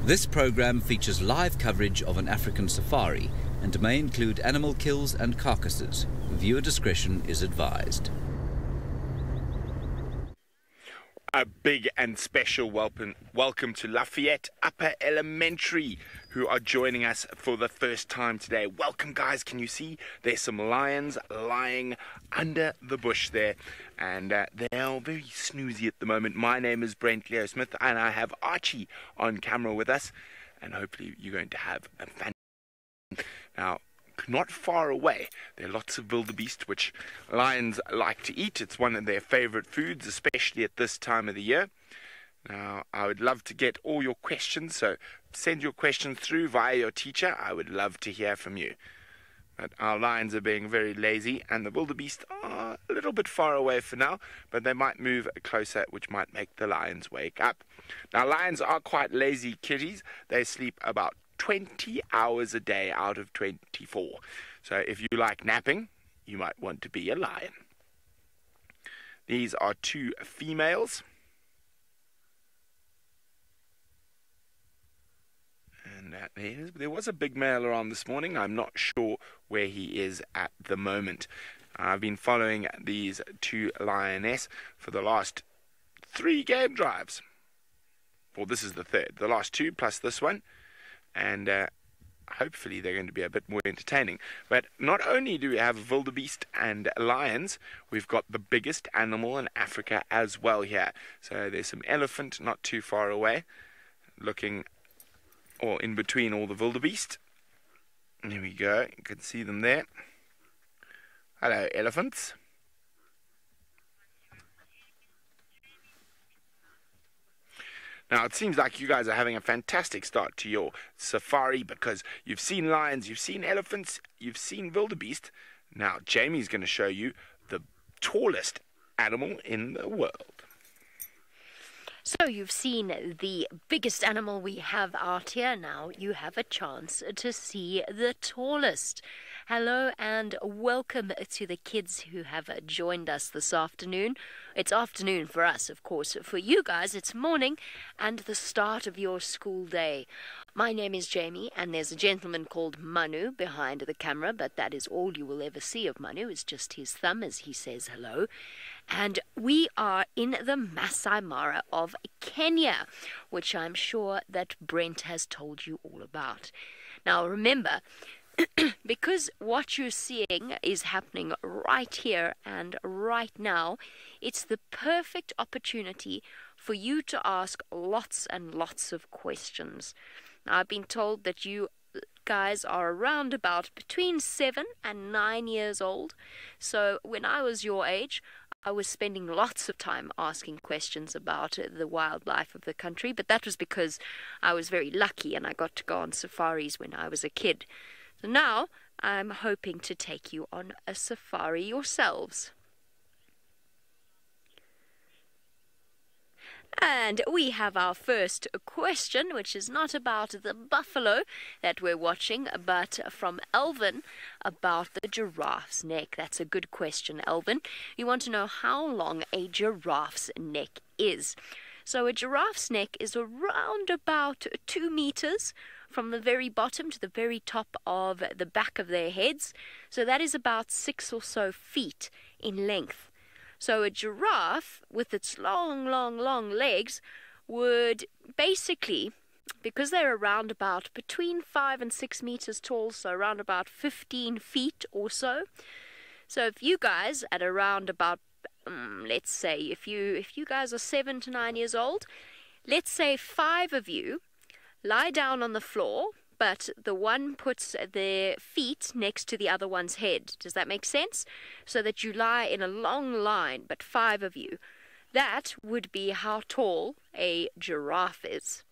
This program features live coverage of an African safari and may include animal kills and carcasses. Viewer discretion is advised. A big and special welcome to Lafayette Upper Elementary, who are joining us for the first time today. Welcome, guys. Can you see there's some lions lying under the bush there, and they are very snoozy at the moment. My name is Brent Leo Smith, and I have Archie on camera with us, and hopefully you're going to have a fan. Now, not far away, there are lots of wildebeest, which lions like to eat. It's one of their favorite foods, especially at this time of the year. Now, I would love to get all your questions, so send your questions through via your teacher. I would love to hear from you. But our lions are being very lazy, and the wildebeest are a little bit far away for now, but they might move closer, which might make the lions wake up. Now, lions are quite lazy kitties. They sleep about 20 hours a day out of 24. So if you like napping, you might want to be a lion. These are two females. And there was a big male around this morning. I'm not sure where he is at the moment. I've been following these two lioness for the last 3 game drives. Well, this is the third. The last 2 plus this one. And hopefully they're going to be a bit more entertaining. But not only do we have wildebeest and lions, we've got the biggest animal in Africa as well here. So there's some elephant not too far away, looking or in between all the wildebeest. There we go, you can see them there. Hello, elephants. Now, it seems like you guys are having a fantastic start to your safari because you've seen lions, you've seen elephants, you've seen wildebeest. Now, Jamie's going to show you the tallest animal in the world. So you've seen the biggest animal we have out here. Now you have a chance to see the tallest. Hello and welcome to the kids who have joined us this afternoon. It's afternoon for us, of course. For you guys, it's morning and the start of your school day. My name is Jamie, and there's a gentleman called Manu behind the camera, but that is all you will ever see of Manu, is just his thumb as he says hello. And we are in the Masai Mara of Kenya, which I'm sure that Brent has told you all about. Now remember, because what you're seeing is happening right here and right now, it's the perfect opportunity for you to ask lots and lots of questions. Now, I've been told that you guys are around about between 7 and 9 years old. So when I was your age, I was spending lots of time asking questions about the wildlife of the country, but that was because I was very lucky and I got to go on safaris when I was a kid. So now I'm hoping to take you on a safari yourselves. And we have our first question, which is not about the buffalo that we're watching, but from Elvin about the giraffe's neck. That's a good question, Elvin. You want to know how long a giraffe's neck is. So a giraffe's neck is around about 2 meters from the very bottom to the very top of the back of their heads. So that is about 6 or so feet in length. So a giraffe, with its long legs, would basically, because they're around about between 5 and 6 meters tall, so around about 15 feet or so. So if you guys at around about, let's say, if you guys are 7 to 9 years old, let's say 5 of you lie down on the floor, but the one puts their feet next to the other one's head. Does that make sense? So that you lie in a long line, but 5 of you. That would be how tall a giraffe is.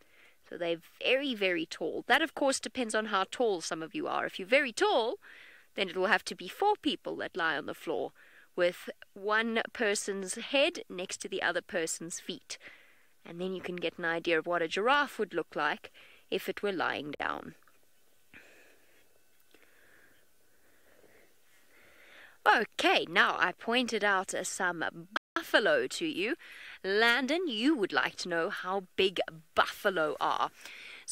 So they're very, very tall. That, of course, depends on how tall some of you are. If you're very tall, then it will have to be 4 people that lie on the floor, with one person's head next to the other person's feet. And then you can get an idea of what a giraffe would look like if it were lying down. Okay, now I pointed out some buffalo to you. Landon, you would like to know how big buffalo are.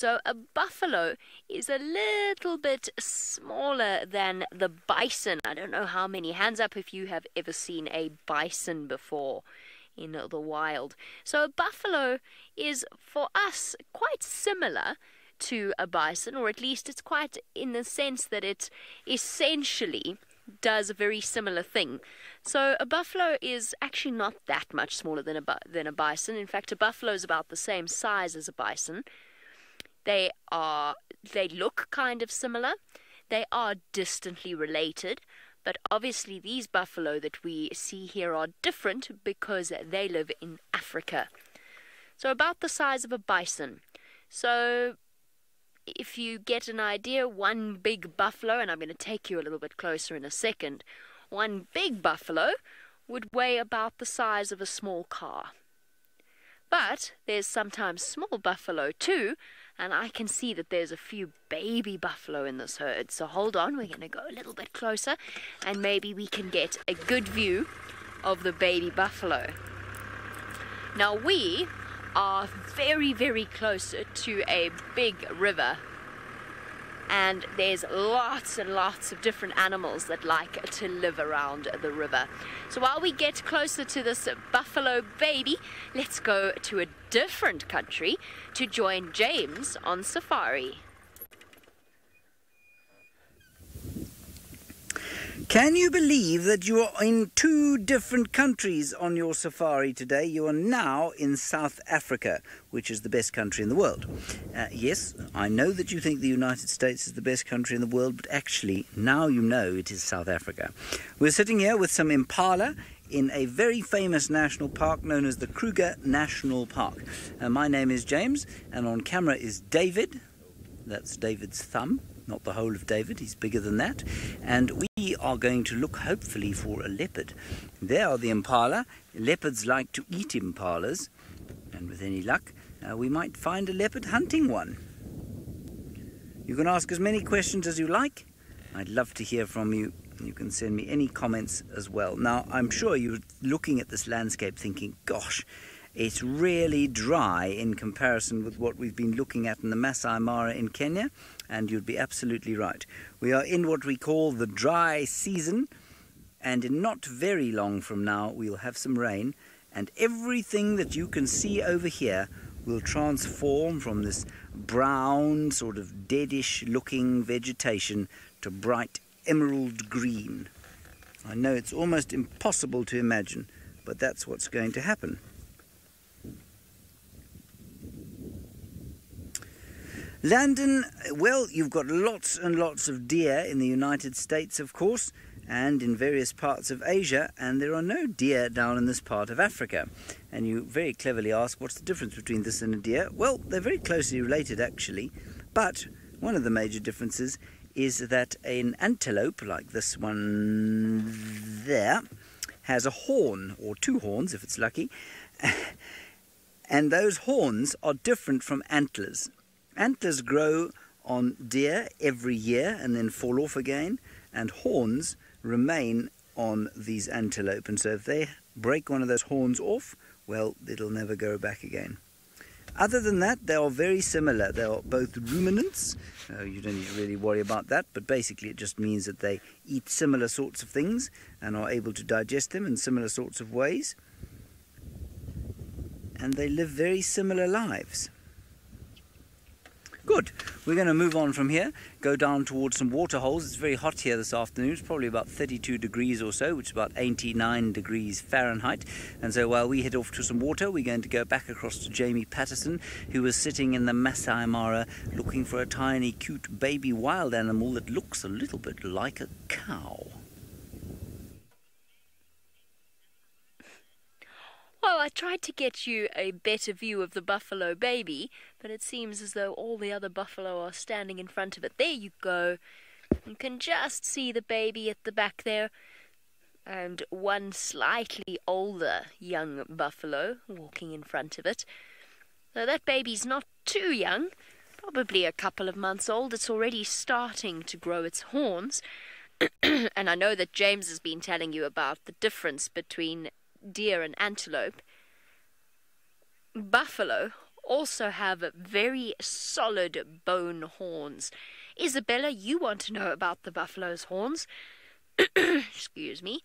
So a buffalo is a little bit smaller than the bison. I don't know how many. Hands up if you have ever seen a bison before in the wild. So a buffalo is, for us, quite similar to a bison, or at least it's quite in the sense that it essentially does a very similar thing. So a buffalo is actually not that much smaller than a bison. In fact, a buffalo is about the same size as a bison. They look kind of similar. They are distantly related, but obviously these buffalo that we see here are different because they live in Africa. So about the size of a bison. So if you get an idea, one big buffalo, and I'm going to take you a little bit closer in a second, one big buffalo would weigh about the size of a small car. But there's sometimes small buffalo too, and I can see that there's a few baby buffalo in this herd. So hold on, we're going to go a little bit closer, and maybe we can get a good view of the baby buffalo. Now we are very, very close to a big river, and there's lots and lots of different animals that like to live around the river. So while we get closer to this buffalo baby, let's go to a different country to join James on safari. Can you believe that you are in 2 different countries on your safari today? You are now in South Africa, which is the best country in the world. Yes, I know that you think the United States is the best country in the world, but actually, now you know it is South Africa. We're sitting here with some impala in a very famous national park known as the Kruger National Park. My name is James, and on camera is David. That's David's thumb. Not the whole of David, he's bigger than that. And we are going to look hopefully for a leopard. There are the impala. Leopards like to eat impalas, and with any luck we might find a leopard hunting one. You can ask as many questions as you like. I'd love to hear from you. You can send me any comments as well. Now, I'm sure you're looking at this landscape thinking, gosh, it's really dry in comparison with what we've been looking at in the Masai Mara in Kenya, and you'd be absolutely right. We are in what we call the dry season, and in not very long from now we'll have some rain, and everything that you can see over here will transform from this brown, sort of deadish looking vegetation to bright emerald green. I know it's almost impossible to imagine, but that's what's going to happen. Landon, well, you've got lots and lots of deer in the United States, of course, and in various parts of Asia, and there are no deer down in this part of Africa. And you very cleverly ask, what's the difference between this and a deer? Well, they're very closely related, actually, but one of the major differences is that an antelope, like this one there, has a horn, or 2 horns if it's lucky, and those horns are different from antlers. Antlers grow on deer every year and then fall off again, and horns remain on these antelope, and so if they break one of those horns off, well, it'll never go back again. Other than that, they are very similar. They are both ruminants. You don't need to really worry about that, but basically it just means that they eat similar sorts of things and are able to digest them in similar sorts of ways, and they live very similar lives. Good. We're going to move on from here, go down towards some water holes. It's very hot here this afternoon. It's probably about 32 degrees or so, which is about 89 degrees Fahrenheit. And so while we head off to some water, we're going to go back across to Jamie Patterson, who was sitting in the Masai Mara looking for a tiny, cute baby wild animal that looks a little bit like a cow. Well, I tried to get you a better view of the buffalo baby, but it seems as though all the other buffalo are standing in front of it. There you go. You can just see the baby at the back there, and one slightly older young buffalo walking in front of it. So that baby's not too young, probably a couple of months old. It's already starting to grow its horns. And I know that James has been telling you about the difference between deer and antelope. Buffalo also have very solid bone horns. Isabella, you want to know about the buffalo's horns. Excuse me.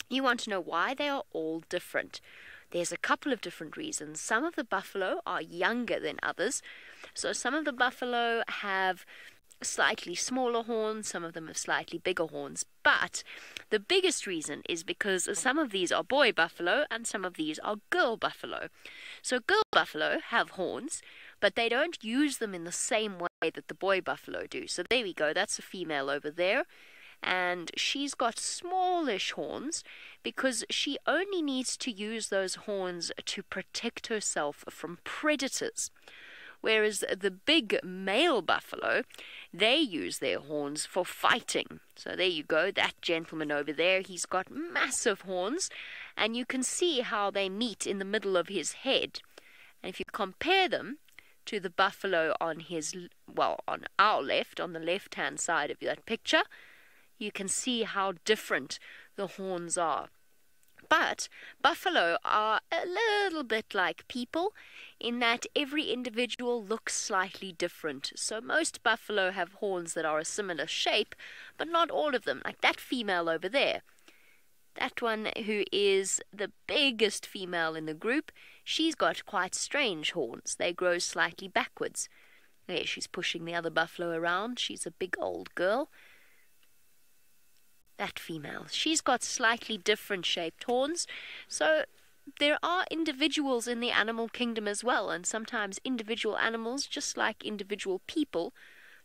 You want to know why they are all different. There's a couple of different reasons. Some of the buffalo are younger than others. So some of the buffalo have slightly smaller horns, some of them have slightly bigger horns. But the biggest reason is because some of these are boy buffalo and some of these are girl buffalo. So girl buffalo have horns, but they don't use them in the same way that the boy buffalo do. So there we go, that's a female over there. And she's got smallish horns because she only needs to use those horns to protect herself from predators. Whereas the big male buffalo, they use their horns for fighting. So there you go, that gentleman over there, he's got massive horns, and you can see how they meet in the middle of his head. And if you compare them to the buffalo on on our left, on the left-hand side of that picture, you can see how different the horns are. But buffalo are a little bit like people in that every individual looks slightly different. So most buffalo have horns that are a similar shape, but not all of them. Like that female over there. That one who is the biggest female in the group, she's got quite strange horns. They grow slightly backwards. There, she's pushing the other buffalo around. She's a big old girl. That female, she's got slightly different shaped horns. So there are individuals in the animal kingdom as well, and sometimes individual animals, just like individual people,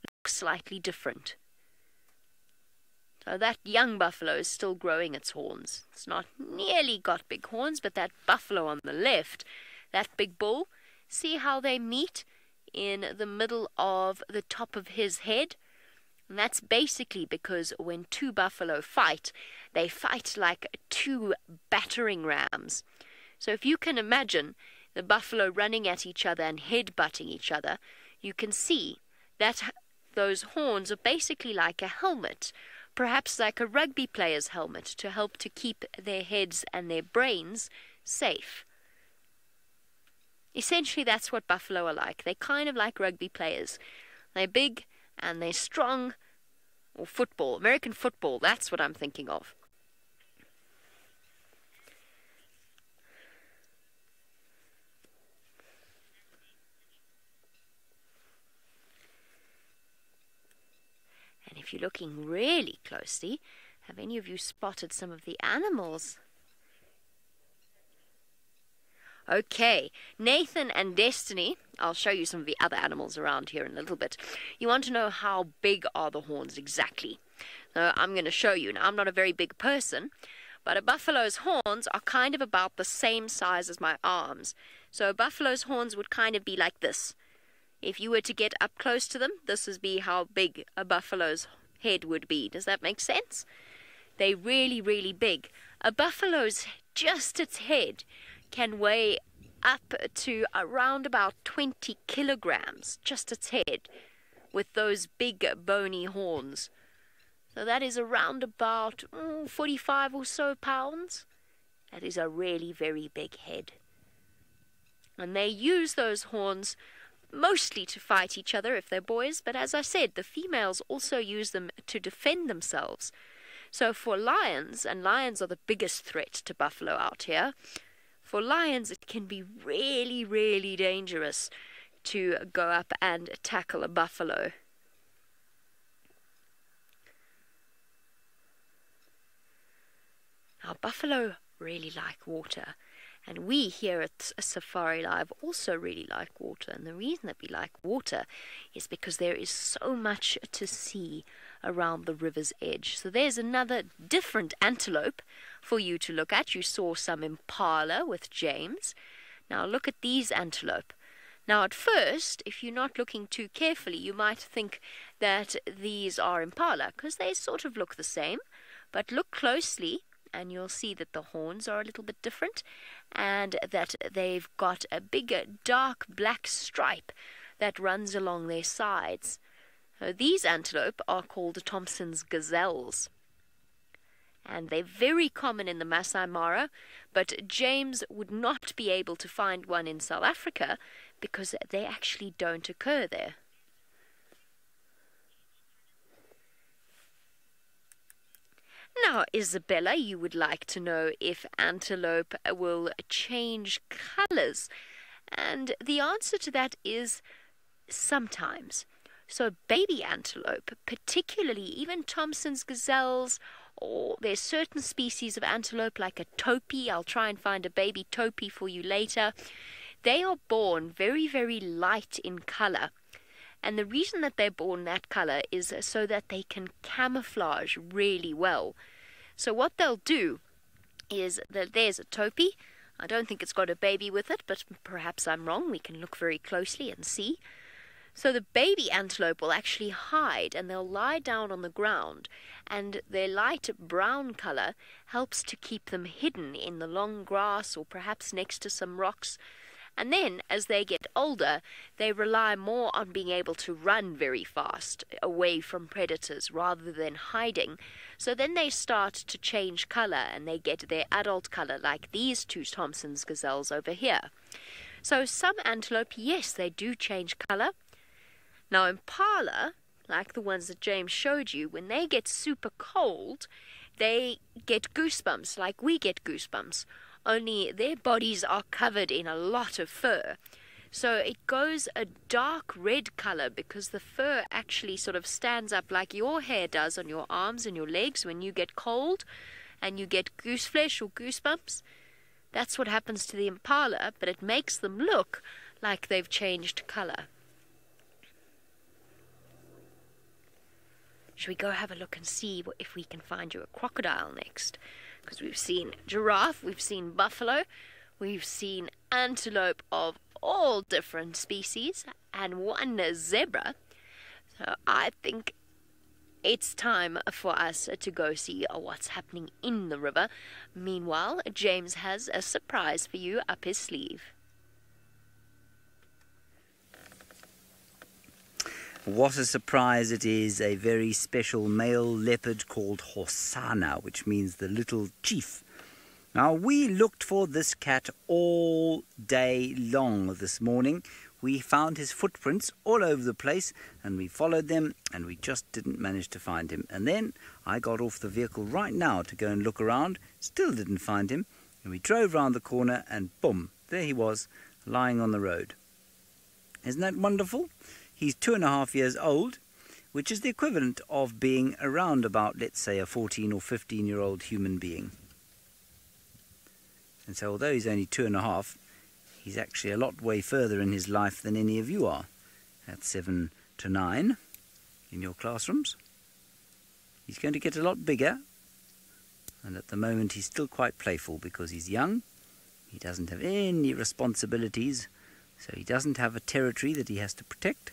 look slightly different. So that young buffalo is still growing its horns. It's not nearly got big horns, but that buffalo on the left, that big bull, see how they meet in the middle of the top of his head? And that's basically because when two buffalo fight, they fight like two battering rams. So if you can imagine the buffalo running at each other and head-butting each other, you can see that those horns are basically like a helmet, perhaps like a rugby player's helmet, to help to keep their heads and their brains safe. Essentially, that's what buffalo are like. They're kind of like rugby players. They're big and they're strong, or football, American football, that's what I'm thinking of. And if you're looking really closely, have any of you spotted some of the animals? Okay, Nathan and Destiny, I'll show you some of the other animals around here in a little bit. You want to know how big are the horns exactly? So I'm going to show you. Now, I'm not a very big person, but a buffalo's horns are kind of about the same size as my arms. So a buffalo's horns would kind of be like this. If you were to get up close to them, this would be how big a buffalo's head would be. Does that make sense? They're really, really big. A buffalo's, just its head, can weigh up to around about 20 kilograms, just its head, with those big bony horns. So that is around about 45 or so pounds. That is a really very big head. And they use those horns mostly to fight each other if they're boys, but as I said, the females also use them to defend themselves. So for lions, and lions are the biggest threat to buffalo out here, for lions, it can be really, really dangerous to go up and tackle a buffalo. Now, buffalo really like water, and we here at SafariLive also really like water. And the reason that we like water is because there is so much to see around the river's edge. So there's another different antelope for you to look at. You saw some impala with James. Now look at these antelope. Now at first, if you're not looking too carefully, you might think that these are impala because they sort of look the same. But look closely and you'll see that the horns are a little bit different and that they've got a bigger dark black stripe that runs along their sides. These antelope are called Thompson's gazelles, and they're very common in the Masai Mara, but James would not be able to find one in South Africa because they actually don't occur there. Now, Isabella, you would like to know if antelope will change colors. And the answer to that is sometimes. So baby antelope, particularly even Thompson's gazelles, or there's certain species of antelope like a topee. I'll try and find a baby topee for you later. They are born very, very light in color. And the reason that they're born that color is so that they can camouflage really well. So what they'll do is that there's a topee. I don't think it's got a baby with it, but perhaps I'm wrong. We can look very closely and see. So the baby antelope will actually hide, and they'll lie down on the ground, and their light brown color helps to keep them hidden in the long grass or perhaps next to some rocks. And then, as they get older, they rely more on being able to run very fast away from predators rather than hiding. So then they start to change color, and they get their adult color, like these two Thompson's gazelles over here. So some antelope, yes, they do change color. Now impala, like the ones that James showed you, when they get super cold, they get goosebumps, like we get goosebumps. Only their bodies are covered in a lot of fur. So it goes a dark red color because the fur actually sort of stands up like your hair does on your arms and your legs when you get cold and you get goose flesh or goosebumps. That's what happens to the impala, but it makes them look like they've changed color. Shall we go have a look and see if we can find you a crocodile next? Because we've seen giraffe, we've seen buffalo, we've seen antelope of all different species, and one zebra. So I think it's time for us to go see what's happening in the river. Meanwhile, James has a surprise for you up his sleeve. What a surprise it is, a very special male leopard called Hosanna, which means the little chief. Now, we looked for this cat all day long this morning. We found his footprints all over the place, and we followed them, and we just didn't manage to find him. And then I got off the vehicle right now to go and look around, still didn't find him, and we drove round the corner, and boom, there he was, lying on the road. Isn't that wonderful? He's 2.5 years old, which is the equivalent of being around about, let's say, a 14 or 15-year-old human being. And so although he's only 2.5, he's actually a lot way further in his life than any of you are. That's 7 to 9 in your classrooms. He's going to get a lot bigger, and at the moment he's still quite playful because he's young. He doesn't have any responsibilities, so he doesn't have a territory that he has to protect.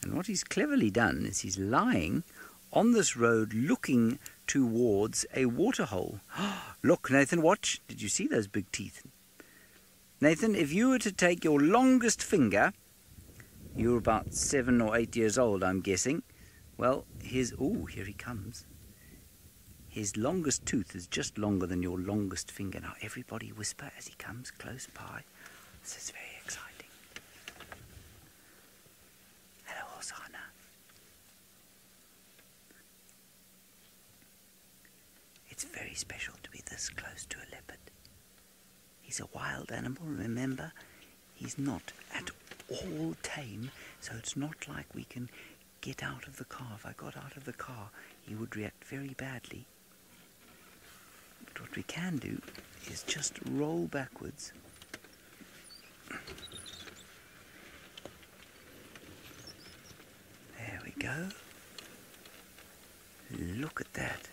And what he's cleverly done is he's lying on this road looking towards a waterhole. Look, Nathan, watch. Did you see those big teeth? Nathan, if you were to take your longest finger, you're about 7 or 8 years old, I'm guessing. Well, oh, here he comes. His longest tooth is just longer than your longest finger. Now, everybody whisper as he comes close by. This is very exciting. Hello, Hosanna. It's very special to be this close to a leopard. He's a wild animal, remember? He's not at all tame, so it's not like we can get out of the car. If I got out of the car, he would react very badly. But what we can do is just roll backwards. There we go. Look at that.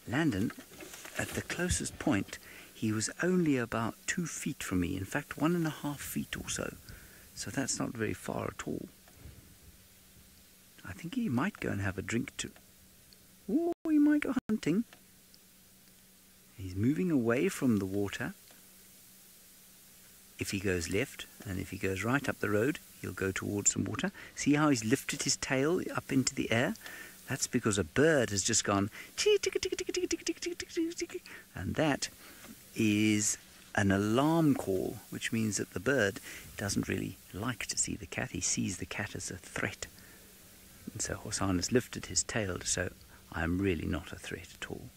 Landon, at the closest point, he was only about 2 feet from me. In fact, 1.5 feet or so. So that's not very far at all. I think he might go and have a drink too. Oh, he might go hunting. He's moving away from the water. If he goes left, and if he goes right up the road, he'll go towards some water. See how he's lifted his tail up into the air? That's because a bird has just gone, and that is an alarm call, which means that the bird doesn't really like to see the cat. He sees the cat as a threat. And so Hosan has lifted his tail to show, I'm really not a threat at all.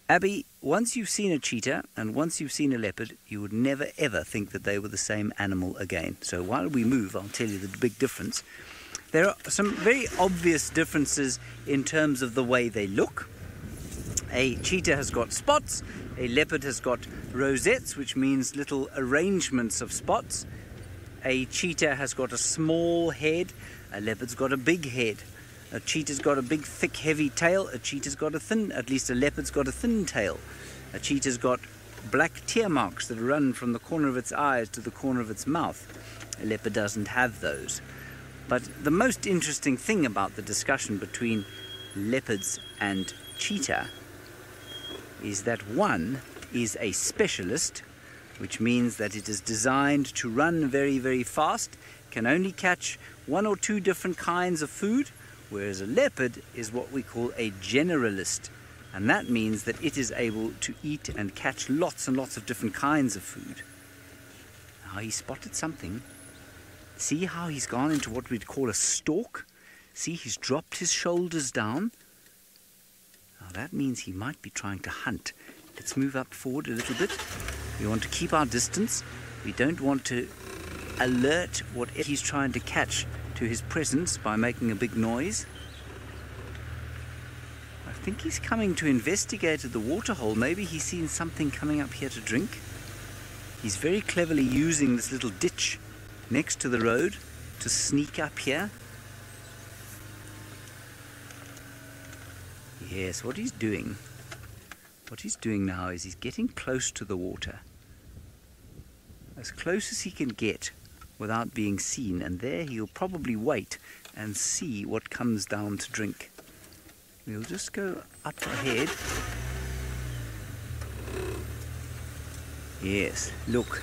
Abby, once you've seen a cheetah and once you've seen a leopard, you would never ever think that they were the same animal again. So while we move, I'll tell you the big difference. There are some very obvious differences in terms of the way they look. A cheetah has got spots, a leopard has got rosettes, which means little arrangements of spots. A cheetah has got a small head, a leopard's got a big head. A cheetah's got a big, thick, heavy tail. A cheetah's got a thin, at least a leopard's got a thin tail. A cheetah's got black tear marks that run from the corner of its eyes to the corner of its mouth. A leopard doesn't have those. But the most interesting thing about the discussion between leopards and cheetah is that one is a specialist, which means that it is designed to run very, very fast, can only catch one or two different kinds of food, whereas a leopard is what we call a generalist, and that means that it is able to eat and catch lots and lots of different kinds of food. Now he spotted something. See how he's gone into what we'd call a stalk? See, he's dropped his shoulders down. Now that means he might be trying to hunt. Let's move up forward a little bit. We want to keep our distance. We don't want to alert whatever he's trying to catch to his presence by making a big noise. I think he's coming to investigate at the waterhole. Maybe he's seen something coming up here to drink. He's very cleverly using this little ditch next to the road to sneak up here. Yes, what he's doing now is he's getting close to the water. As close as he can get without being seen, and there he'll probably wait and see what comes down to drink. We'll just go up ahead. Yes, look.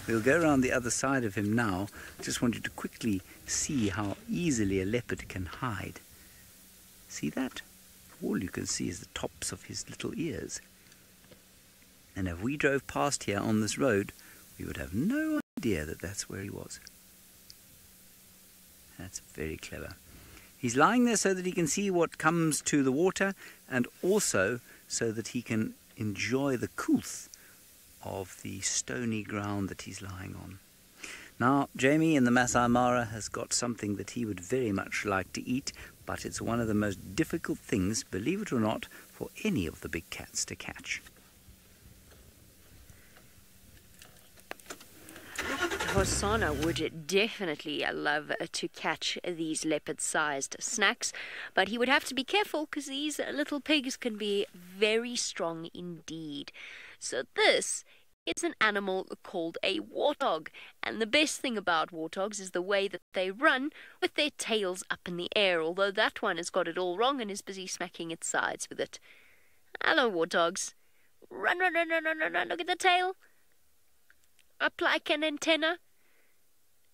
We'll go around the other side of him now. Just want you to quickly see how easily a leopard can hide. See that? All you can see is the tops of his little ears. And if we drove past here on this road, we would have no idea that that's where he was. That's very clever. He's lying there so that he can see what comes to the water, and also so that he can enjoy the coolth of the stony ground that he's lying on. Now, Jamie in the Masai Mara has got something that he would very much like to eat, but it's one of the most difficult things, believe it or not, for any of the big cats to catch. Hosanna would definitely love to catch these leopard-sized snacks, but he would have to be careful because these little pigs can be very strong indeed. So this is an animal called a warthog, and the best thing about warthogs is the way that they run with their tails up in the air, although that one has got it all wrong and is busy smacking its sides with it. Hello, warthogs. Run, run, run, run, run, run, run. Look at the tail. Up like an antenna.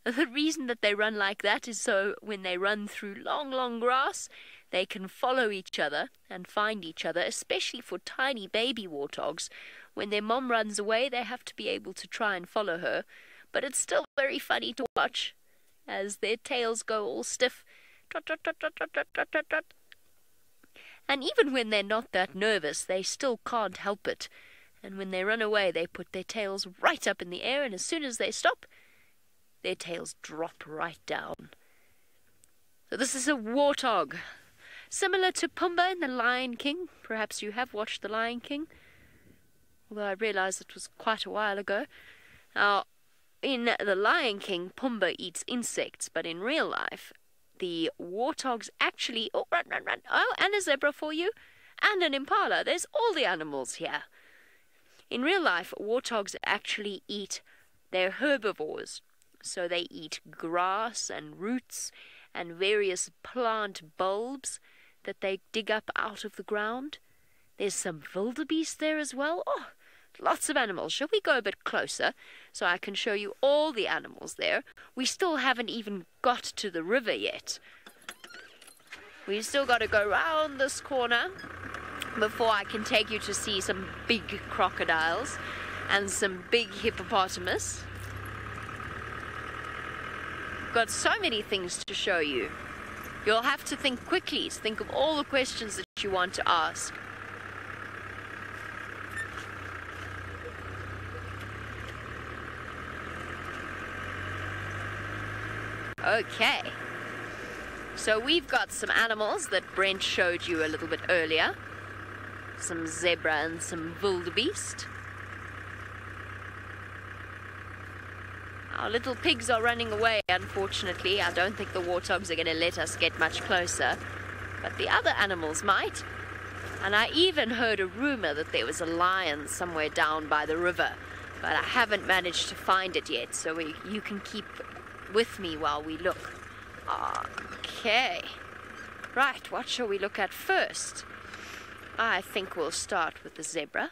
The reason that they run like that is so when they run through long, long grass, they can follow each other and find each other, especially for tiny baby warthogs. When their mom runs away, they have to be able to try and follow her. But it's still very funny to watch as their tails go all stiff. Trot, trot, trot, trot, trot, trot, trot, trot, trot. And even when they're not that nervous, they still can't help it. And when they run away, they put their tails right up in the air, and as soon as they stop, their tails drop right down. So this is a warthog. Similar to Pumbaa in The Lion King. Perhaps you have watched The Lion King, although I realize it was quite a while ago. Now, in The Lion King, Pumbaa eats insects, but in real life, the warthogs actually... Oh, run, run, run. Oh, and a zebra for you. And an impala. There's all the animals here. In real life, warthogs actually eat, they're herbivores. So they eat grass and roots and various plant bulbs that they dig up out of the ground. There's some wildebeest there as well. Oh, lots of animals. Shall we go a bit closer so I can show you all the animals there? We still haven't even got to the river yet. We've still got to go round this corner before I can take you to see some big crocodiles and some big hippopotamus. Got so many things to show you. You'll have to think quickly to think of all the questions that you want to ask. Okay, so we've got some animals that Brent showed you a little bit earlier. Some zebra and some wildebeest. Our little pigs are running away, unfortunately. I don't think the warthogs are going to let us get much closer, but the other animals might. And I even heard a rumor that there was a lion somewhere down by the river, but I haven't managed to find it yet, so you can keep with me while we look. Okay. Right, what shall we look at first? I think we'll start with the zebra,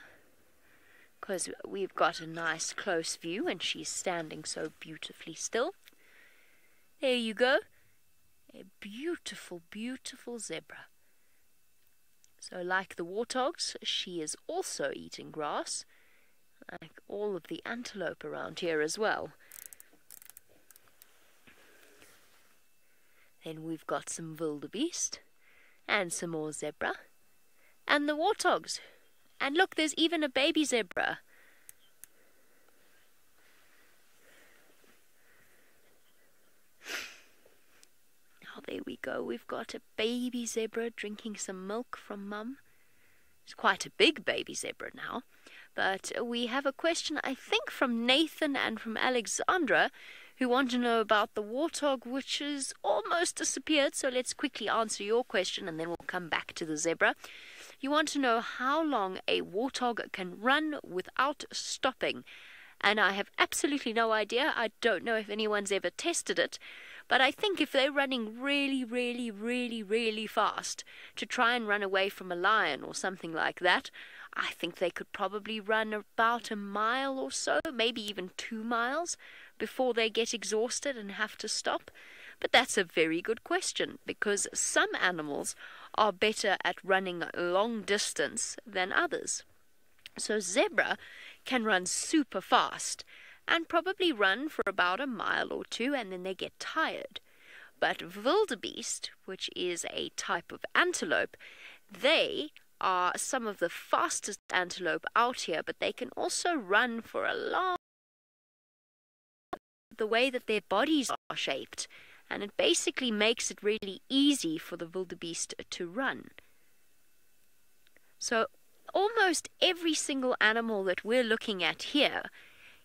because we've got a nice close view and she's standing so beautifully still. There you go. A beautiful, beautiful zebra. So like the warthogs, she is also eating grass, like all of the antelope around here as well. Then we've got some wildebeest, and some more zebra, and the warthogs. And look, there's even a baby zebra. Oh, there we go. We've got a baby zebra drinking some milk from Mum. It's quite a big baby zebra now. But we have a question, I think, from Nathan and from Alexandra, who want to know about the warthog, which has almost disappeared. So let's quickly answer your question and then we'll come back to the zebra. You want to know how long a warthog can run without stopping. And I have absolutely no idea. I don't know if anyone's ever tested it. But I think if they're running really, really, really, really fast to try and run away from a lion or something like that, I think they could probably run about a mile or so, maybe even 2 miles, before they get exhausted and have to stop. But that's a very good question, because some animals are better at running long distance than others. So zebra can run super fast and probably run for about a mile or 2 and then they get tired. But wildebeest, which is a type of antelope, they are some of the fastest antelope out here, but they can also run for a long the way that their bodies are shaped, and it basically makes it really easy for the wildebeest to run. So almost every single animal that we're looking at here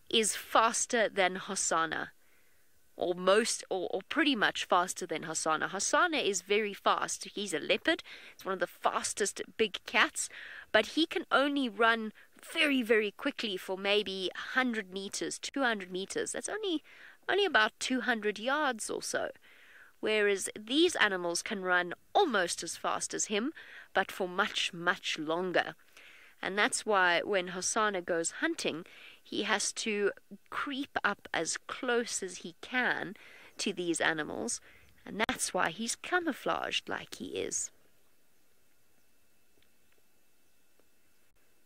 is faster than Hosanna, or pretty much faster than Hosanna. Hosanna is very fast. He's a leopard. It's one of the fastest big cats, but he can only run very, very quickly for maybe 100 meters, 200 meters. That's only about 200 yards or so. Whereas these animals can run almost as fast as him, but for much, much longer. And that's why when Hosanna goes hunting, he has to creep up as close as he can to these animals, and that's why he's camouflaged like he is.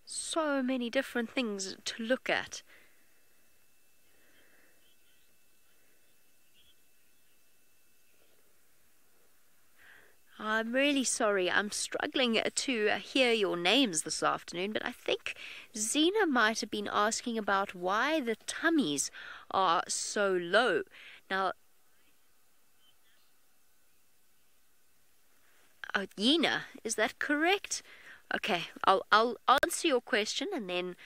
So many different things to look at. I'm really sorry, I'm struggling to hear your names this afternoon, but I think Zena might have been asking about why the tummies are so low. Now, Yena, is that correct? Okay, I'll answer your question, and then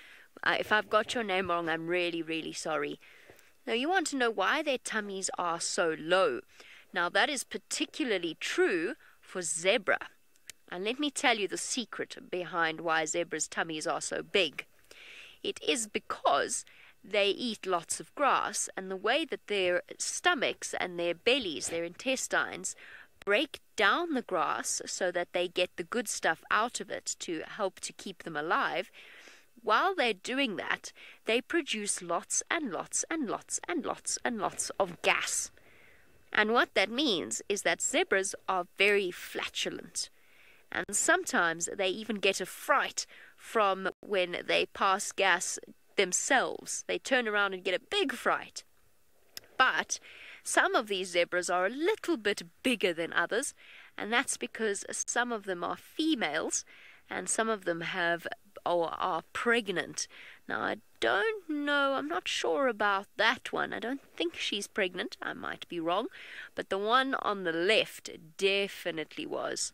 if I've got your name wrong, I'm really, really sorry. Now, you want to know why their tummies are so low. Now, that is particularly true for zebra. And let me tell you the secret behind why zebra's tummies are so big. It is because they eat lots of grass, and the way that their stomachs and their bellies, their intestines, break down the grass so that they get the good stuff out of it to help to keep them alive, while they're doing that, they produce lots and lots and lots and lots and lots of gas. And what that means is that zebras are very flatulent. And sometimes they even get a fright from when they pass gas themselves. They turn around and get a big fright. But some of these zebras are a little bit bigger than others, and that's because some of them are females and some of them have or are pregnant. Now, I don't know, I'm not sure about that one. I don't think she's pregnant. I might be wrong. But the one on the left definitely was.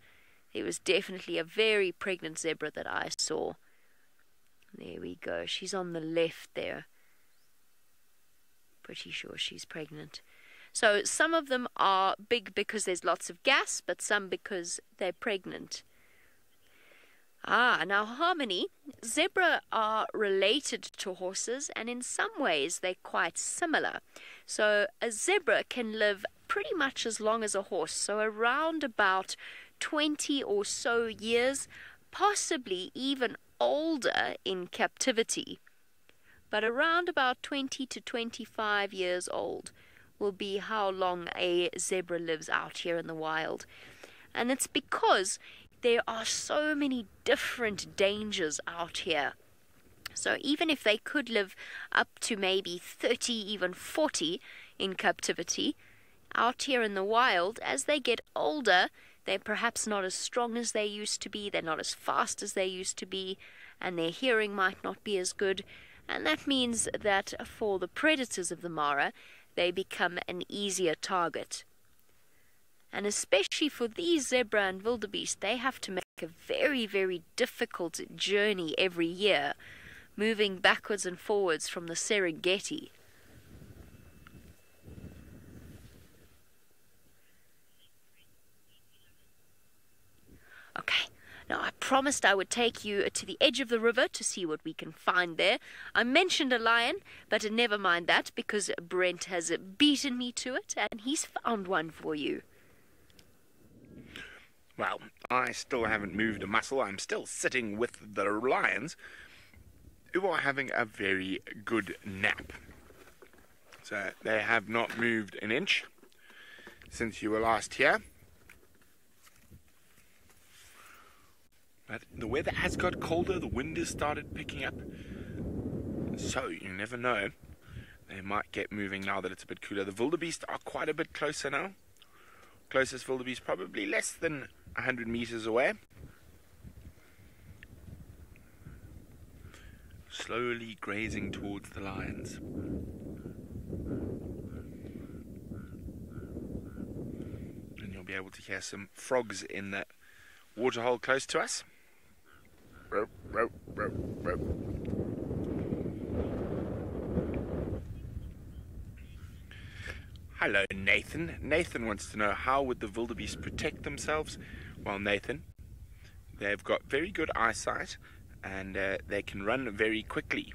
It was definitely a very pregnant zebra that I saw. There we go. She's on the left there. Pretty sure she's pregnant. So some of them are big because there's lots of gas, but some because they're pregnant. Now Harmony, zebra are related to horses, and in some ways they're quite similar. So a zebra can live pretty much as long as a horse, so around about 20 or so years, possibly even older in captivity. But around about 20 to 25 years old will be how long a zebra lives out here in the wild. And it's because there are so many different dangers out here. So even if they could live up to maybe 30, even 40 in captivity, out here in the wild, as they get older, they're perhaps not as strong as they used to be, they're not as fast as they used to be, and their hearing might not be as good. And that means that for the predators of the Mara, they become an easier target. And especially for these zebra and wildebeest, they have to make a very, very difficult journey every year, moving backwards and forwards from the Serengeti. Okay, now I promised I would take you to the edge of the river to see what we can find there. I mentioned a lion, but never mind that, because Brent has beaten me to it, and he's found one for you. Well, I still haven't moved a muscle. I'm still sitting with the lions, who are having a very good nap. So they have not moved an inch since you were last here. But the weather has got colder, the wind has started picking up. So you never know. They might get moving now that it's a bit cooler. The wildebeest are quite a bit closer now. Closest wildebeest probably less than 100 meters away. Slowly grazing towards the lions. And you'll be able to hear some frogs in the waterhole close to us. Rope, rope, rope, rope. Hello, Nathan. Nathan wants to know, how would the wildebeest protect themselves? Well, Nathan, they've got very good eyesight and they can run very quickly.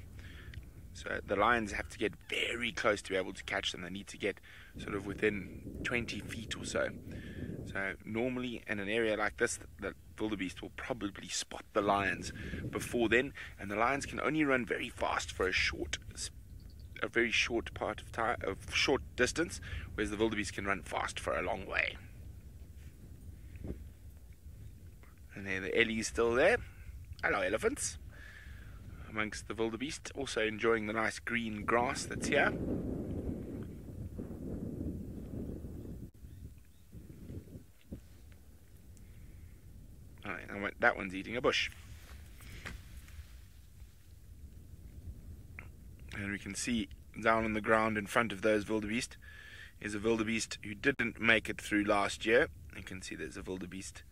So the lions have to get very close to be able to catch them. They need to get sort of within 20 feet or so. So normally in an area like this, the wildebeest will probably spot the lions before then, and the lions can only run very fast for a very short part of time, short distance, whereas the wildebeest can run fast for a long way. And there the Ellie's still there. Hello, elephants. Amongst the wildebeest, also enjoying the nice green grass that's here. Alright, and that one's eating a bush. And we can see down on the ground in front of those wildebeest is a wildebeest who didn't make it through last year. You can see there's a wildebeest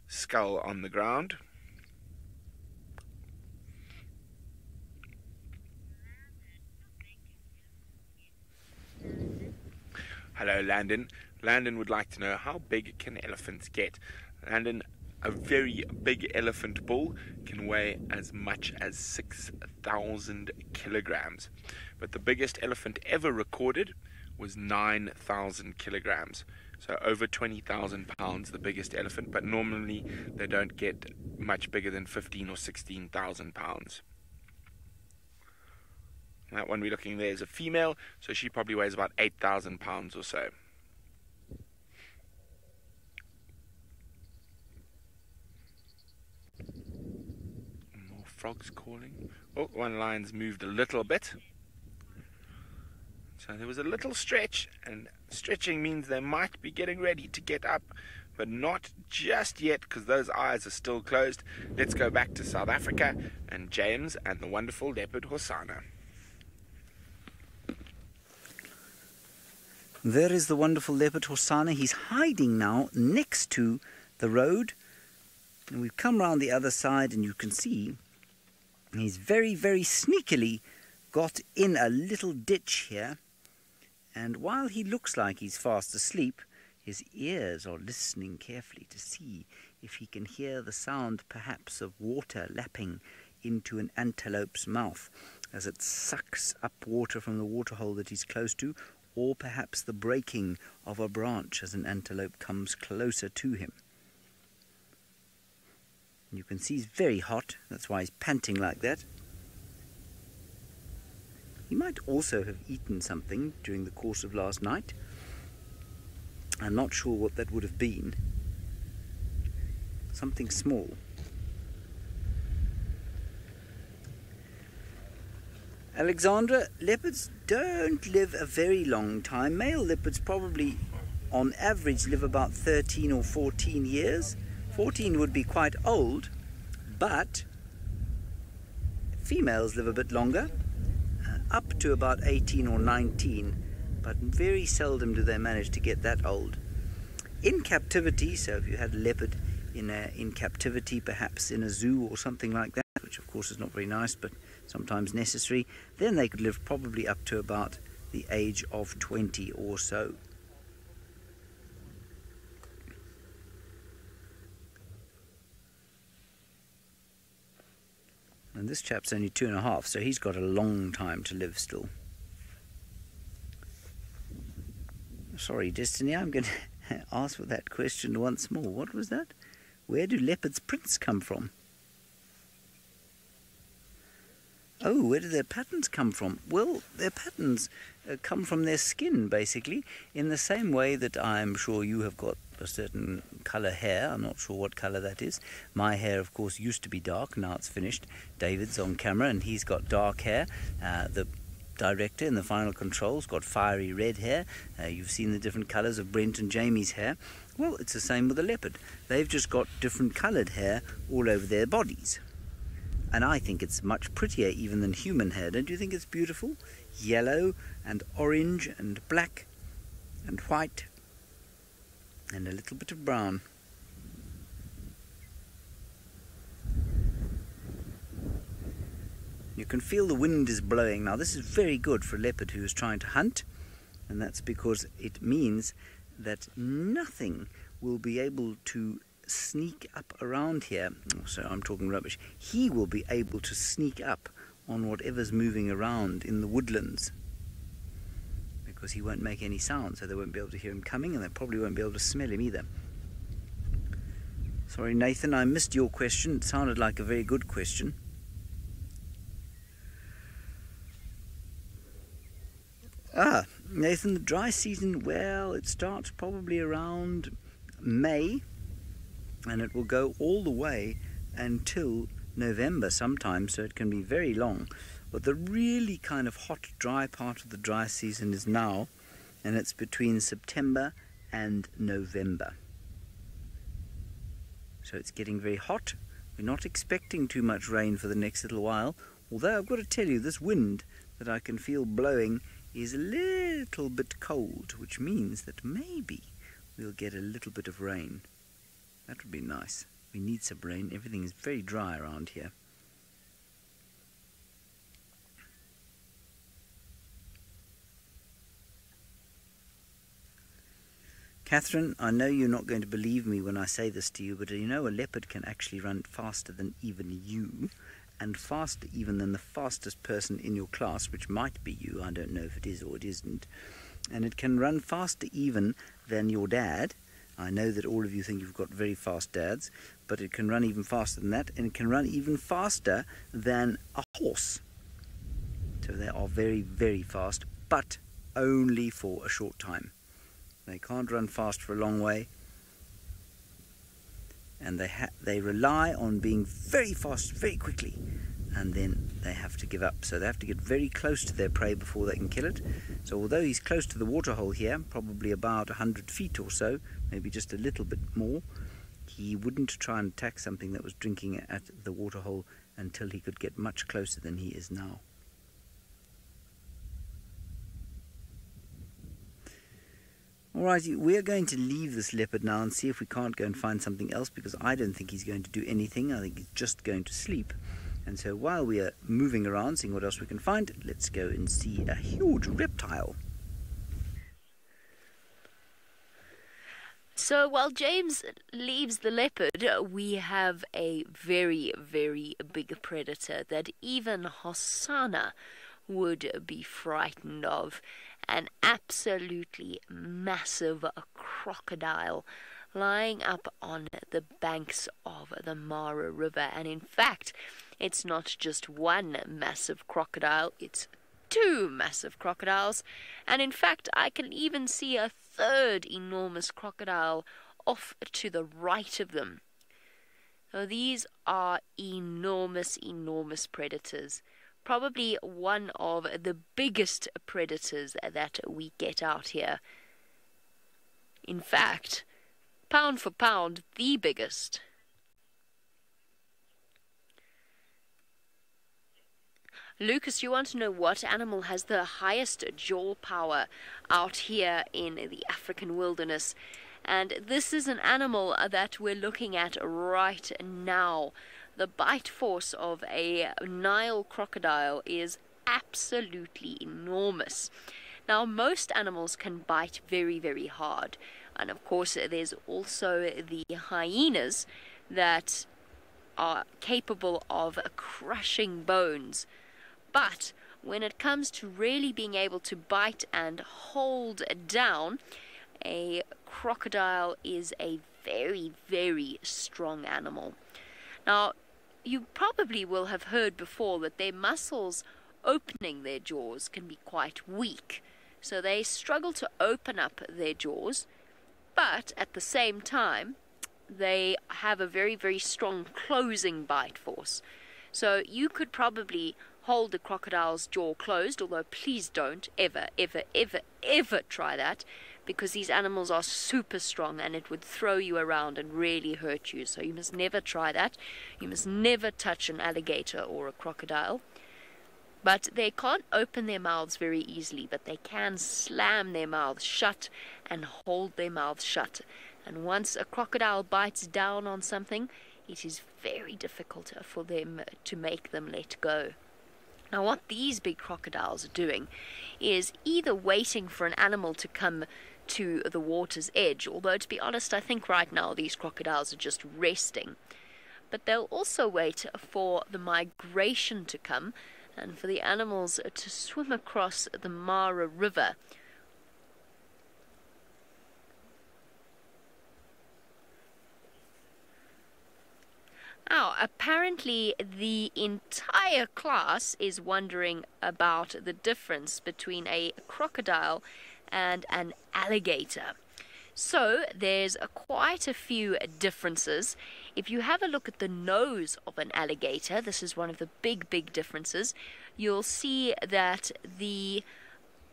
skull on the ground. Hello, Landon. Landon would like to know, how big can elephants get? Landon, a very big elephant bull can weigh as much as 6,000 kilograms. But the biggest elephant ever recorded was 9,000 kilograms. So over 20,000 pounds, the biggest elephant. But normally they don't get much bigger than 15 or 16,000 pounds. That one we're looking there is a female, so she probably weighs about 8,000 pounds or so. frogs calling. Oh, one lion's moved a little bit. So there was a little stretch, and stretching means they might be getting ready to get up, but not just yet because those eyes are still closed. Let's go back to South Africa and James and the wonderful leopard Hosanna. There is the wonderful leopard Hosanna. He's hiding now next to the road. And we've come round the other side, and you can see he's very, very sneakily got in a little ditch here. And while he looks like he's fast asleep, his ears are listening carefully to see if he can hear the sound perhaps of water lapping into an antelope's mouth as it sucks up water from the waterhole that he's close to, or perhaps the breaking of a branch as an antelope comes closer to him. You can see he's very hot, that's why he's panting like that. He might also have eaten something during the course of last night. I'm not sure what that would have been. Something small. Alexandra, leopards don't live a very long time. Male leopards probably, on average, live about 13 or 14 years. 14 would be quite old, but females live a bit longer. Up to about 18 or 19, but very seldom do they manage to get that old. In captivity, so if you had a leopard in captivity, perhaps in a zoo or something like that, which of course is not very nice, but sometimes necessary, then they could live probably up to about the age of 20 or so. And this chap's only 2.5, so he's got a long time to live still. Sorry, Destiny, I'm going to ask for that question once more. What was that? Where do leopards' prints come from? Oh, where do their patterns come from? Well, their patterns come from their skin, basically, in the same way that I'm sure you have got a certain colour hair. I'm not sure what colour that is. My hair, of course, used to be dark. Now it's finished. David's on camera, and he's got dark hair. The director in the final controls got fiery red hair. You've seen the different colours of Brent and Jamie's hair. Well, it's the same with the leopard. They've just got different coloured hair all over their bodies. And I think it's much prettier even than human hair. Don't you think it's beautiful? Yellow and orange and black and white and a little bit of brown. You can feel the wind is blowing. Now this is very good for a leopard who is trying to hunt, and that's because it means that nothing will be able to sneak up around here. So I'm talking rubbish. He will be able to sneak up on whatever's moving around in the woodlands, because he won't make any sound, so they won't be able to hear him coming, and they probably won't be able to smell him either. Sorry, Nathan, I missed your question. It sounded like a very good question. Nathan, the dry season, well, it starts probably around May, and it will go all the way until November sometimes, so it can be very long. But the really kind of hot, dry part of the dry season is now, and it's between September and November. So it's getting very hot. We're not expecting too much rain for the next little while, although I've got to tell you, this wind that I can feel blowing is a little bit cold, which means that maybe we'll get a little bit of rain. That would be nice. We need some rain. Everything is very dry around here. Catherine, I know you're not going to believe me when I say this to you, but you know a leopard can actually run faster than even you, and faster even than the fastest person in your class, which might be you. I don't know if it is or it isn't. And it can run faster even than your dad. I know that all of you think you've got very fast dads, but it can run even faster than that, and it can run even faster than a horse. So they are very, very fast, but only for a short time. They can't run fast for a long way, and they rely on being very fast very quickly. and then they have to give up. So they have to get very close to their prey before they can kill it. So although he's close to the waterhole here, probably about 100 feet or so, maybe just a little bit more, he wouldn't try and attack something that was drinking at the waterhole until he could get much closer than he is now. Alright, we're going to leave this leopard now and see if we can't go and find something else, because I don't think he's going to do anything. I think he's just going to sleep. And so while we are moving around, seeing what else we can find, let's go and see a huge reptile. So while James leaves the leopard, we have a very, very big predator that even Hosanna would be frightened of. An absolutely massive crocodile lying up on the banks of the Mara River. And in fact, it's not just one massive crocodile, it's two massive crocodiles. And in fact, I can even see a third enormous crocodile off to the right of them. So these are enormous, enormous predators. Probably one of the biggest predators that we get out here. In fact, pound for pound, the biggest. Lucas, you want to know what animal has the highest jaw power out here in the African wilderness? And this is an animal that we're looking at right now. The bite force of a Nile crocodile is absolutely enormous. Now, most animals can bite very, very hard. And of course, there's also the hyenas that are capable of crushing bones. But when it comes to really being able to bite and hold down, a crocodile is a very, very strong animal. Now, you probably will have heard before that their muscles opening their jaws can be quite weak. So they struggle to open up their jaws, but at the same time, they have a very, very strong closing bite force. So you could probably hold the crocodile's jaw closed, although please don't ever, ever, ever, ever try that, because these animals are super strong and it would throw you around and really hurt you. So you must never try that. You must never touch an alligator or a crocodile. But they can't open their mouths very easily, but they can slam their mouths shut and hold their mouths shut. And once a crocodile bites down on something, it is very difficult for them to make them let go. Now, what these big crocodiles are doing is either waiting for an animal to come to the water's edge, although to be honest, I think right now these crocodiles are just resting. But they'll also wait for the migration to come and for the animals to swim across the Mara River. Now, apparently the entire class is wondering about the difference between a crocodile and an alligator. So there's quite a few differences. If you have a look at the nose of an alligator, this is one of the big differences, you'll see that the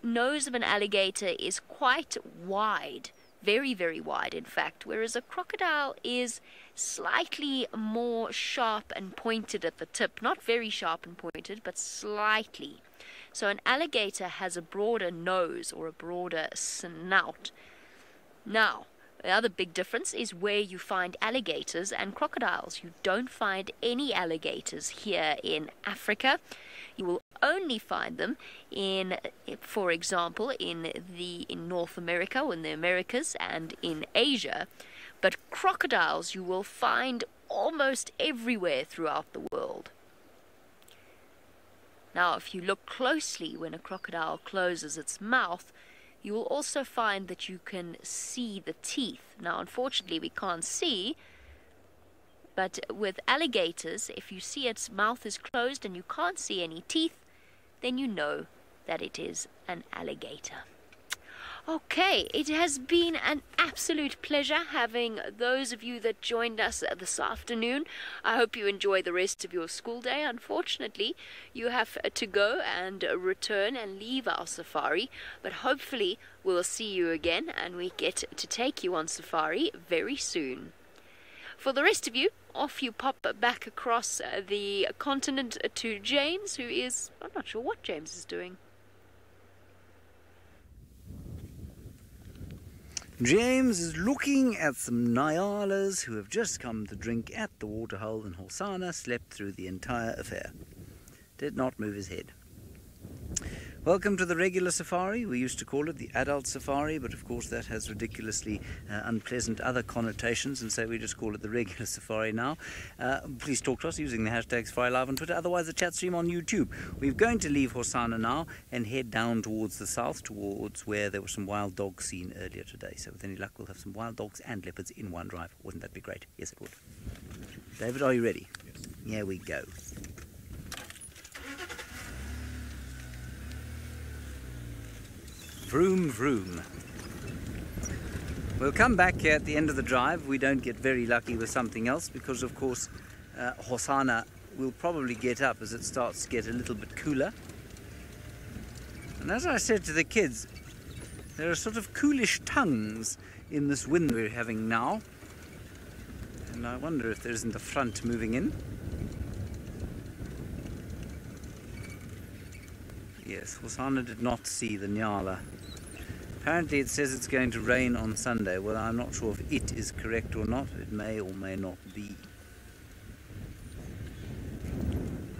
nose of an alligator is quite wide, very, very wide in fact, whereas a crocodile is slightly more sharp and pointed at the tip. Not very sharp and pointed, but slightly. So an alligator has a broader nose or a broader snout. Now, the other big difference is where you find alligators and crocodiles. You don't find any alligators here in Africa. You will only find them in, for example, in North America or in the Americas and in Asia. But crocodiles you will find almost everywhere throughout the world. Now, if you look closely when a crocodile closes its mouth, you will also find that you can see the teeth. Now, unfortunately, we can't see, but with alligators, if you see its mouth is closed and you can't see any teeth, then you know that it is an alligator. Okay, it has been an absolute pleasure having those of you that joined us this afternoon. I hope you enjoy the rest of your school day. Unfortunately, you have to go and return and leave our safari, but hopefully we'll see you again and we get to take you on safari very soon. For the rest of you, off you pop back across the continent to James, who is, I'm not sure what James is doing. James is looking at some Nyalas who have just come to drink at the waterhole, and Hosanna slept through the entire affair. Did not move his head. Welcome to the regular safari. We used to call it the adult safari, but of course that has ridiculously unpleasant other connotations, and so we just call it the regular safari now. Please talk to us using the hashtag SafariLive on Twitter, otherwise the chat stream on YouTube. We're going to leave Hosanna now and head down towards the south, towards where there were some wild dogs seen earlier today. So with any luck we'll have some wild dogs and leopards in one drive. Wouldn't that be great? Yes, it would. David, are you ready? Yes. Here we go. Vroom, vroom. We'll come back here at the end of the drive. We don't get very lucky with something else because, of course, Hosanna will probably get up as it starts to get a little bit cooler. And as I said to the kids, there are sort of coolish tongues in this wind we're having now. And I wonder if there isn't a front moving in. Yes, Hosanna did not see the Nyala. Apparently it says it's going to rain on Sunday. Well, I'm not sure if it is correct or not. It may or may not be.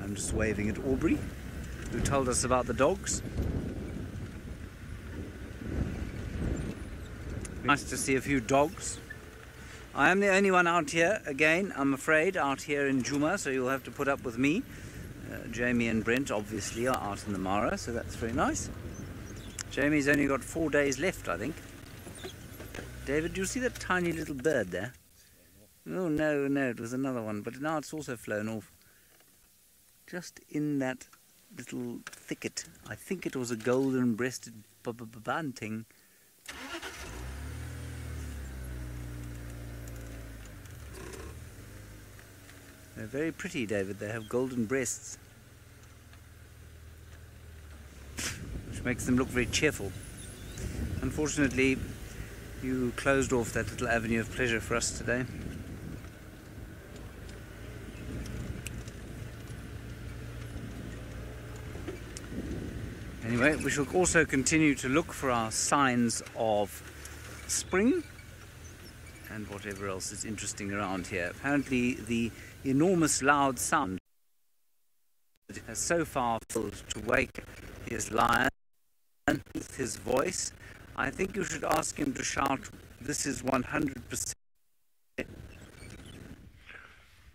I'm just waving at Aubrey, who told us about the dogs. Nice to see a few dogs. I am the only one out here, again, I'm afraid, out here in Djuma, so you'll have to put up with me. Jamie and Brent obviously are out in the Mara, so that's very nice. Jamie's only got 4 days left, I think. David, do you see that tiny little bird there? Oh no, it was another one, but now it's also flown off. Just in that little thicket. I think it was a golden-breasted bunting. They're very pretty, David. They have golden breasts, which makes them look very cheerful. Unfortunately, you closed off that little avenue of pleasure for us today. Anyway, we shall also continue to look for our signs of spring and whatever else is interesting around here. Apparently the enormous loud sound has so far failed to wake his lion with his voice. I think you should ask him to shout, "This is 100%.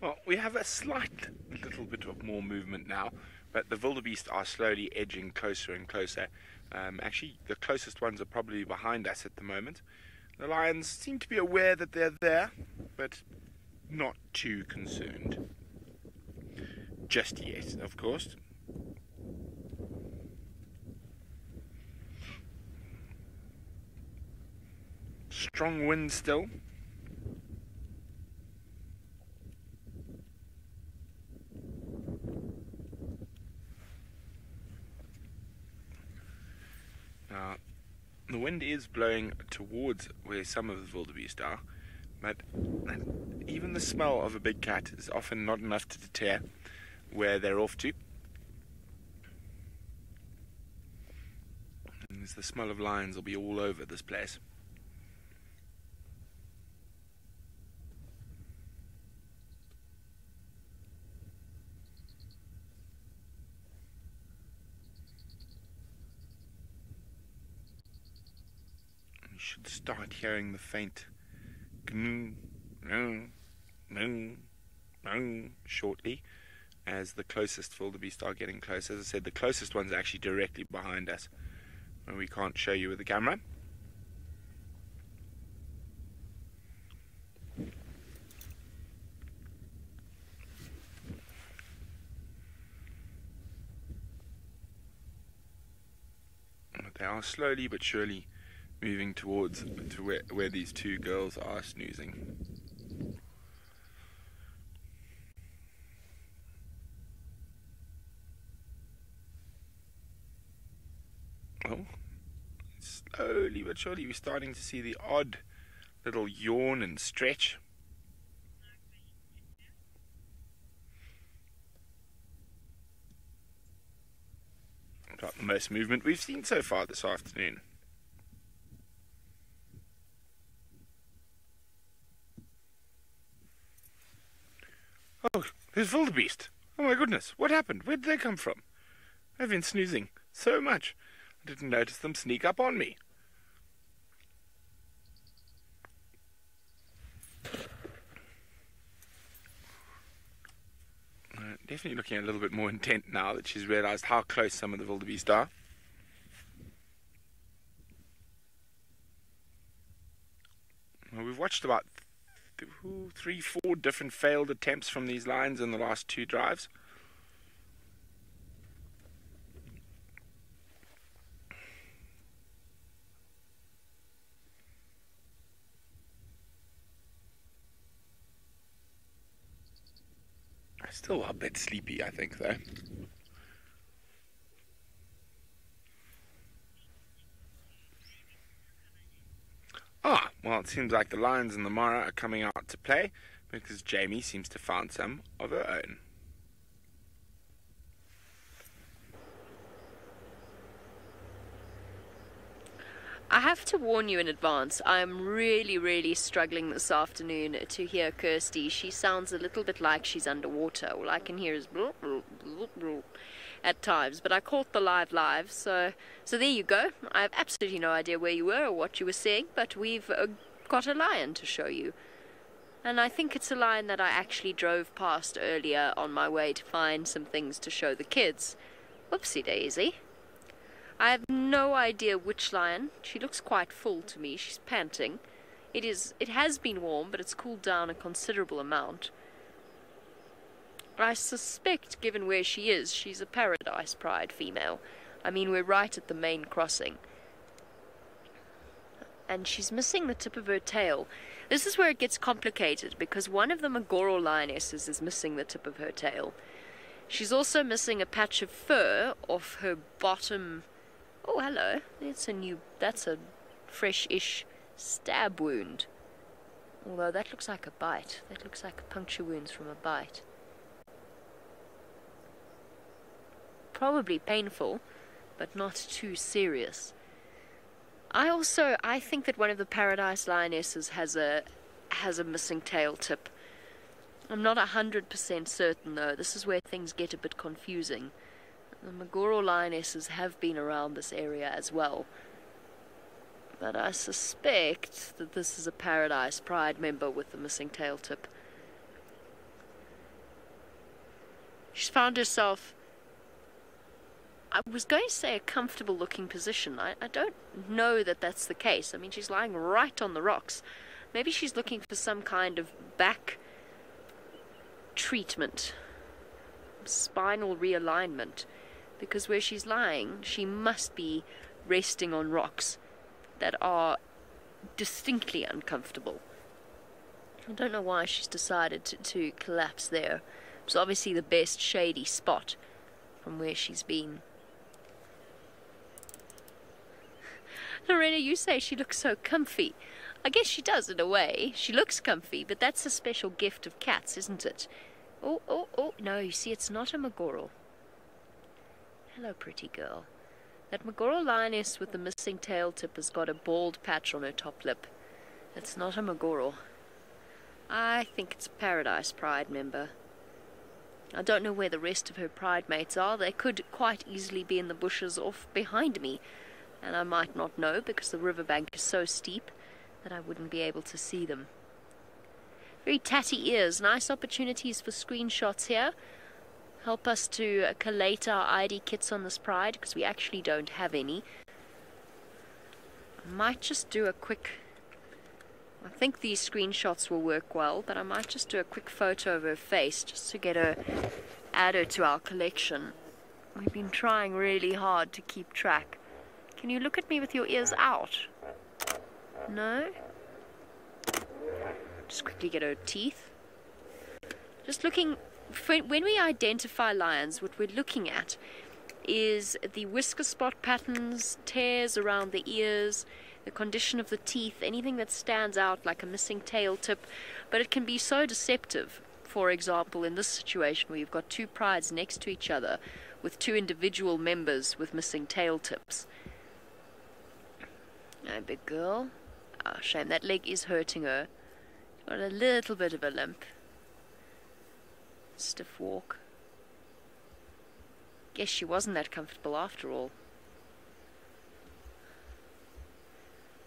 Well, we have a slight little bit of more movement now, but the wildebeest are slowly edging closer and closer. Actually, the closest ones are probably behind us at the moment. The lions seem to be aware that they're there, but not too concerned. Just yet, of course. Strong wind still. Now, the wind is blowing towards where some of the wildebeest are, but even the smell of a big cat is often not enough to deter where they're off to. And the smell of lions will be all over this place. Should start hearing the faint gnu, gnu, gnu, gnu shortly as the closest wildebeest are getting close. As I said, the closest one's actually directly behind us, and we can't show you with the camera. But they are slowly but surely moving towards where these two girls are snoozing. Oh, slowly but surely we're starting to see the odd little yawn and stretch. About the most movement we've seen so far this afternoon. Oh, there's wildebeest. Oh my goodness, what happened? Where did they come from? I've been snoozing so much, I didn't notice them sneak up on me. Definitely looking a little bit more intent now that she's realised how close some of the wildebeest are. Well, we've watched about 3-4 different failed attempts from these lions in the last 2 drives. Still a bit sleepy, I think, though. Ah, well, it seems like the lions and the Mara are coming out to play because Jamie seems to have found some of her own. I have to warn you in advance, I'm really struggling this afternoon to hear Kirsty. She sounds a little bit like she's underwater. All I can hear is bloop, bloop, bloop, bloop at times, but I caught the live, so there you go. I have absolutely no idea where you were or what you were saying, but we've got a lion to show you. And I think it's a lion that I actually drove past earlier on my way to find some things to show the kids. Whoopsie daisy. I have no idea which lion. She looks quite full to me. She's panting. It has been warm, but it's cooled down a considerable amount. I suspect, given where she is, she's a Paradise Pride female. I mean, we're right at the main crossing. And she's missing the tip of her tail. This is where it gets complicated, because one of the Magoro lionesses is missing the tip of her tail. She's also missing a patch of fur off her bottom. Oh, hello. That's a fresh-ish stab wound. Although that looks like a bite. That looks like puncture wounds from a bite. Probably painful, but not too serious. I think that one of the Paradise lionesses has a missing tail tip. I'm not 100% certain though. This is where things get a bit confusing. The Magoro lionesses have been around this area as well. But I suspect that this is a Paradise Pride member with the missing tail tip. She's found herself, I was going to say, a comfortable looking position. I don't know that that's the case. I mean, she's lying right on the rocks. Maybe she's looking for some kind of back treatment, spinal realignment. Because where she's lying, she must be resting on rocks that are distinctly uncomfortable. I don't know why she's decided to collapse there. It's obviously the best shady spot from where she's been. Lorena, you say she looks so comfy. I guess she does in a way. She looks comfy, but that's a special gift of cats, isn't it? Oh, no, you see, it's not a Magoro. Hello, pretty girl. That Magoro lioness with the missing tail tip has got a bald patch on her top lip. It's not a Magoro. I think it's a Paradise Pride member. I don't know where the rest of her pride mates are. They could quite easily be in the bushes off behind me, and I might not know because the riverbank is so steep that I wouldn't be able to see them. Very tatty ears. Nice opportunities for screenshots here. Help us to collate our ID kits on this pride, because we actually don't have any. I might just do a quick... I think these screenshots will work well, but I might just do a quick photo of her face, just to get her, add her to our collection. We've been trying really hard to keep track. Can you look at me with your ears out? No. Just quickly get her teeth. Just looking, when we identify lions, what we're looking at is the whisker spot patterns, tears around the ears, the condition of the teeth, anything that stands out like a missing tail tip. But it can be so deceptive. For example, in this situation where you've got two prides next to each other with two individual members with missing tail tips. No, big girl. Oh, shame. That leg is hurting her. Got a little bit of a limp. Stiff walk. Guess she wasn't that comfortable after all.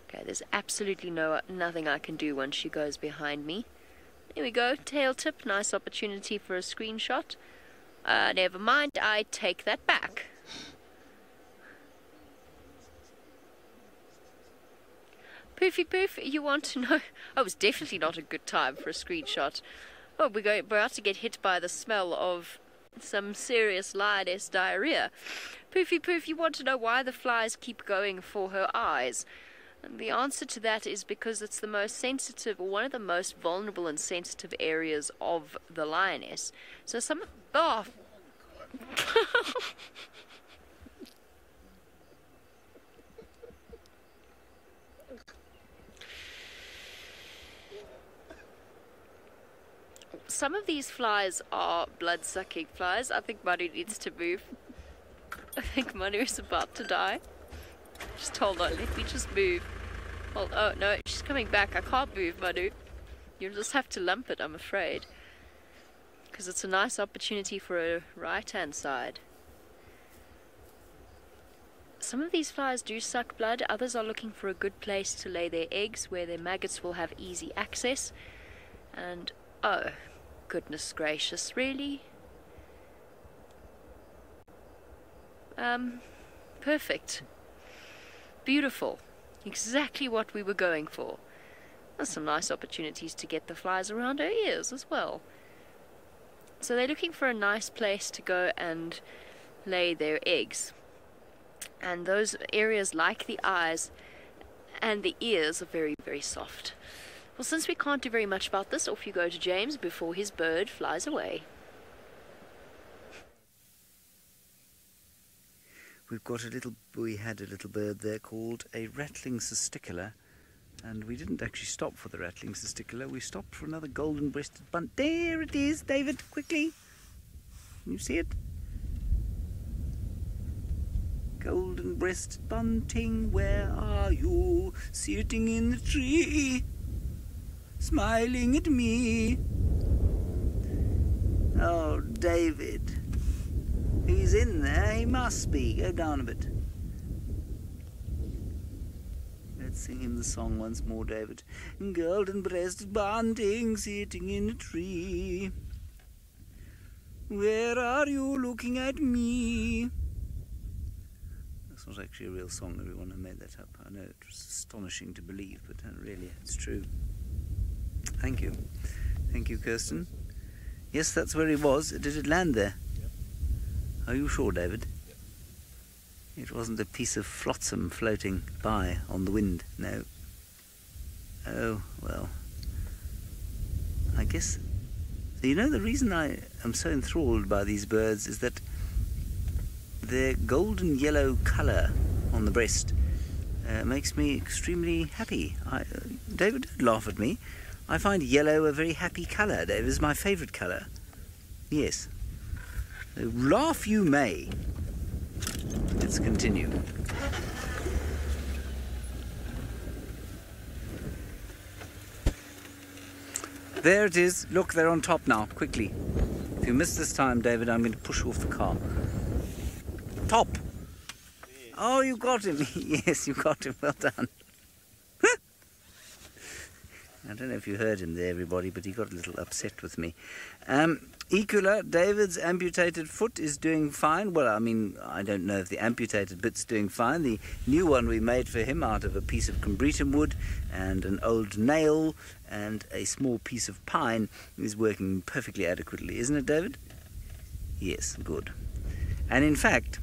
Okay, there's absolutely nothing I can do once she goes behind me. There we go, tail tip, nice opportunity for a screenshot. Never mind, I take that back. Poofy Poof, you want to know? Oh, it was definitely not a good time for a screenshot. Oh, we're about to get hit by the smell of some serious lioness diarrhea. Poofy Poof, you want to know why the flies keep going for her eyes? And the answer to that is because it's the most sensitive, or one of the most vulnerable and sensitive areas of the lioness. So oh. Some of these flies are blood-sucking flies. I think Manu needs to move. I think Manu is about to die. Just hold on, let me just move. Well, oh no, she's coming back. I can't move, Manu. You'll just have to lump it, I'm afraid. Because it's a nice opportunity for a right-hand side. Some of these flies do suck blood. Others are looking for a good place to lay their eggs where their maggots will have easy access. And, oh, goodness gracious, really? Perfect. Beautiful. Exactly what we were going for. There's some nice opportunities to get the flies around her ears as well. So they're looking for a nice place to go and lay their eggs. And those areas like the eyes and the ears are very, very soft. Well, since we can't do very much about this, off you go to James before his bird flies away. We had a little bird there called a rattling cisticola, and we didn't actually stop for the rattling cisticola. We stopped for another golden-breasted bunt. There it is, David, quickly. Can you see it? Golden-breasted bunting, where are you? Sitting in the tree, smiling at me. Oh, David. He's in there, he must be. Go down a bit. Let's sing him the song once more, David. Golden-breasted bunting sitting in a tree. Where are you looking at me? That's not actually a real song, everyone. I made that up. I know it was astonishing to believe, but really, it's true. Thank you. Thank you, Kirsten. Yes, that's where he was. Did it land there? Are you sure, David? Yep. It wasn't a piece of flotsam floating by on the wind, no. Oh, well. I guess... You know, the reason I am so enthralled by these birds is that their golden yellow colour on the breast makes me extremely happy. David, don't laugh at me. I find yellow a very happy colour. David, it's my favourite colour. Yes. Laugh you may. Let's continue. There it is. Look, they're on top now. Quickly. If you miss this time, David, I'm going to push you off the car. Top. Oh, you got him. Yes, you got him. Well done. I don't know if you heard him there, everybody, but he got a little upset with me. Ecula, David's amputated foot is doing fine. Well, I mean, I don't know if the amputated bit's doing fine. The new one we made for him out of a piece of combretum wood and an old nail and a small piece of pine is working perfectly adequately. Isn't it, David? Yes, good. And in fact,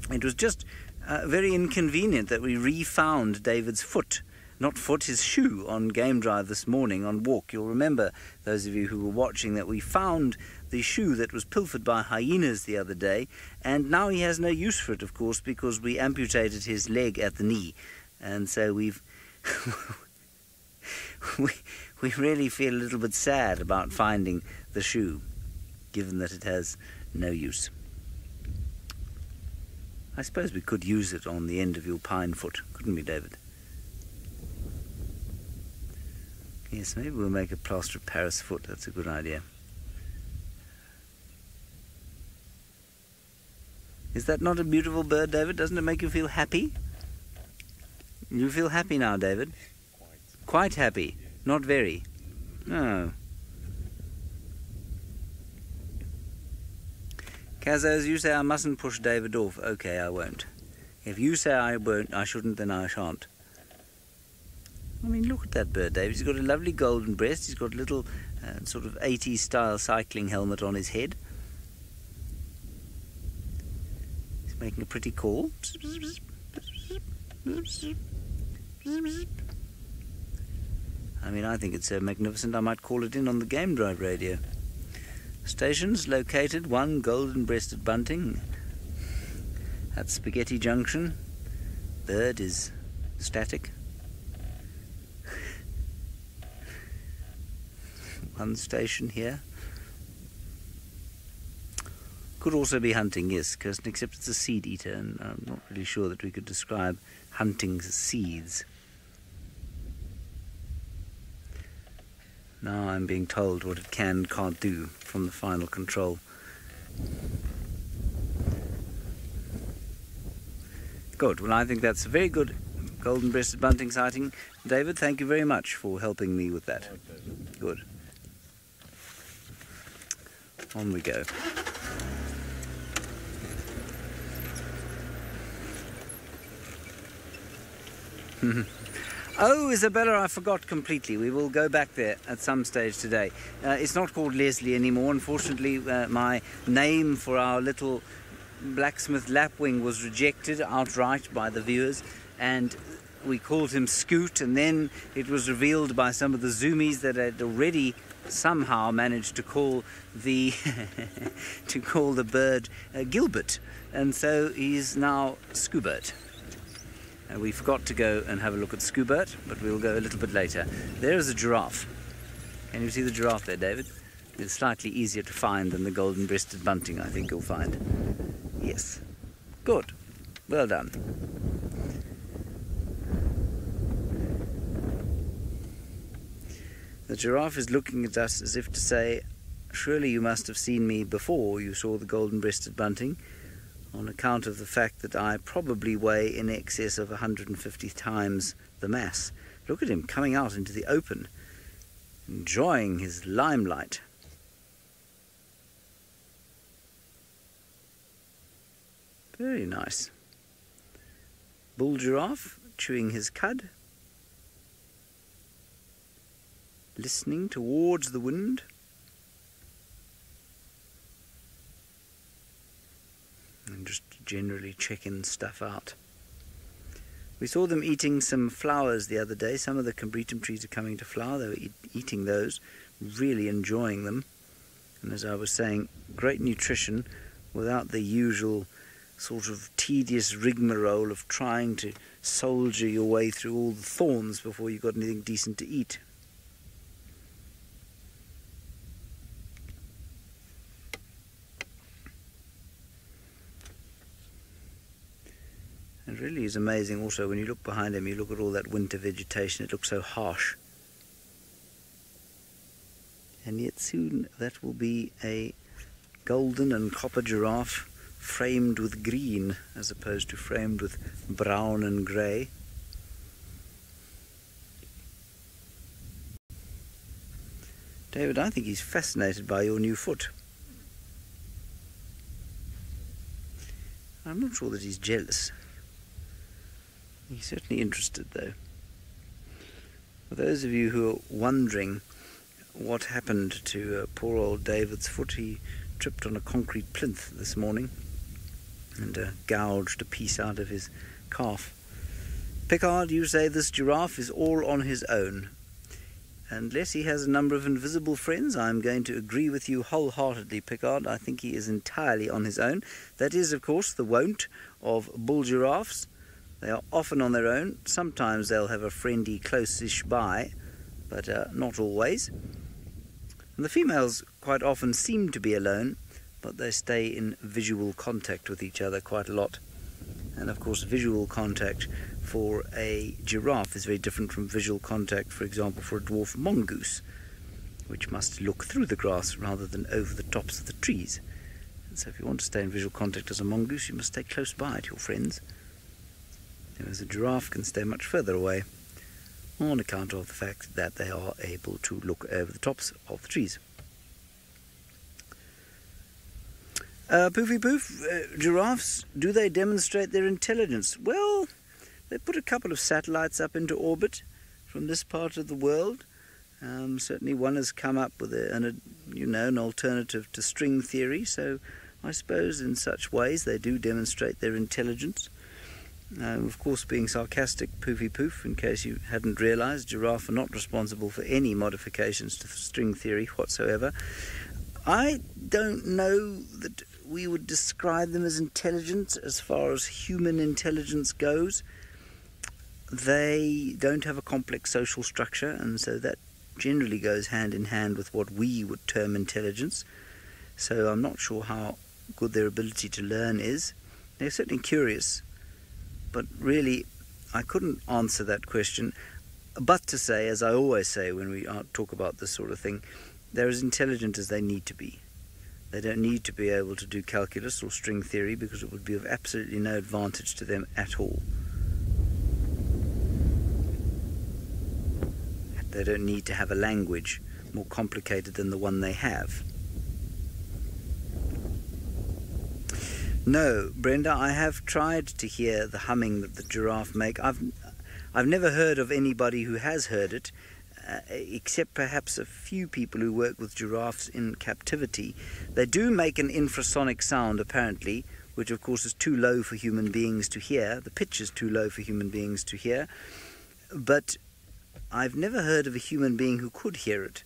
it was just very inconvenient that we refound David's foot not foot, his shoe on game drive this morning on walk. You'll remember, those of you who were watching, that we found the shoe that was pilfered by hyenas the other day, and now he has no use for it, of course, because we amputated his leg at the knee, and so we've we really feel a little bit sad about finding the shoe, given that it has no use. I suppose we could use it on the end of your pine foot, couldn't we, David? Yes, maybe we'll make a plaster of Paris foot. That's a good idea. Is that not a beautiful bird, David? Doesn't it make you feel happy? You feel happy now, David? Quite happy? Not very? No. Kazos, you say I mustn't push David off. Okay, I won't. If you say I won't, I shouldn't, then I shan't. I mean, look at that bird, David. He's got a lovely golden breast. He's got a little sort of 80s style cycling helmet on his head. He's making a pretty call. I mean, I think it's so magnificent I might call it in on the game drive radio. Stations located: 1 golden-breasted bunting at Spaghetti Junction. Bird is static. 1 station here. Could also be hunting, yes, Kirsten, except it's a seed eater, and I'm not really sure that we could describe hunting seeds. Now I'm being told what it can and can't do from the final control. Good. Well, I think that's a very good golden-breasted bunting sighting. David, thank you very much for helping me with that. Good. On we go. Oh, Isabella, I forgot completely. We will go back there at some stage today. It's not called Leslie anymore. Unfortunately, my name for our little blacksmith lapwing was rejected outright by the viewers, and we called him Scoot, and then it was revealed by some of the zoomies that had already somehow managed to call the the bird Gilbert, and so he's now Scoobert. We forgot to go and have a look at Scoobert, but we'll go a little bit later. There is a giraffe. Can you see the giraffe there, David? It's slightly easier to find than the golden-breasted bunting, I think you'll find. Yes. Good. Well done. The giraffe is looking at us as if to say, surely you must have seen me before you saw the golden-breasted bunting, on account of the fact that I probably weigh in excess of 150 times the mass. Look at him coming out into the open, enjoying his limelight. Very nice. Bull giraffe chewing his cud, listening towards the wind. And just generally checking stuff out. We saw them eating some flowers the other day. Some of the combretum trees are coming to flower. They were eating those, really enjoying them. And as I was saying, great nutrition without the usual sort of tedious rigmarole of trying to soldier your way through all the thorns before you got anything decent to eat. It really is amazing also when you look behind him, you look at all that winter vegetation, it looks so harsh. And yet soon that will be a golden and copper giraffe framed with green as opposed to framed with brown and grey. David, I think he's fascinated by your new foot. I'm not sure that he's jealous. He's certainly interested, though. For those of you who are wondering what happened to poor old David's foot, he tripped on a concrete plinth this morning and gouged a piece out of his calf. Picard, you say this giraffe is all on his own. Unless he has a number of invisible friends, I'm going to agree with you wholeheartedly, Picard. I think he is entirely on his own. That is, of course, the wont of bull giraffes. They are often on their own. Sometimes they'll have a friendly close-ish by, but not always. And the females quite often seem to be alone, but they stay in visual contact with each other quite a lot. And of course, visual contact for a giraffe is very different from visual contact, for example, for a dwarf mongoose, which must look through the grass rather than over the tops of the trees. And so if you want to stay in visual contact as a mongoose, you must stay close by to your friends. Whereas a giraffe can stay much further away on account of the fact that they are able to look over the tops of the trees. Poofy Poof, giraffes, do they demonstrate their intelligence? Well, they put a couple of satellites up into orbit from this part of the world. Certainly one has come up with an alternative to string theory, so I suppose in such ways they do demonstrate their intelligence. Of course, being sarcastic, Poofy Poof, in case you hadn't realised, giraffes are not responsible for any modifications to string theory whatsoever. I don't know that we would describe them as intelligent as far as human intelligence goes. They don't have a complex social structure, and so that generally goes hand in hand with what we would term intelligence. So I'm not sure how good their ability to learn is. They're certainly curious, but really I couldn't answer that question, but to say, as I always say when we talk about this sort of thing, they're as intelligent as they need to be. They don't need to be able to do calculus or string theory because it would be of absolutely no advantage to them at all. They don't need to have a language more complicated than the one they have. No, Brenda, I have tried to hear the humming that the giraffe make. I've never heard of anybody who has heard it, except perhaps a few people who work with giraffes in captivity. They do make an infrasonic sound, apparently, which of course is too low for human beings to hear. The pitch is too low for human beings to hear. But I've never heard of a human being who could hear it.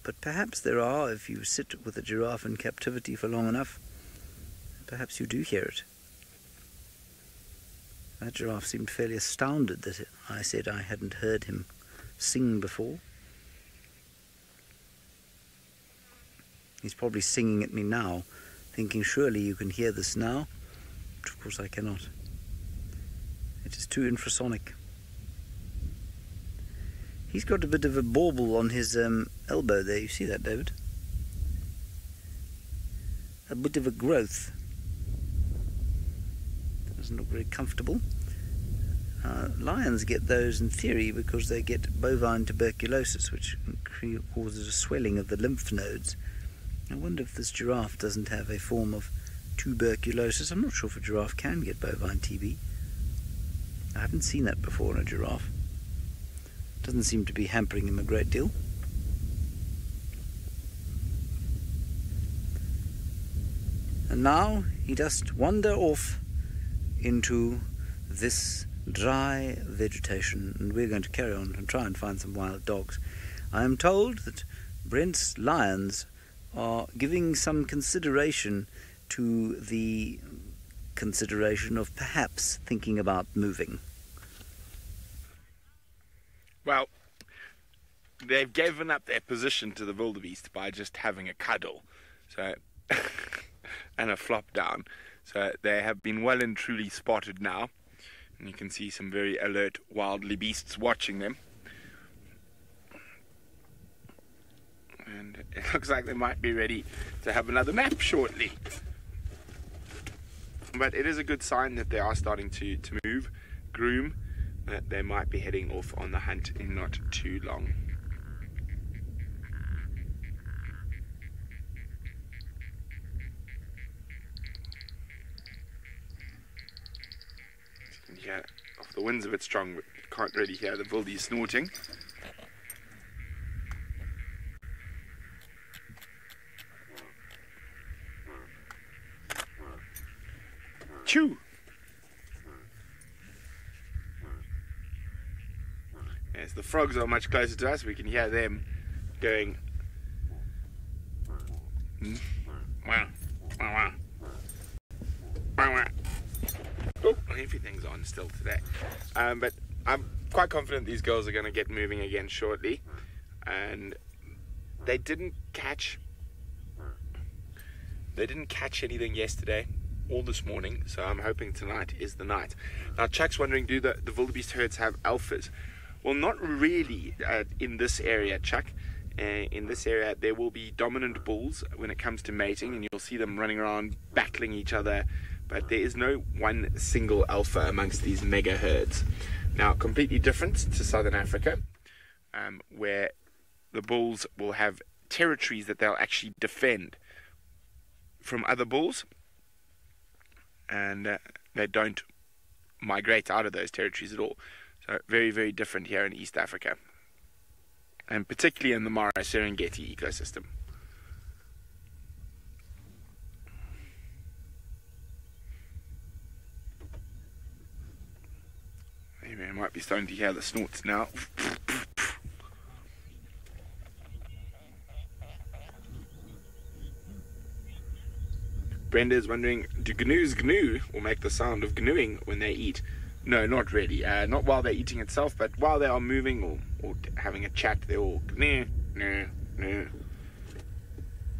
But perhaps there are, if you sit with a giraffe in captivity for long enough. Perhaps you do hear it. That giraffe seemed fairly astounded that I said I hadn't heard him sing before. He's probably singing at me now, thinking surely you can hear this now, but of course I cannot. It is too infrasonic. He's got a bit of a bauble on his elbow there, you see that, David? A bit of a growth. Doesn't look very comfortable. Lions get those in theory because they get bovine tuberculosis, which causes a swelling of the lymph nodes. I wonder if this giraffe doesn't have a form of tuberculosis. I'm not sure if a giraffe can get bovine TB. I haven't seen that before in a giraffe. Doesn't seem to be hampering him a great deal. And now he just wander off into this dry vegetation, and we're going to carry on and try and find some wild dogs. I am told that Brent's lions are giving some consideration to the consideration of perhaps thinking about moving. Well, they've given up their position to the wildebeest by just having a cuddle, so and a flop down. So they have been well and truly spotted now, and you can see some very alert wildebeests watching them. And it looks like they might be ready to have another nap shortly. But it is a good sign that they are starting to move, groom, that they might be heading off on the hunt in not too long. Yeah, the wind's a bit strong, but can't really hear the wildy snorting. Chew! Yes, the frogs are much closer to us. We can hear them going. Wow, wow, wow. Oh, everything's on still today. But I'm quite confident these girls are going to get moving again shortly. And they didn't catch anything yesterday or this morning, so I'm hoping tonight is the night. Now Chuck's wondering, do the wildebeest herds have alphas? Well, not really in this area, Chuck. In this area there will be dominant bulls when it comes to mating, and you'll see them running around battling each other, but there is no one single alpha amongst these mega herds. Now, completely different to Southern Africa, where the bulls will have territories that they'll actually defend from other bulls, and they don't migrate out of those territories at all. So very, very different here in East Africa, and particularly in the Mara Serengeti ecosystem. Maybe I might be starting to hear the snorts now. Brenda is wondering, do gnus gnu or make the sound of gnuing when they eat? No, not really. Not while they're eating itself, but while they are moving or having a chat, they're all gnu, gnu, gnu.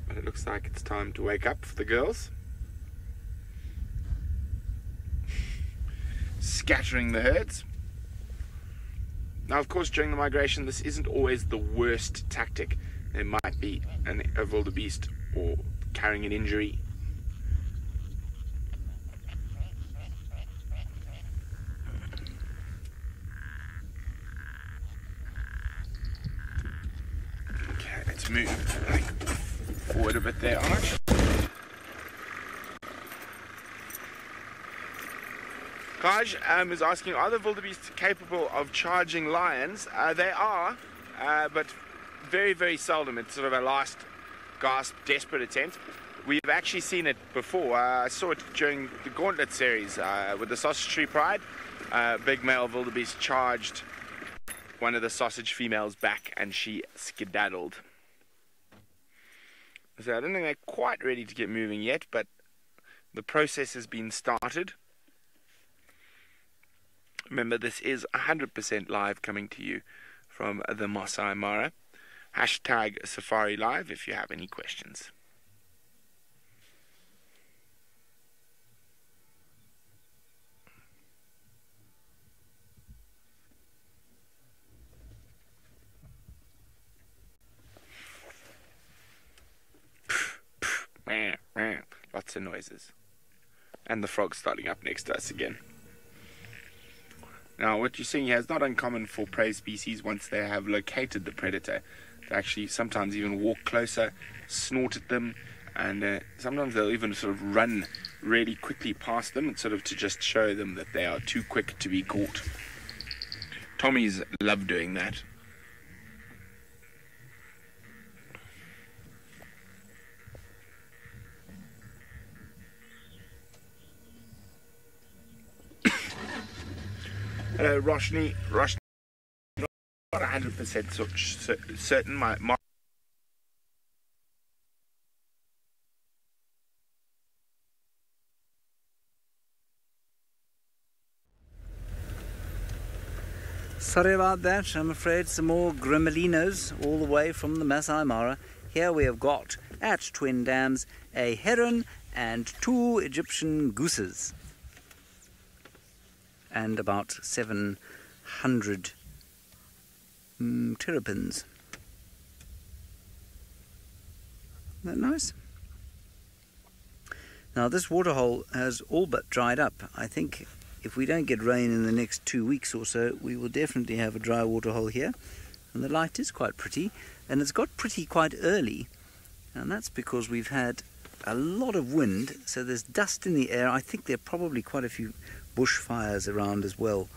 But it looks like it's time to wake up for the girls. Scattering the herds. Now, of course, during the migration, this isn't always the worst tactic. There might be a wildebeest or carrying an injury. Okay, let's move forward a bit there, Arch. Kaj is asking, are the wildebeest capable of charging lions? They are, but very, very seldom. It's sort of a last gasp, desperate attempt. We've actually seen it before. I saw it during the Gauntlet series with the Sausage Tree Pride. Big male wildebeest charged one of the sausage females back, and she skedaddled. So I don't think they're quite ready to get moving yet, but the process has been started. Remember, this is 100% live, coming to you from the Masai Mara. Hashtag SafariLive if you have any questions. Lots of noises. And the frog starting up next to us again. Now, what you're seeing here is not uncommon for prey species once they have located the predator to actually sometimes even walk closer, snort at them, and sometimes they'll even sort of run really quickly past them, and sort of to just show them that they are too quick to be caught. Tommies love doing that. Roshni, not 100% certain. My Sorry about that. I'm afraid some more grimelinos all the way from the Masai Mara. Here we have got, at Twin Dams, a heron and 2 Egyptian gooses. And about 700 terrapins. Isn't that nice? Now this waterhole has all but dried up. I think if we don't get rain in the next 2 weeks or so, we will definitely have a dry waterhole here. And the light is quite pretty, and it's got pretty quite early. And that's because we've had a lot of wind, so there's dust in the air. I think there are probably quite a few bushfires around as well.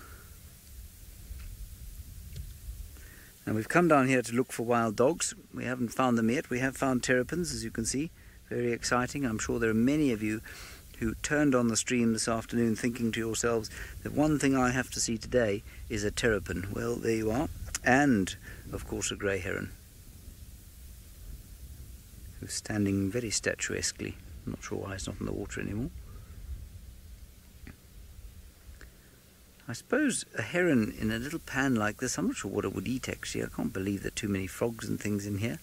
And we've come down here to look for wild dogs. We haven't found them yet. We have found terrapins, as you can see. Very exciting. I'm sure there are many of you who turned on the stream this afternoon thinking to yourselves that one thing I have to see today is a terrapin. Well, there you are. and, of course, a grey heron, who's standing very statuesquely. I'm not sure why he's not in the water anymore. I suppose a heron in a little pan like this, I'm not sure what it would eat actually. I can't believe there are too many frogs and things in here.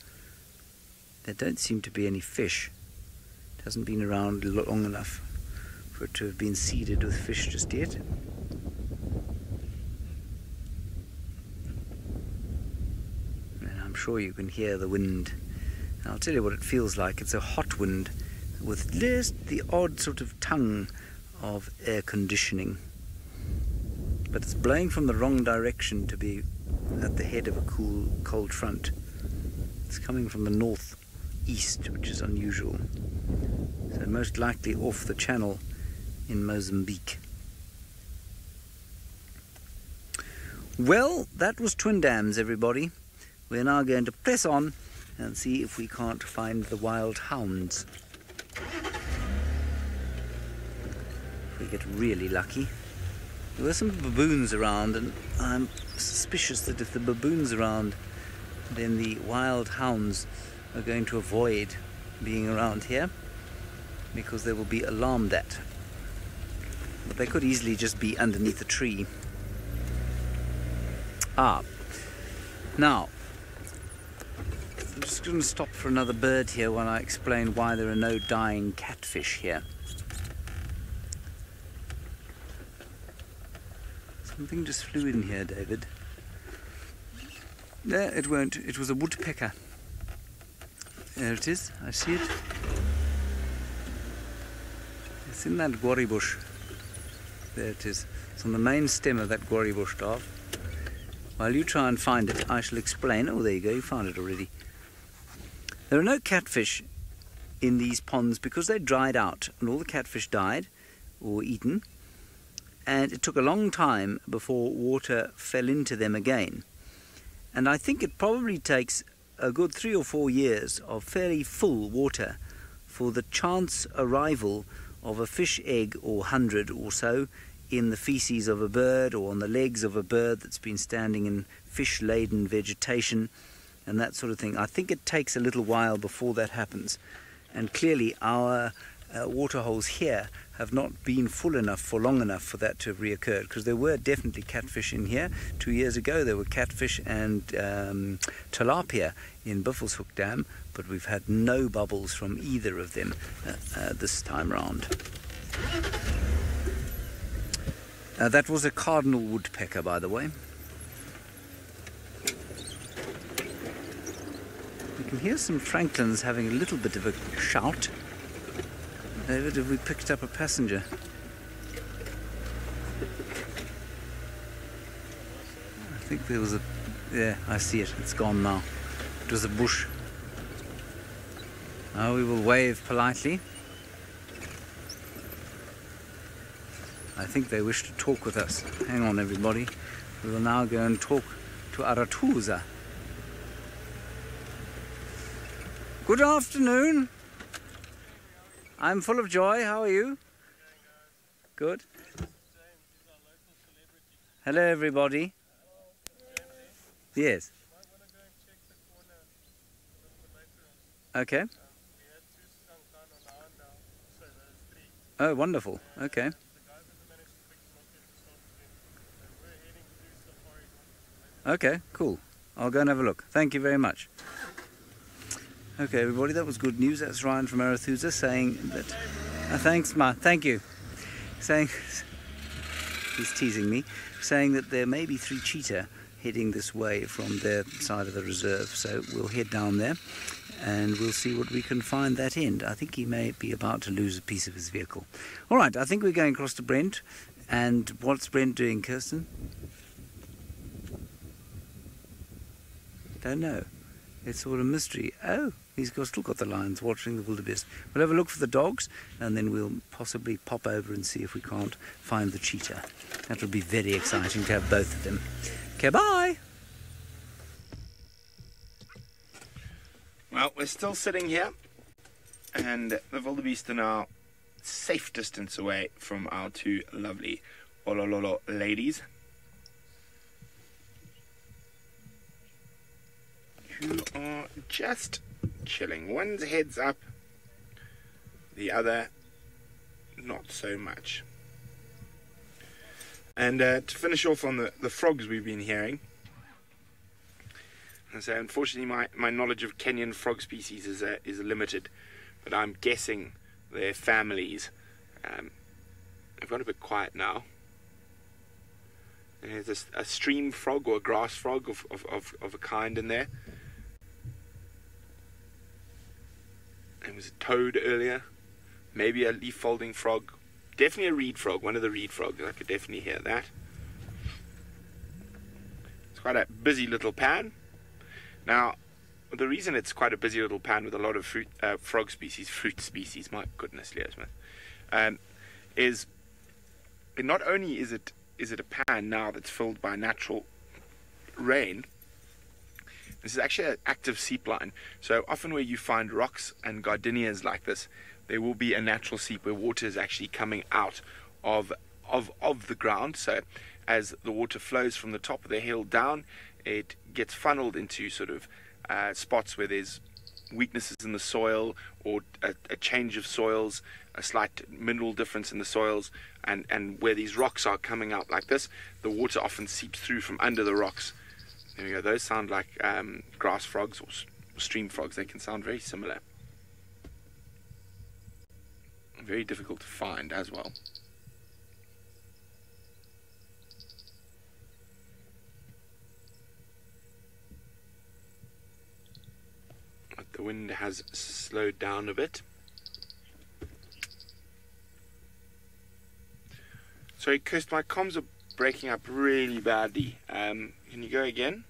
There don't seem to be any fish. It hasn't been around long enough for it to have been seeded with fish just yet. And I'm sure you can hear the wind. And I'll tell you what it feels like. It's a hot wind with just the odd sort of tongue of air conditioning. But it's blowing from the wrong direction to be at the head of a cool, cold front. It's coming from the northeast, which is unusual. So most likely off the channel in Mozambique. Well, that was Twin Dams, everybody. We're now going to press on and see if we can't find the wild hounds. If we get really lucky. There were some baboons around, and I'm suspicious that if the baboons are around, then the wild hounds are going to avoid being around here because they will be alarmed at. But they could easily just be underneath a tree. Now, I'm just going to stop for another bird here while I explain why there are no dying catfish here. Something just flew in here, David. There, it won't. It was a woodpecker. There it is. I see it. It's in that guarri bush. There it is. It's on the main stem of that guarri bush, Darv. While you try and find it, I shall explain. Oh, there you go. You found it already. There are no catfish in these ponds because they dried out, and all the catfish died or eaten. And it took a long time before water fell into them again. And I think it probably takes a good 3 or 4 years of fairly full water for the chance arrival of a fish egg or 100 or so in the feces of a bird or on the legs of a bird that's been standing in fish-laden vegetation and that sort of thing. I think it takes a little while before that happens. And clearly our waterholes here have not been full enough for long enough for that to have reoccurred, because there were definitely catfish in here. 2 years ago there were catfish and tilapia in Buffelshoek Dam, but we've had no bubbles from either of them this time round. That was a cardinal woodpecker, by the way. You can hear some francolins having a little bit of a shout. David, have we picked up a passenger? I think there was a... Yeah, I see it. It's gone now. It was a bush. Now we will wave politely. I think they wish to talk with us. Hang on, everybody. We will now go and talk to Aratuza. Good afternoon. I'm full of joy. How are you? Good. Hello, everybody. Yes. Okay. Oh, wonderful. Okay. Okay, cool. I'll go and have a look. Thank you very much. Okay, everybody, that was good news. That's Ryan from Arathusa saying that... thanks, Ma. Thank you. Saying... He's teasing me. Saying that there may be 3 cheetah heading this way from their side of the reserve. So we'll head down there and we'll see what we can find that end. I think he may be about to lose a piece of his vehicle. All right, I think we're going across to Brent. And what's Brent doing, Kirsten? Don't know. It's all a mystery. Oh, he's still got the lions watching the wildebeest. We'll have a look for the dogs, and then we'll possibly pop over and see if we can't find the cheetah. That will be very exciting to have both of them. Okay, bye! Well, we're still sitting here, and the wildebeest are now safe distance away from our 2 lovely Olololo ladies. who are just chilling. One's heads up, the other not so much. And to finish off on the frogs we've been hearing, and so unfortunately my knowledge of Kenyan frog species is limited, but I'm guessing their families have got a bit quiet now. And there's a stream frog or a grass frog of a kind in there. There was a toad earlier, maybe a leaf folding frog. Definitely a reed frog, one of the reed frogs. I could definitely hear that. It's quite a busy little pan. Now, the reason it's quite a busy little pan with a lot of fruit species, my goodness, Leo Smith, is not only is it a pan now that's filled by natural rain. This is actually an active seep line. So often where you find rocks and gardenias like this, there will be a natural seep where water is actually coming out of the ground. So as the water flows from the top of the hill down, it gets funneled into sort of spots where there's weaknesses in the soil, or a change of soils, a slight mineral difference in the soils, and where these rocks are coming out like this, the water often seeps through from under the rocks. There we go. Those sound like grass frogs or stream frogs. They can sound very similar. Very difficult to find as well. But the wind has slowed down a bit. Sorry, Kirst, my comms are breaking up really badly. Can you go again?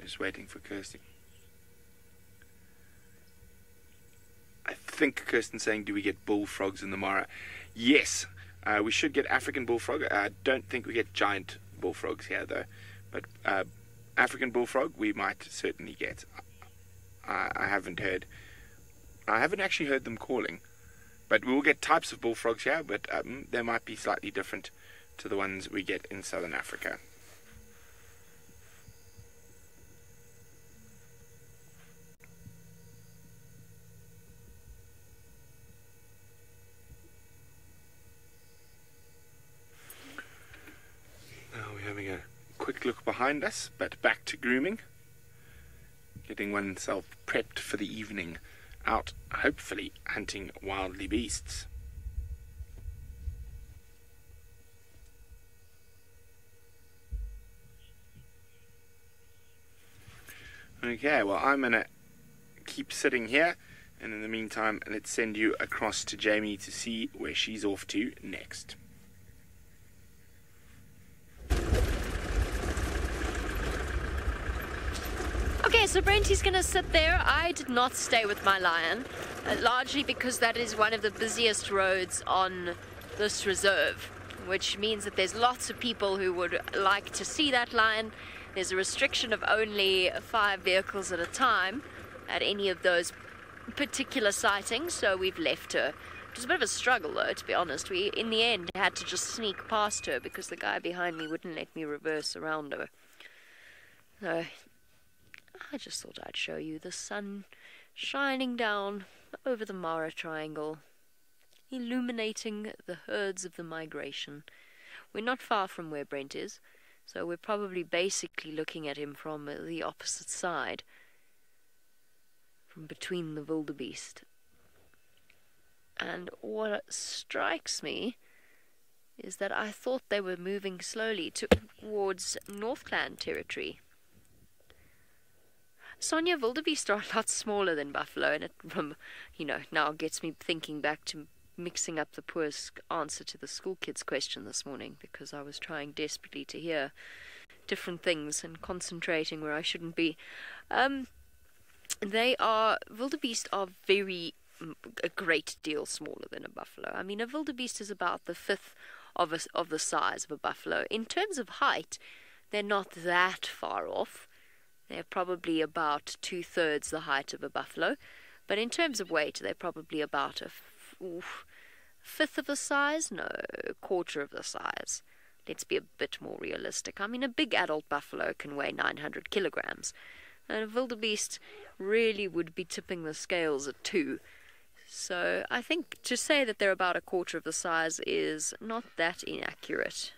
Just waiting for Kirsten. I think Kirsten's saying, do we get bullfrogs in the Mara? Yes, we should get African bullfrog. I don't think we get giant bullfrogs here though, but African bullfrog we might certainly get. I haven't actually heard them calling, but we will get types of bullfrogs here, but they might be slightly different to the ones we get in southern Africa. Having a quick look behind us, but back to grooming, getting oneself prepped for the evening, out hopefully hunting wildly beasts. Okay, well, I'm gonna keep sitting here, and in the meantime let's send you across to Jamie to see where she's off to next. Okay, so Brenty's going to sit there. I did not stay with my lion, largely because that is one of the busiest roads on this reserve, which means that there's lots of people who would like to see that lion. There's a restriction of only 5 vehicles at a time at any of those particular sightings, so we've left her. It was a bit of a struggle, though, to be honest. We, in the end, had to just sneak past her because the guy behind me wouldn't let me reverse around her. So I just thought I'd show you the sun shining down over the Mara Triangle, illuminating the herds of the migration. We're not far from where Brent is, so we're probably basically looking at him from the opposite side, from between the wildebeest. And what strikes me is that I thought they were moving slowly towards Northland territory. Sonia, wildebeest are a lot smaller than buffalo, and it, now gets me thinking back to mixing up the poor answer to the school kids' question this morning, because I was trying desperately to hear different things and concentrating where I shouldn't be. Wildebeest are a great deal smaller than a buffalo. I mean, a wildebeest is about the 1/5 of the size of a buffalo. In terms of height, they're not that far off. They're probably about 2/3 the height of a buffalo. But in terms of weight, they're probably about a fifth of the size? No, quarter of the size. Let's be a bit more realistic. I mean, a big adult buffalo can weigh 900 kilograms. And a wildebeest really would be tipping the scales at 2. So I think to say that they're about a quarter of the size is not that inaccurate.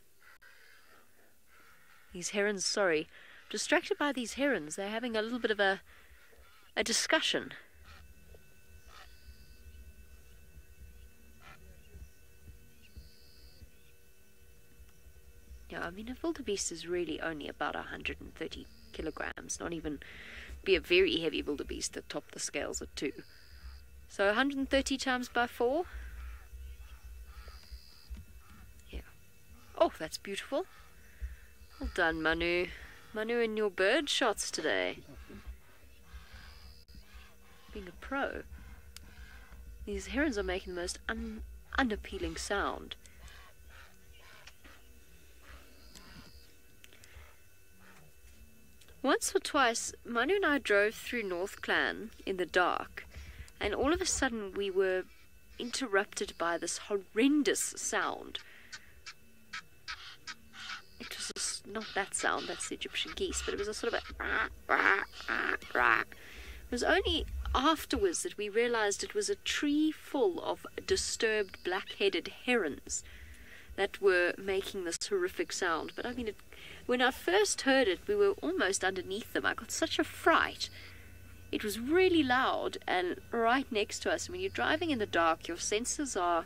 These herons, sorry. Distracted by these herons. They're having a little bit of a discussion. Yeah, I mean, a wildebeest is really only about 130 kilograms. Not even be a very heavy wildebeest that top the scales at 2. So 130 times by 4. Yeah. Oh, that's beautiful. Well done, Manu. Manu in your bird shots today. Being a pro. These herons are making the most unappealing sound. Once or twice, Manu and I drove through North Clan in the dark, and all of a sudden we were interrupted by this horrendous sound. It was not that sound, that's the Egyptian geese, but it was a sort of a... It was only afterwards that we realized it was a tree full of disturbed black-headed herons that were making this horrific sound. But I mean, when I first heard it, we were almost underneath them. I got such a fright. It was really loud and right next to us. And when you're driving in the dark, your senses are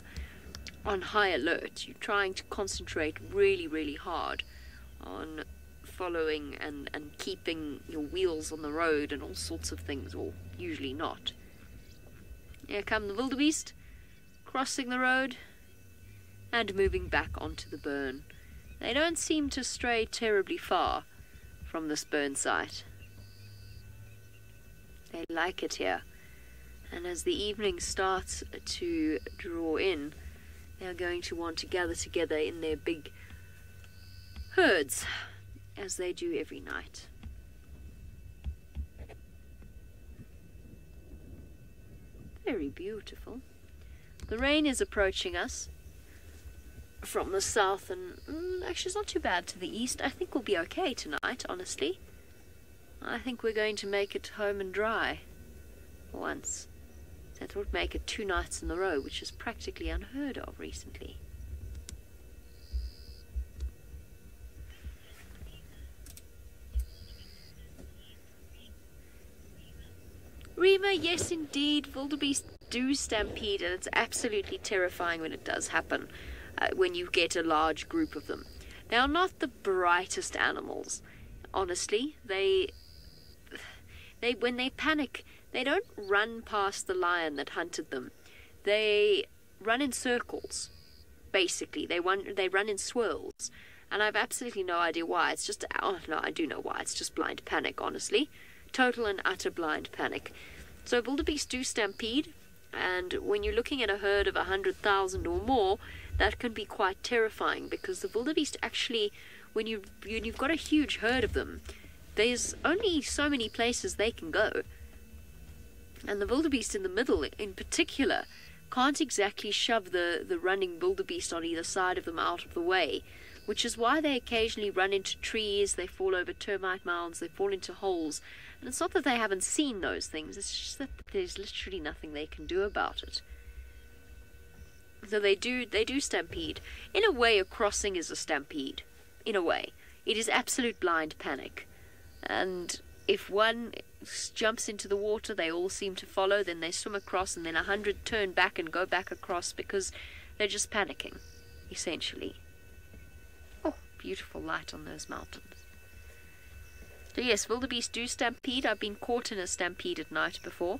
on high alert. You're trying to concentrate really, really hard on following and keeping your wheels on the road and all sorts of things, or usually not. Here come the wildebeest, crossing the road and moving back onto the burn. They don't seem to stray terribly far from this burn site. They like it here. And as the evening starts to draw in, they are going to want to gather together in their big herds, as they do every night. Very beautiful. The rain is approaching us from the south, and actually it's not too bad to the east. I think we'll be okay tonight, honestly. I think we're going to make it home and dry once. That would make it 2 nights in a row, which is practically unheard of recently. Rima, yes indeed, wildebeest do stampede, and it's absolutely terrifying when it does happen, when you get a large group of them. They are not the brightest animals, honestly. They when they panic, they don't run past the lion that hunted them. They run in circles, basically. They run in swirls, and I've absolutely no idea why. It's just, oh no, I do know why. It's just blind panic, honestly. Total and utter blind panic. So wildebeest do stampede, and when you're looking at a herd of 100,000 or more, that can be quite terrifying, because the wildebeest actually, when you've got a huge herd of them, there's only so many places they can go. And the wildebeest in the middle, in particular, can't exactly shove the running wildebeest on either side of them out of the way, which is why they occasionally run into trees, they fall over termite mounds, they fall into holes. And it's not that they haven't seen those things, it's just that there's literally nothing they can do about it. So they do stampede. In a way, a crossing is a stampede. In a way. It is absolute blind panic. And if one jumps into the water, they all seem to follow, then they swim across, and then 100 turn back and go back across because they're just panicking, essentially. Oh, beautiful light on those mountains. So yes, wildebeest do stampede. I've been caught in a stampede at night before.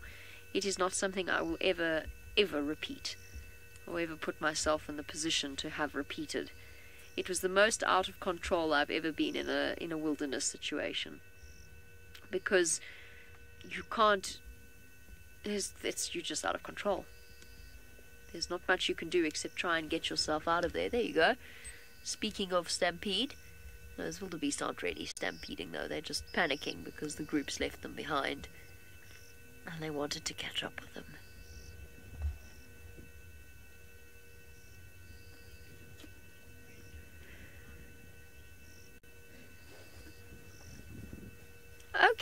It is not something I will ever repeat, or ever put myself in the position to have repeated. It was the most out of control I've ever been in a wilderness situation, because you can't. You're just out of control. There's not much you can do except try and get yourself out of there. There you go. Speaking of stampede, those wildebeest aren't really stampeding though. They're just panicking because the groups left them behind, and they wanted to catch up with them.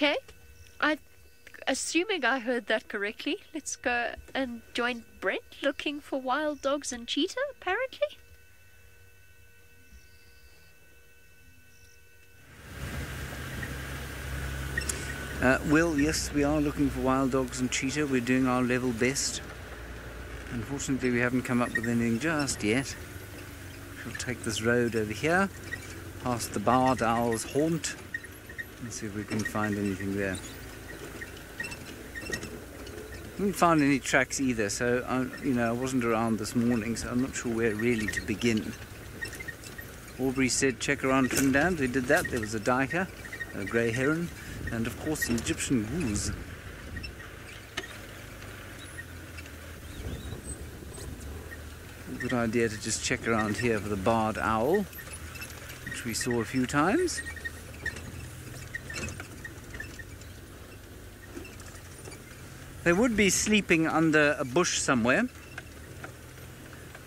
Okay, assuming I heard that correctly, let's go and join Brent looking for wild dogs and cheetah, apparently. Well, yes, we are looking for wild dogs and cheetah. We're doing our level best. Unfortunately, we haven't come up with anything just yet. We'll take this road over here, past the barred owl's haunt, and see if we can find anything there. Haven't found any tracks either, so I wasn't around this morning, so I'm not sure where really to begin. Aubrey said check around Trinidad. We did that. There was a duiker, a grey heron, and of course an Egyptian goose. A good idea to just check around here for the barred owl, which we saw a few times. They would be sleeping under a bush somewhere,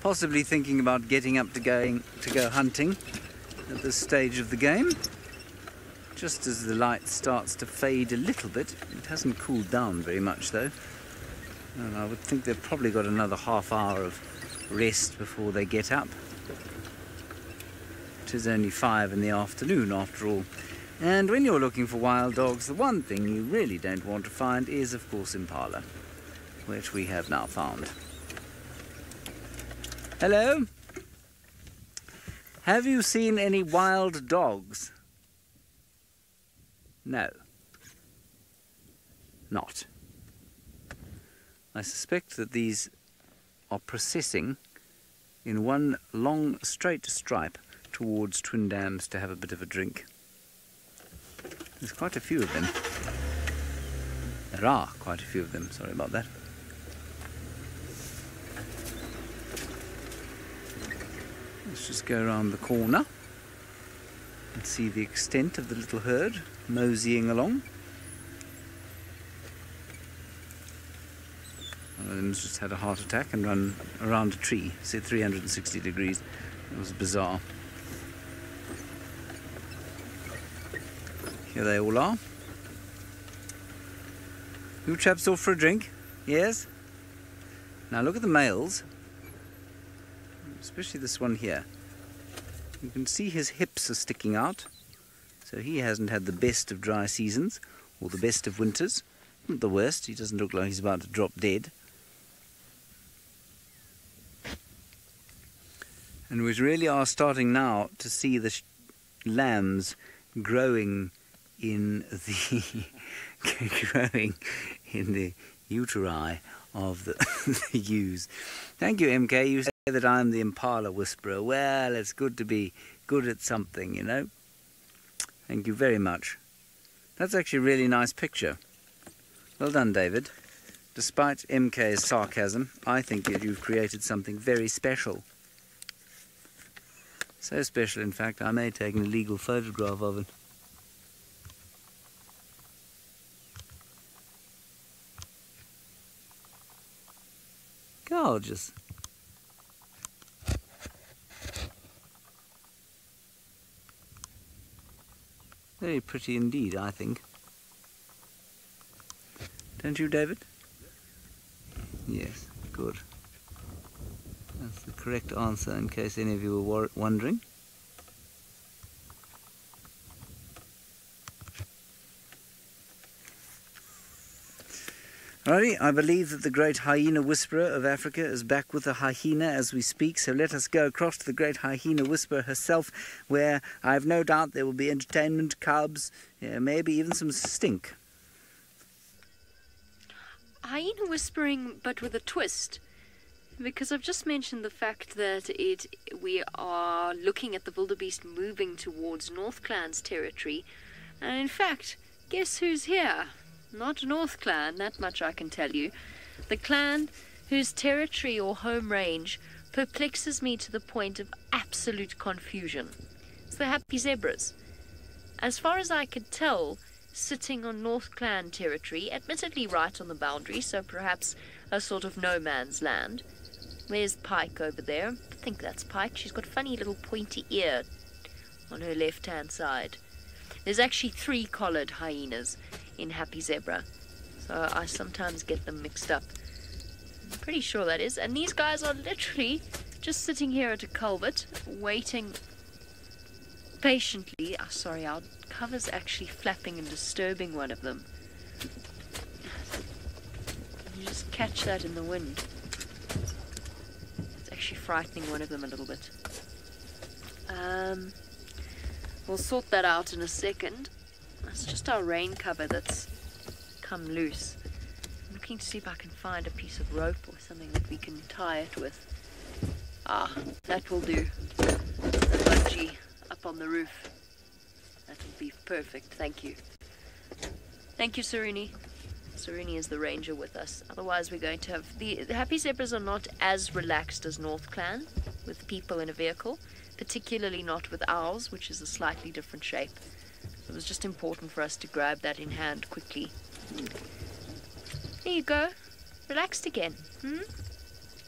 possibly thinking about getting up to go hunting at this stage of the game. Just as the light starts to fade a little bit. It hasn't cooled down very much though. And I would think they've probably got another half hour of rest before they get up. It is only 5 in the afternoon after all. And when you're looking for wild dogs, the one thing you really don't want to find is, of course, impala, which we have now found. Hello? Have you seen any wild dogs? No. Not. I suspect that these are processing in one long straight stripe towards Twin Dams to have a bit of a drink. There's quite a few of them. There are quite a few of them, sorry about that. Let's just go around the corner and see the extent of the little herd moseying along. One of them's just had a heart attack and run around a tree, say 360 degrees. It was bizarre. Here they all are. You chaps off for a drink? Yes? Now look at the males, especially this one here. You can see his hips are sticking out, so he hasn't had the best of dry seasons, or the best of winters. Not the worst, he doesn't look like he's about to drop dead. And we really are starting now to see the lambs growing in the uteri of the ewes. Thank you, MK. You say that I'm the impala whisperer. Well, it's good to be good at something, you know. Thank you very much. That's actually a really nice picture. Well done, David. Despite MK's sarcasm, I think that you've created something very special. So special, in fact, I may take an illegal photograph of it. Gorgeous. Very pretty indeed, I think. Don't you, David? Yes, good. That's the correct answer in case any of you were wondering. Alrighty, I believe that the great hyena whisperer of Africa is back with the hyena as we speak, so let us go across to the great hyena whisperer herself, where I have no doubt there will be entertainment, cubs, maybe even some stink. Hyena whispering, but with a twist. Because I've just mentioned the fact that we are looking at the wildebeest moving towards North Clan's territory. And in fact, guess who's here? Not North Clan, that much I can tell you. The clan whose territory or home range perplexes me to the point of absolute confusion. It's the Happy Zebras. As far as I could tell, sitting on North Clan territory, admittedly right on the boundary, so perhaps a sort of no man's land. There's Pike over there. I think that's Pike. She's got a funny little pointy ear on her left-hand side. There's actually 3 collared hyenas in Happy Zebra. So I sometimes get them mixed up. I'm pretty sure that is. And these guys are literally just sitting here at a culvert, waiting patiently. Oh, sorry, our cover's actually flapping and disturbing one of them. You just catch that in the wind. It's actually frightening one of them a little bit. We'll sort that out in a second. That's just our rain cover that's come loose. I'm looking to see if I can find a piece of rope or something that we can tie it with. Ah, that will do. The bungee up on the roof. That will be perfect, thank you. Thank you, Saruni. Saruni is the ranger with us. Otherwise we're going to have... The Happy Zebras are not as relaxed as North Clan with people in a vehicle. Particularly not with ours, which is a slightly different shape. It was just important for us to grab that in hand quickly. There you go. Relaxed again.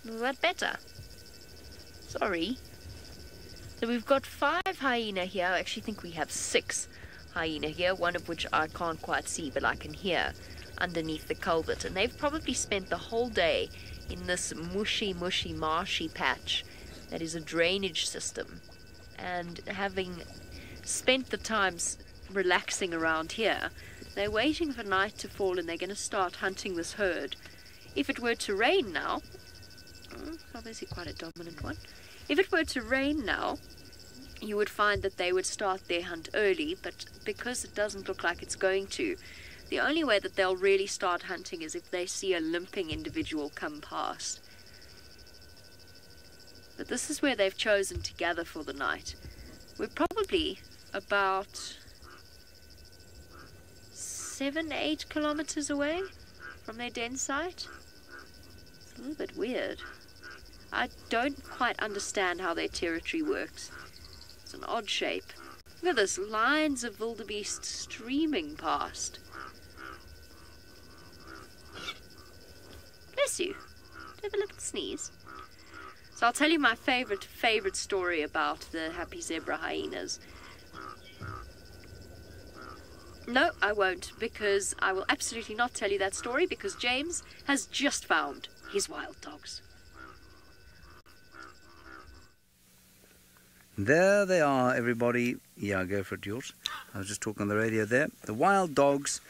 Was that better? Sorry. So we've got 5 hyena here. I actually think we have 6 hyena here, one of which I can't quite see, but I can hear underneath the culvert. And they've probably spent the whole day in this mushy, marshy patch that is a drainage system, and having spent the times relaxing around here, they're waiting for night to fall and they're going to start hunting this herd. If it were to rain now, obviously quite a dominant one, if it were to rain now, you would find that they would start their hunt early, but because it doesn't look like it's going to, the only way that they'll really start hunting is if they see a limping individual come past. But this is where they've chosen to gather for the night. We're probably about 7-8 kilometers away from their den site. It's a little bit weird. I don't quite understand how their territory works. It's an odd shape. Look at this, lines of wildebeest streaming past. Bless you. Do you have a little sneeze? So I'll tell you my favorite story about the Happy Zebra hyenas. No, I won't, because I will absolutely not tell you that story, because James has just found his wild dogs. There they are, everybody. Yeah, go for it, yours. I was just talking on the radio there. The wild dogs.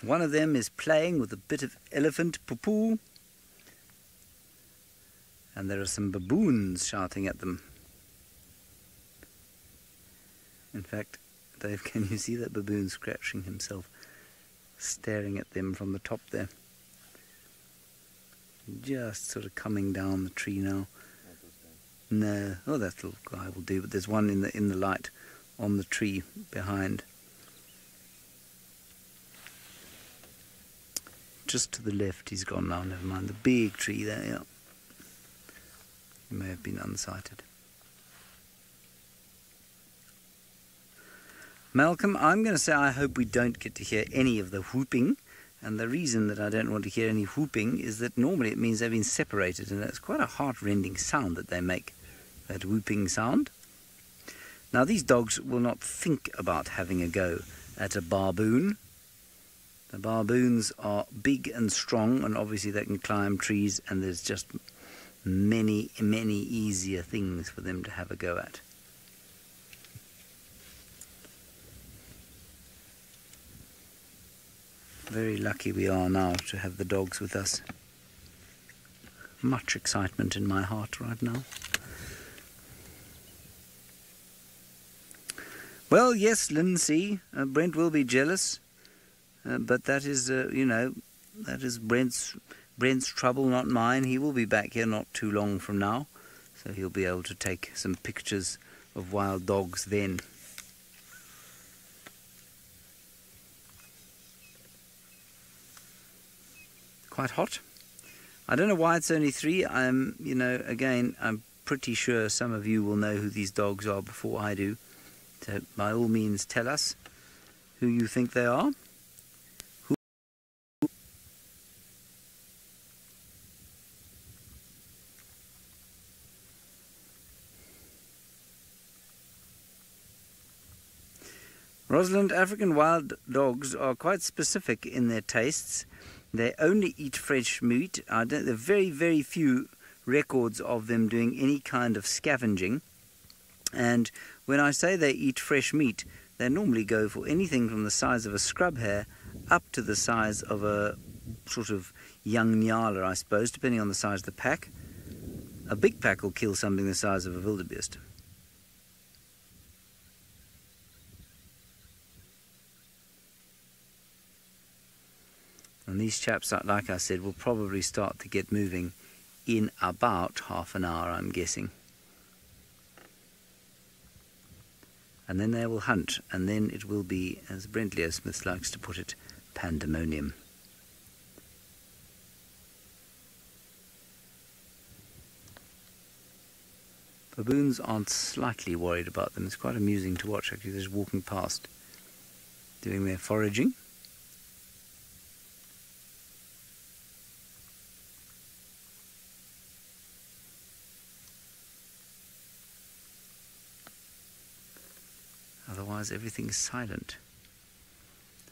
One of them is playing with a bit of elephant poo-poo. And there are some baboons shouting at them. In fact, Dave, can you see that baboon scratching himself, staring at them from the top there? Just sort of coming down the tree now. No, oh, that little guy will do, but there's one in the light on the tree behind. Just to the left, he's gone now, never mind. The big tree there, yeah. He may have been unsighted. Malcolm, I'm going to say I hope we don't get to hear any of the whooping. And the reason that I don't want to hear any whooping is that normally it means they've been separated, and that's quite a heart-rending sound that they make, that whooping sound. Now, these dogs will not think about having a go at a baboon. The baboons are big and strong, and obviously they can climb trees, and there's just many easier things for them to have a go at. Very lucky we are now to have the dogs with us. Much excitement in my heart right now. Well, yes, Lindsay, Brent will be jealous, but that is, you know, that is Brent's trouble, not mine. He will be back here not too long from now, so he'll be able to take some pictures of wild dogs then. Quite hot. I don't know why it's only 3. You know, again, I'm pretty sure some of you will know who these dogs are before I do. So by all means, tell us who you think they are. Rosalind, African wild dogs are quite specific in their tastes. They only eat fresh meat. There are very, very few records of them doing any kind of scavenging. And when I say they eat fresh meat, they normally go for anything from the size of a scrub hare up to the size of a sort of young nyala, I suppose, depending on the size of the pack. A big pack will kill something the size of a wildebeest. And these chaps, like I said, will probably start to get moving in about half an hour, I'm guessing. And then they will hunt, and then it will be, as Brent Leo Smith likes to put it, pandemonium. Baboons aren't slightly worried about them. It's quite amusing to watch, actually. They're just walking past, doing their foraging. Otherwise, everything's silent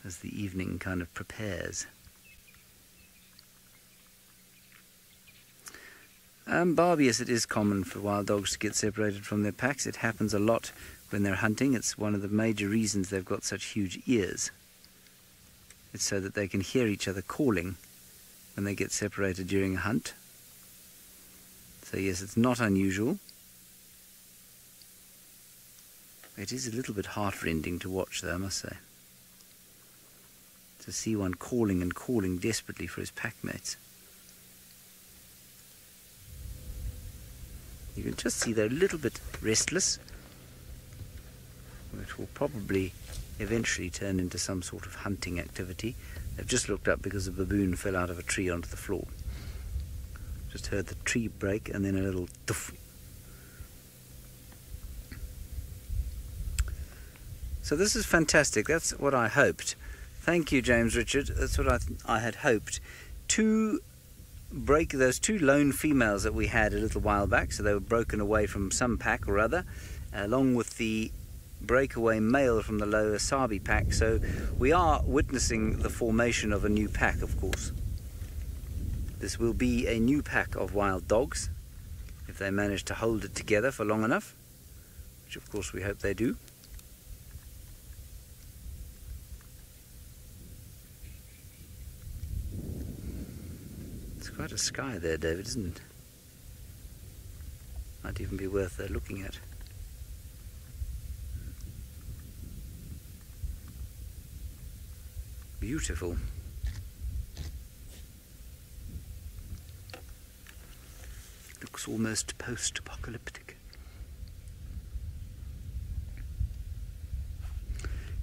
as the evening kind of prepares. Barbie, yes, it is common for wild dogs to get separated from their packs. It happens a lot when they're hunting. It's one of the major reasons they've got such huge ears. It's so that they can hear each other calling when they get separated during a hunt. So yes, it's not unusual. It is a little bit heartrending to watch, though, I must say. To see one calling and calling desperately for his packmates. You can just see they're a little bit restless, which will probably eventually turn into some sort of hunting activity. They've just looked up because a baboon fell out of a tree onto the floor. Just heard the tree break and then a little doof. So this is fantastic. That's what I hoped. Thank you, James Richard. That's what I had hoped. To break those two lone females that we had a little while back, so they were broken away from some pack or other, along with the breakaway male from the lower Sabi pack. So we are witnessing the formation of a new pack, of course. This will be a new pack of wild dogs, if they manage to hold it together for long enough, which of course we hope they do. Quite a sky there, David, isn't it? Might even be worth looking at. Beautiful. Looks almost post-apocalyptic.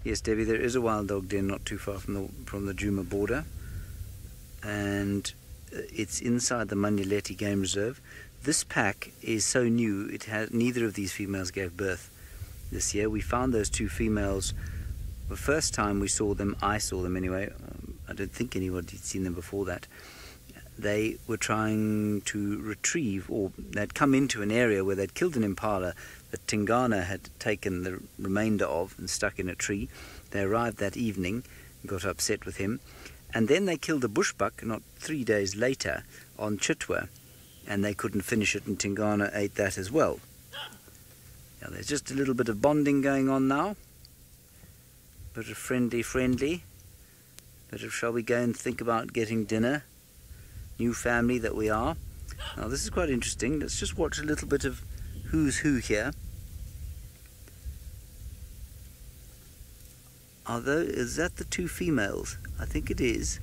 Yes, Debbie, there is a wild dog den not too far from the Djuma border, and it's inside the Manyeleti Game Reserve. This pack is so new, neither of these females gave birth this year. We found those two females the first time we saw them. I saw them anyway. I don't think anyone had seen them before that. They were trying to retrieve, or they'd come into an area where they'd killed an impala that Tingana had taken the remainder of and stuck in a tree. They arrived that evening and got upset with him. And then they killed a bushbuck not 3 days later on Chitwa, and they couldn't finish it, and Tingana ate that as well. Now there's just a little bit of bonding going on now. Bit of friendly. Bit of shall we go and think about getting dinner? New family that we are. Now this is quite interesting. Let's just watch a little bit of who's who here. Is that the two females? I think it is.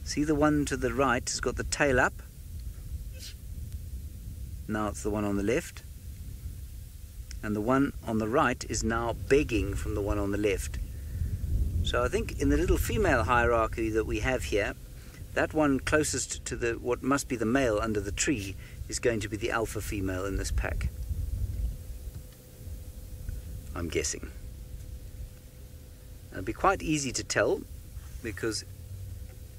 See, the one to the right has got the tail up. Now it's the one on the left. And the one on the right is now begging from the one on the left. So I think in the little female hierarchy that we have here, that one closest to what must be the male under the tree is going to be the alpha female in this pack. I'm guessing. It'll be quite easy to tell because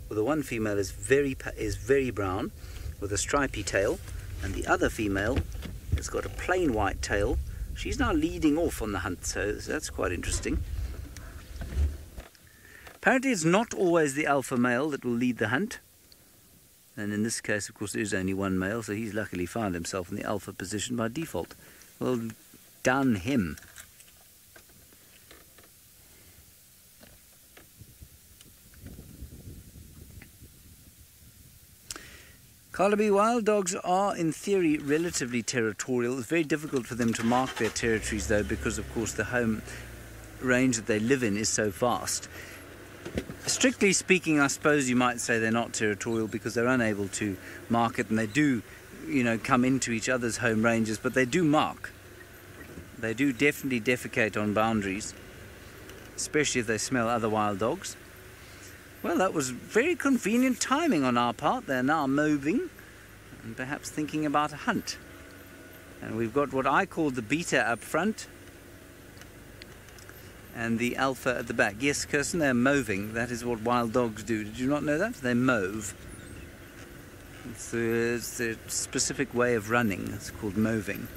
the one female is very brown with a stripy tail, and the other female has got a plain white tail She's now leading off on the hunt, so that's quite interesting. Apparently it's not always the alpha male that will lead the hunt. And in this case, of course, there is only one male, so he's luckily found himself in the alpha position by default. Well done him. Carlaby, wild dogs are, in theory, relatively territorial. It's very difficult for them to mark their territories, though, because, of course, the home range that they live in is so vast. Strictly speaking, I suppose you might say they're not territorial because they're unable to mark it, and they do, you know, come into each other's home ranges, but they do mark. They do definitely defecate on boundaries, especially if they smell other wild dogs. Well, that was very convenient timing on our part. They're now moving and perhaps thinking about a hunt. And we've got what I call the beta up front and the alpha at the back. Yes, Kirsten, they're moving. That is what wild dogs do. Did you not know that? They move. It's a specific way of running. It's called moving.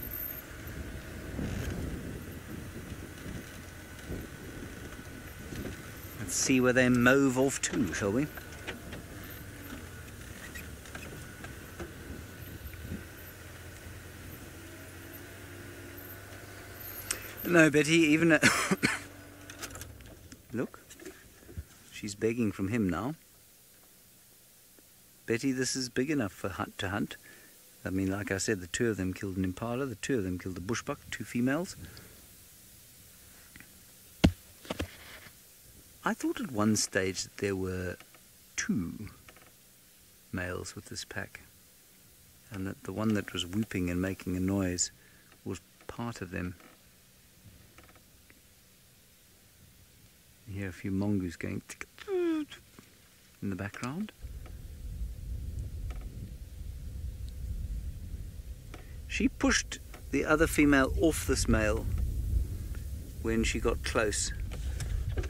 Let's see where they move off to, shall we? No, Betty, even look, she's begging from him now. Betty, this is big enough to hunt. I mean, like I said, the two of them killed an impala, the two of them killed a bushbuck, two females. I thought at one stage that there were two males with this pack, and that the one that was whooping and making a noise was part of them. You hear a few mongoose going in the background. She pushed the other female off this male when she got close.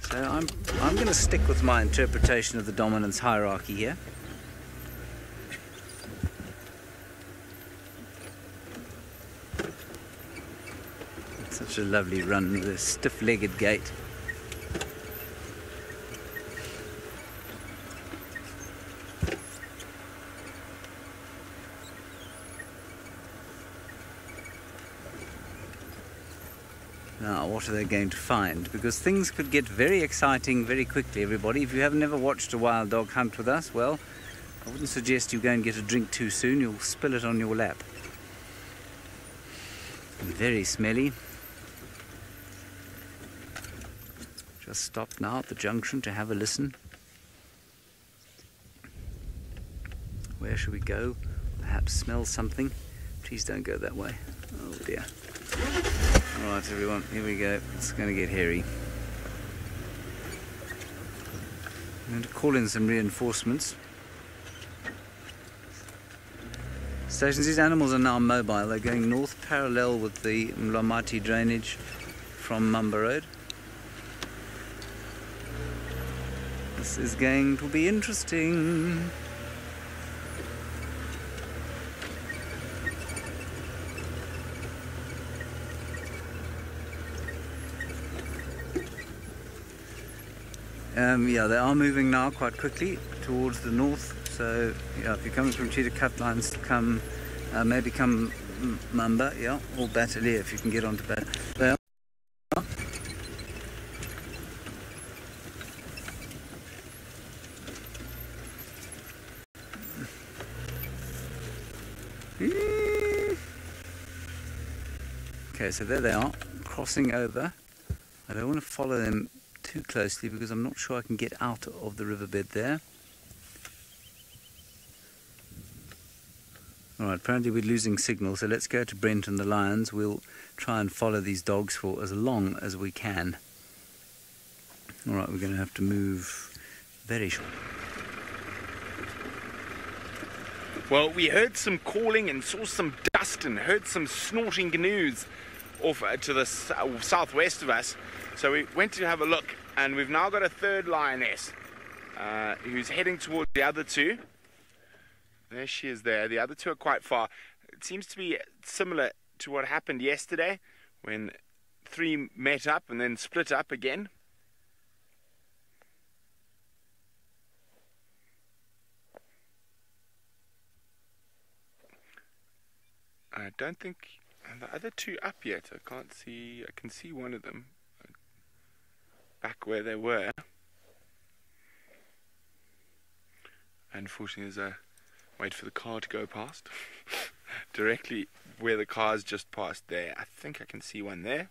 So I'm going to stick with my interpretation of the dominance hierarchy here. It's such a lovely run with a stiff-legged gait. Now, what are they going to find? Because things could get very exciting very quickly, everybody. If you have never watched a wild dog hunt with us, well, I wouldn't suggest you go and get a drink too soon. You'll spill it on your lap. Very smelly. Just stopped now at the junction to have a listen. Where should we go? Perhaps smell something. Please don't go that way. Oh dear. Alright everyone, here we go. It's going to get hairy. I'm going to call in some reinforcements. Stations, these animals are now mobile. They're going north parallel with the Mlamati drainage from Mamba Road. This is going to be interesting. Yeah, they are moving now quite quickly towards the north. So, yeah, if you're coming from Cheetah Cut lines, come maybe come Mamba, yeah, or Batalia if you can get onto Batalia. There. Okay, so there they are, crossing over. I don't want to follow them too closely because I'm not sure I can get out of the riverbed there. Alright, apparently we're losing signal, so let's go to Brent and the lions. We'll try and follow these dogs for as long as we can. Alright, we're going to have to move very short. Well, we heard some calling and saw some dust and heard some snorting canoes off to the southwest of us. So we went to have a look, and we've now got a third lioness who's heading towards the other two. There she is there. The other two are quite far. It seems to be similar to what happened yesterday, when three met up and then split up again. I don't think the other two up yet. I can't see. I can see one of them back where they were. Unfortunately, there's a wait for the car to go past. Directly where the car's just passed there. I think I can see one there.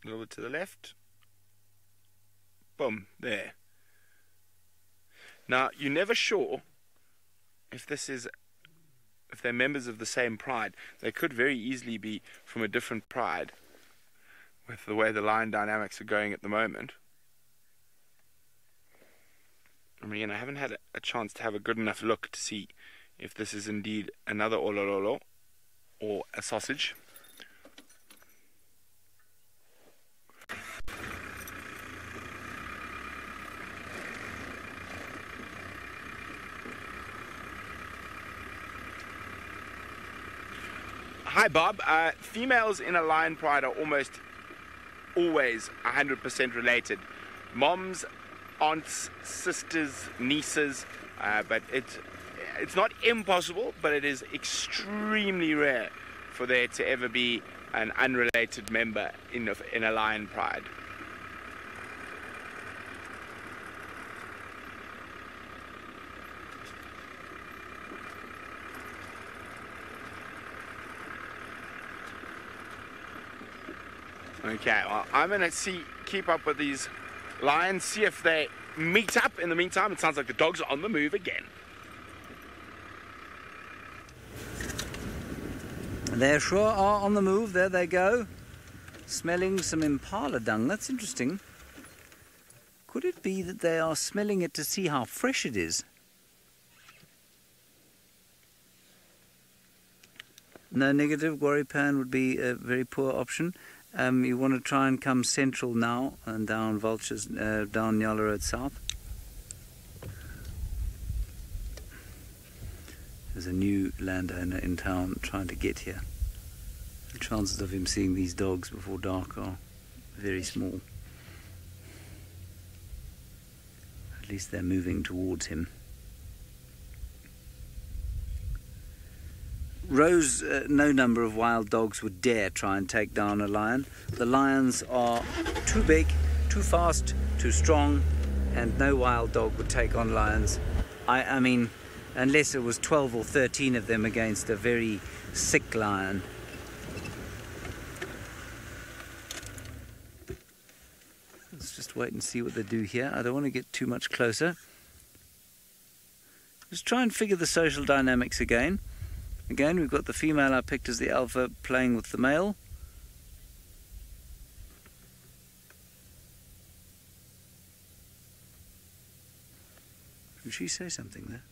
A little bit to the left. Boom, there. Now, you're never sure if they're members of the same pride. They could very easily be from a different pride with the way the line dynamics are going at the moment. I mean, I haven't had a chance to have a good enough look to see if this is indeed another olololo or a sausage. Hi Bob, females in a lion pride are almost always 100% related. Moms, aunts, sisters, nieces, but it's not impossible, but it is extremely rare for there to ever be an unrelated member in a lion pride. Okay, well, I'm going to keep up with these lions, see if they meet up. In the meantime, it sounds like the dogs are on the move again. They sure are on the move. There they go. Smelling some impala dung. That's interesting. Could it be that they are smelling it to see how fresh it is? No, negative. Guaripan would be a very poor option. You want to try and come central now and down Vultures, down Nyala Road South. There's a new landowner in town trying to get here. The chances of him seeing these dogs before dark are very small. At least they're moving towards him. Rose, no number of wild dogs would dare try and take down a lion. The lions are too big, too fast, too strong, and no wild dog would take on lions. I mean, unless it was 12 or 13 of them against a very sick lion. Let's just wait and see what they do here. I don't want to get too much closer. Let's try and figure the social dynamics again. Again, we've got the female I picked as the alpha playing with the male. Did she say something there?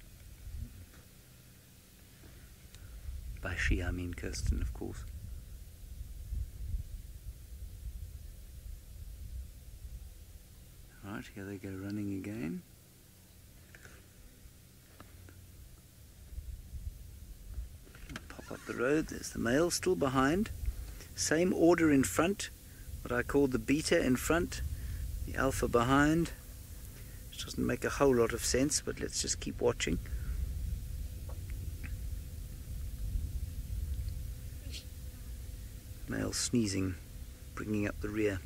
By she, I mean Kirsten, of course. Right, here they go running again. Up the road, there's the male still behind, same order in front, what I call the beta in front, the alpha behind. Which doesn't make a whole lot of sense, but let's just keep watching. Male sneezing, bringing up the rear.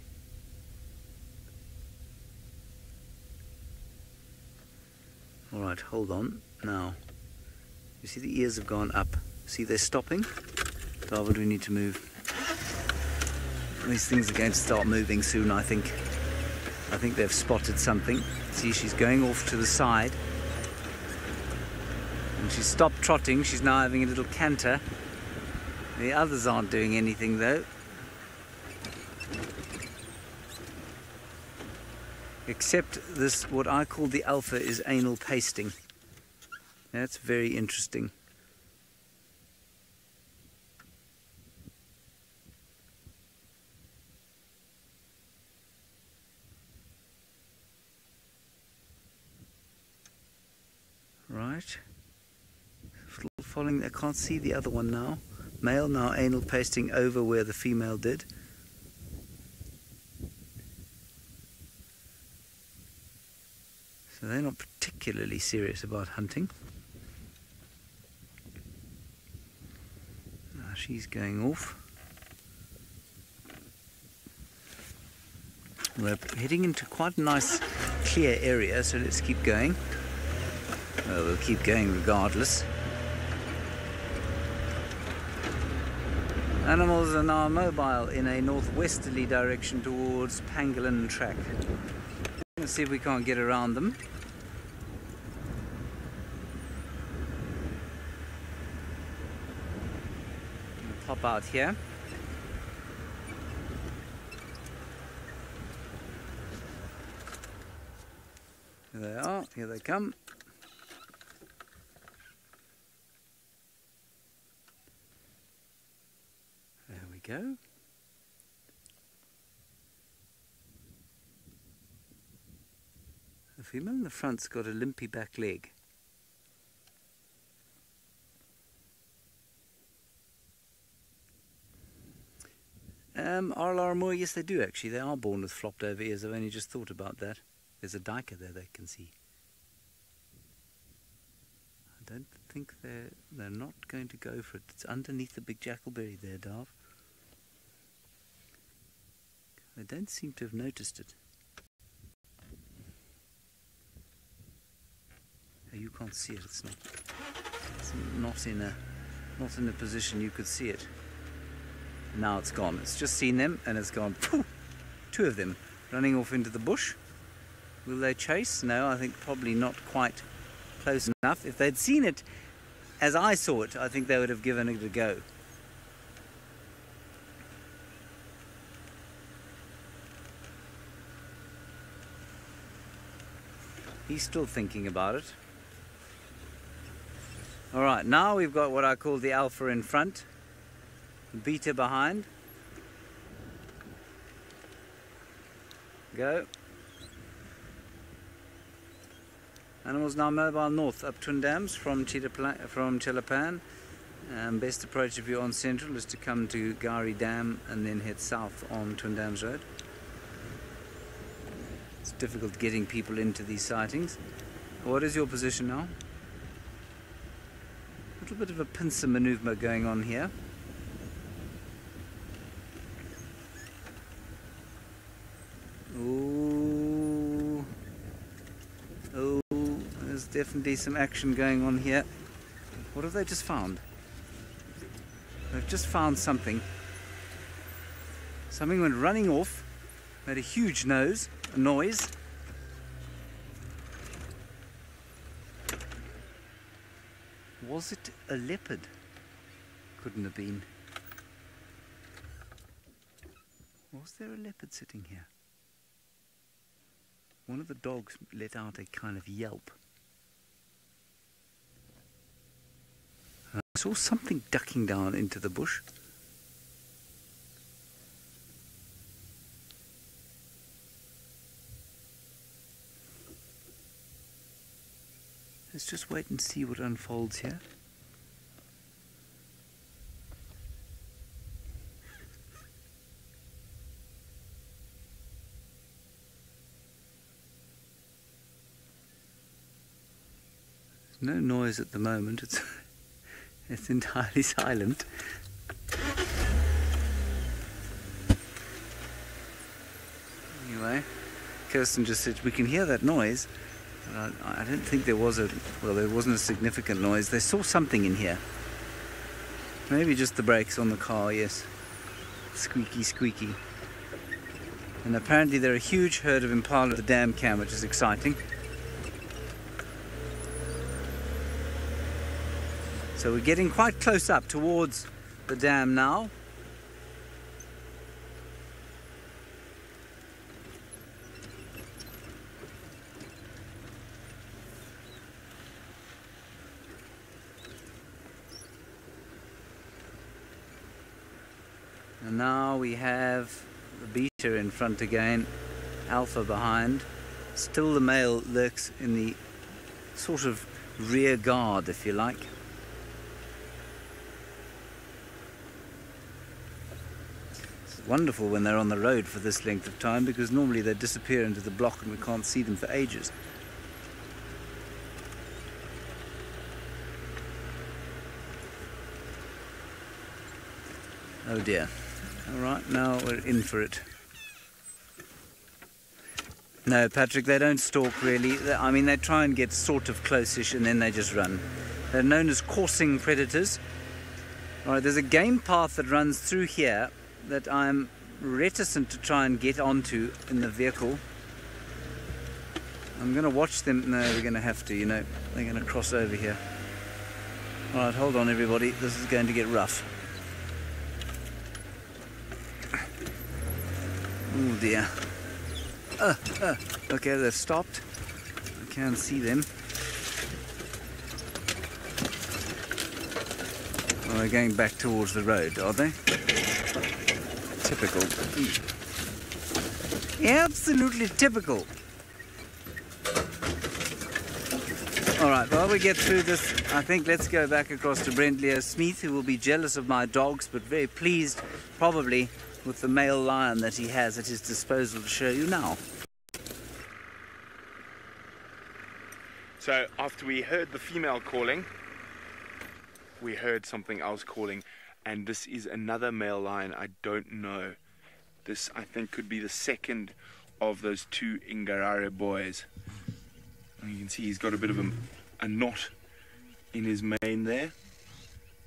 Alright, hold on, now, you see the ears have gone up. See, they're stopping. David, we need to move. These things are going to start moving soon, I think. I think they've spotted something. See, she's going off to the side. And she's stopped trotting. She's now having a little canter. The others aren't doing anything, though. Except this, what I call the alpha, is anal pasting. That's very interesting. Right, following. I can't see the other one now. Male now anal pasting over where the female did. So they're not particularly serious about hunting. Now she's going off. We're heading into quite a nice clear area, so let's keep going. Well, we'll keep going regardless. Animals are now mobile in a northwesterly direction towards Pangolin Track. Let's see if we can't get around them. We'll pop out here. Here they are, here they come. There we go. The female in the front's got a limpy back leg. More, yes they do actually. They are born with flopped over ears. I've only just thought about that. There's a duiker there they can see. I don't think they're not going to go for it. It's underneath the big jackalberry there, Darv. They don't seem to have noticed it. Oh, you can't see it. It's not in a position you could see it. Now it's gone. It's just seen them and it's gone. Poof! Two of them running off into the bush. Will they chase? No, I think probably not quite close enough. If they'd seen it as I saw it, I think they would have given it a go. He's still thinking about it. Alright, now we've got what I call the alpha in front, the beta behind. Go. Animals now mobile north up Twin Dams from Chelapan. Best approach if you're on Central is to come to Gari Dam and then head south on Twin Dams Road. It's difficult getting people into these sightings. What is your position now? A little bit of a pincer maneuver going on here. Ooh. Oh, there's definitely some action going on here. What have they just found? They've just found something. Something went running off, made a huge noise. Was it a leopard? Couldn't have been. Was there a leopard sitting here? One of the dogs let out a kind of yelp. I saw something ducking down into the bush. Let's just wait and see what unfolds here. There's no noise at the moment. It's entirely silent. Anyway, Kirsten just said we can hear that noise. I don't think there wasn't a significant noise. They saw something in here. Maybe just the brakes on the car, yes. Squeaky, squeaky. And apparently there are a huge herd of impala at the dam cam, which is exciting. So we're getting quite close up towards the dam now. And now we have the beta in front again, alpha behind. Still the male lurks in the sort of rear guard, if you like. wonderful when they're on the road for this length of time, because normally they disappear into the block and we can't see them for ages. Oh dear. All right, now we're in for it. No, Patrick, they don't stalk really. I mean, they try and get sort of close-ish and then they just run. They're known as coursing predators. All right, there's a game path that runs through here that I'm reticent to try and get onto in the vehicle. I'm going to watch them. No, we're going to have to, you know. They're going to cross over here. All right, hold on, everybody. This is going to get rough. Oh dear. Okay, they've stopped. I can't see them. Oh, they're going back towards the road, are they? Typical. Absolutely typical. All right, while we get through this, I think let's go back across to Brent Leo Smith, who will be jealous of my dogs, but very pleased, probably, with the male lion that he has at his disposal to show you now. So after we heard the female calling, we heard something else calling, and this is another male lion. I don't know. This, I think, could be the second of those two Ingarare boys. And you can see he's got a bit of a knot in his mane there.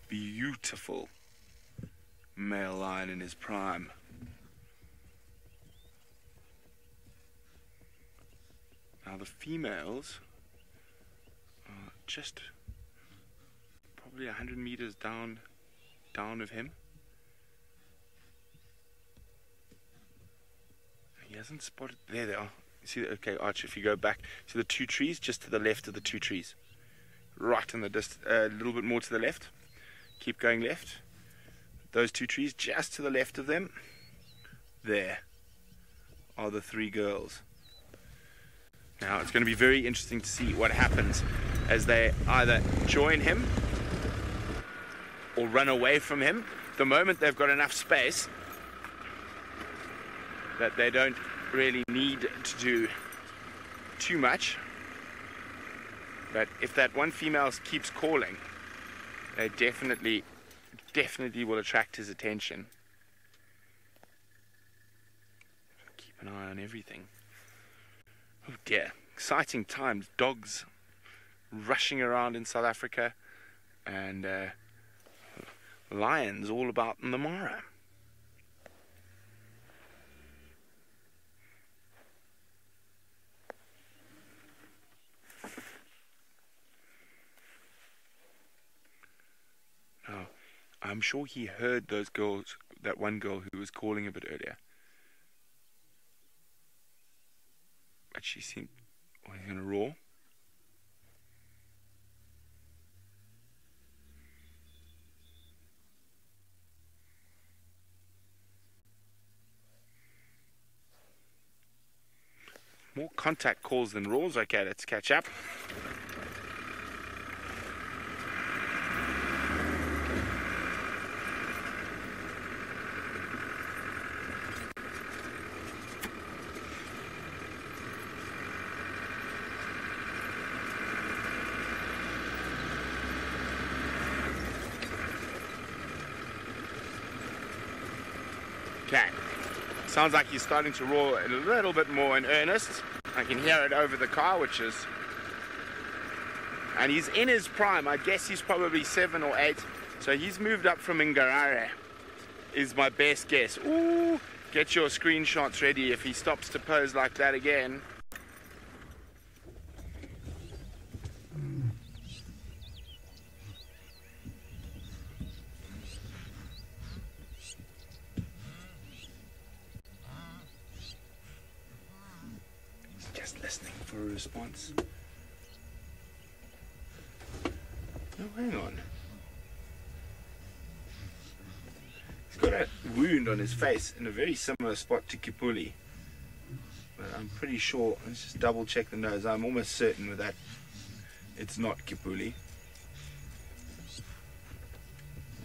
Beautiful male lion in his prime. Now the females are just probably 100 meters down of him. He hasn't spotted. There they are. You see, okay, Arch, if you go back to the two trees, just to the left of the two trees, right in the distance, a little bit more to the left. Keep going left. Those two trees, just to the left of them, there are the three girls. Now it's going to be very interesting to see what happens as they either join him or run away from him. The moment they've got enough space that they don't really need to do too much. But if that one female keeps calling, they definitely will attract his attention. Keep an eye on everything. Oh dear, exciting times. Dogs rushing around in South Africa, and lions all about in the Mara. Now, I'm sure he heard those girls, that one girl who was calling a bit earlier. But she seemed, oh, he's going to roar. More contact calls than roars. Okay, let's catch up. Okay, sounds like he's starting to roar a little bit more in earnest. I can hear it over the car, which is... And he's in his prime. I guess he's probably 7 or 8. So he's moved up from Ingarare, is my best guess. Ooh, get your screenshots ready if he stops to pose like that again. Listening for a response. Oh, hang on. He's got a wound on his face in a very similar spot to Kipuli. But I'm pretty sure, let's just double check the nose. I'm almost certain with that it's not Kipuli.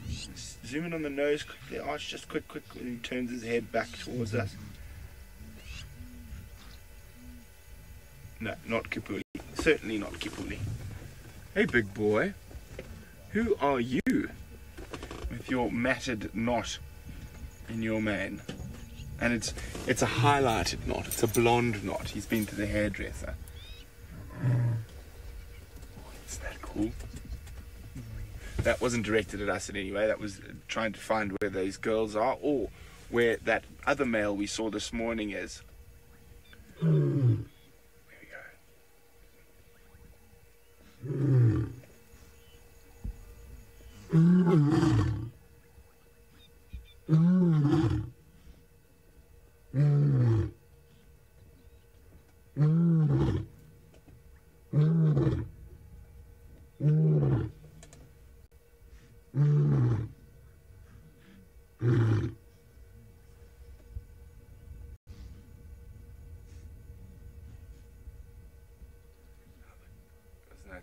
Let's Zoom in on the nose quickly, Arch, just quick when he turns his head back towards us. No, not Kipuli. Certainly not Kipuli. Hey, big boy. Who are you? With your matted knot in your mane. And it's a highlighted knot. It's a blonde knot. He's been to the hairdresser. Isn't that cool? That wasn't directed at us in any way. That was trying to find where those girls are, or where that other male we saw this morning is. There we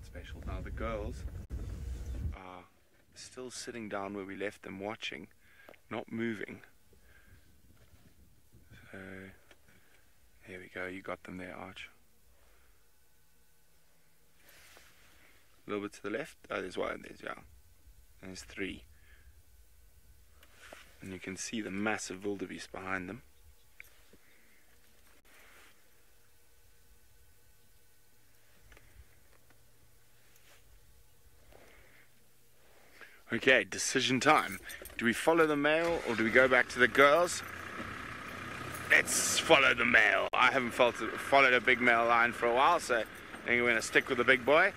special. Now the girls are still sitting down where we left them, watching, not moving. So here we go, you got them there, Arch. A little bit to the left. Oh, there's one, there's yeah. And there's three. And you can see the massive wildebeest behind them. Okay, decision time. Do we follow the male or do we go back to the girls? Let's follow the male. I haven't followed a big male lion for a while, so I think we're going to stick with the big boy.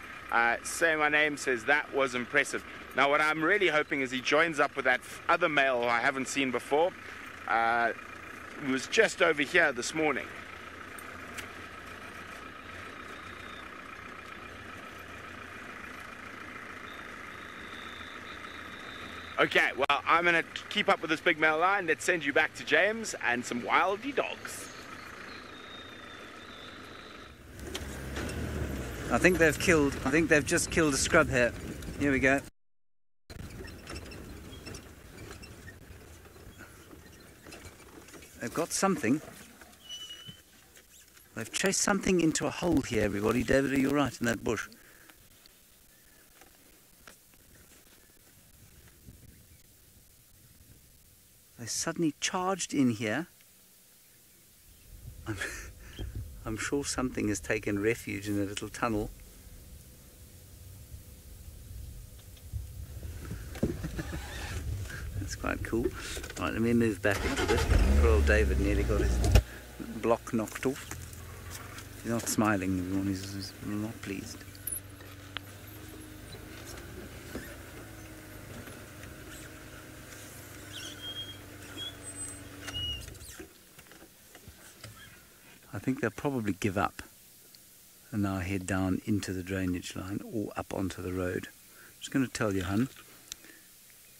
Say My Name says that was impressive. Now what I'm really hoping is he joins up with that other male who I haven't seen before. He was just over here this morning. Okay, well, I'm going to keep up with this big male lion. Let's send you back to James and some wildy dogs. I think they've just killed a scrub hare. Here we go. They've got something. They've chased something into a hole here, everybody. David, are you right in that bush? They suddenly charged in here. I'm sure something has taken refuge in a little tunnel. That's quite cool. Right, let me move back into this. Poor old David nearly got his block knocked off. He's not smiling, everyone. He's not pleased. I think they'll probably give up and now head down into the drainage line or up onto the road. I'm just going to tell Johan.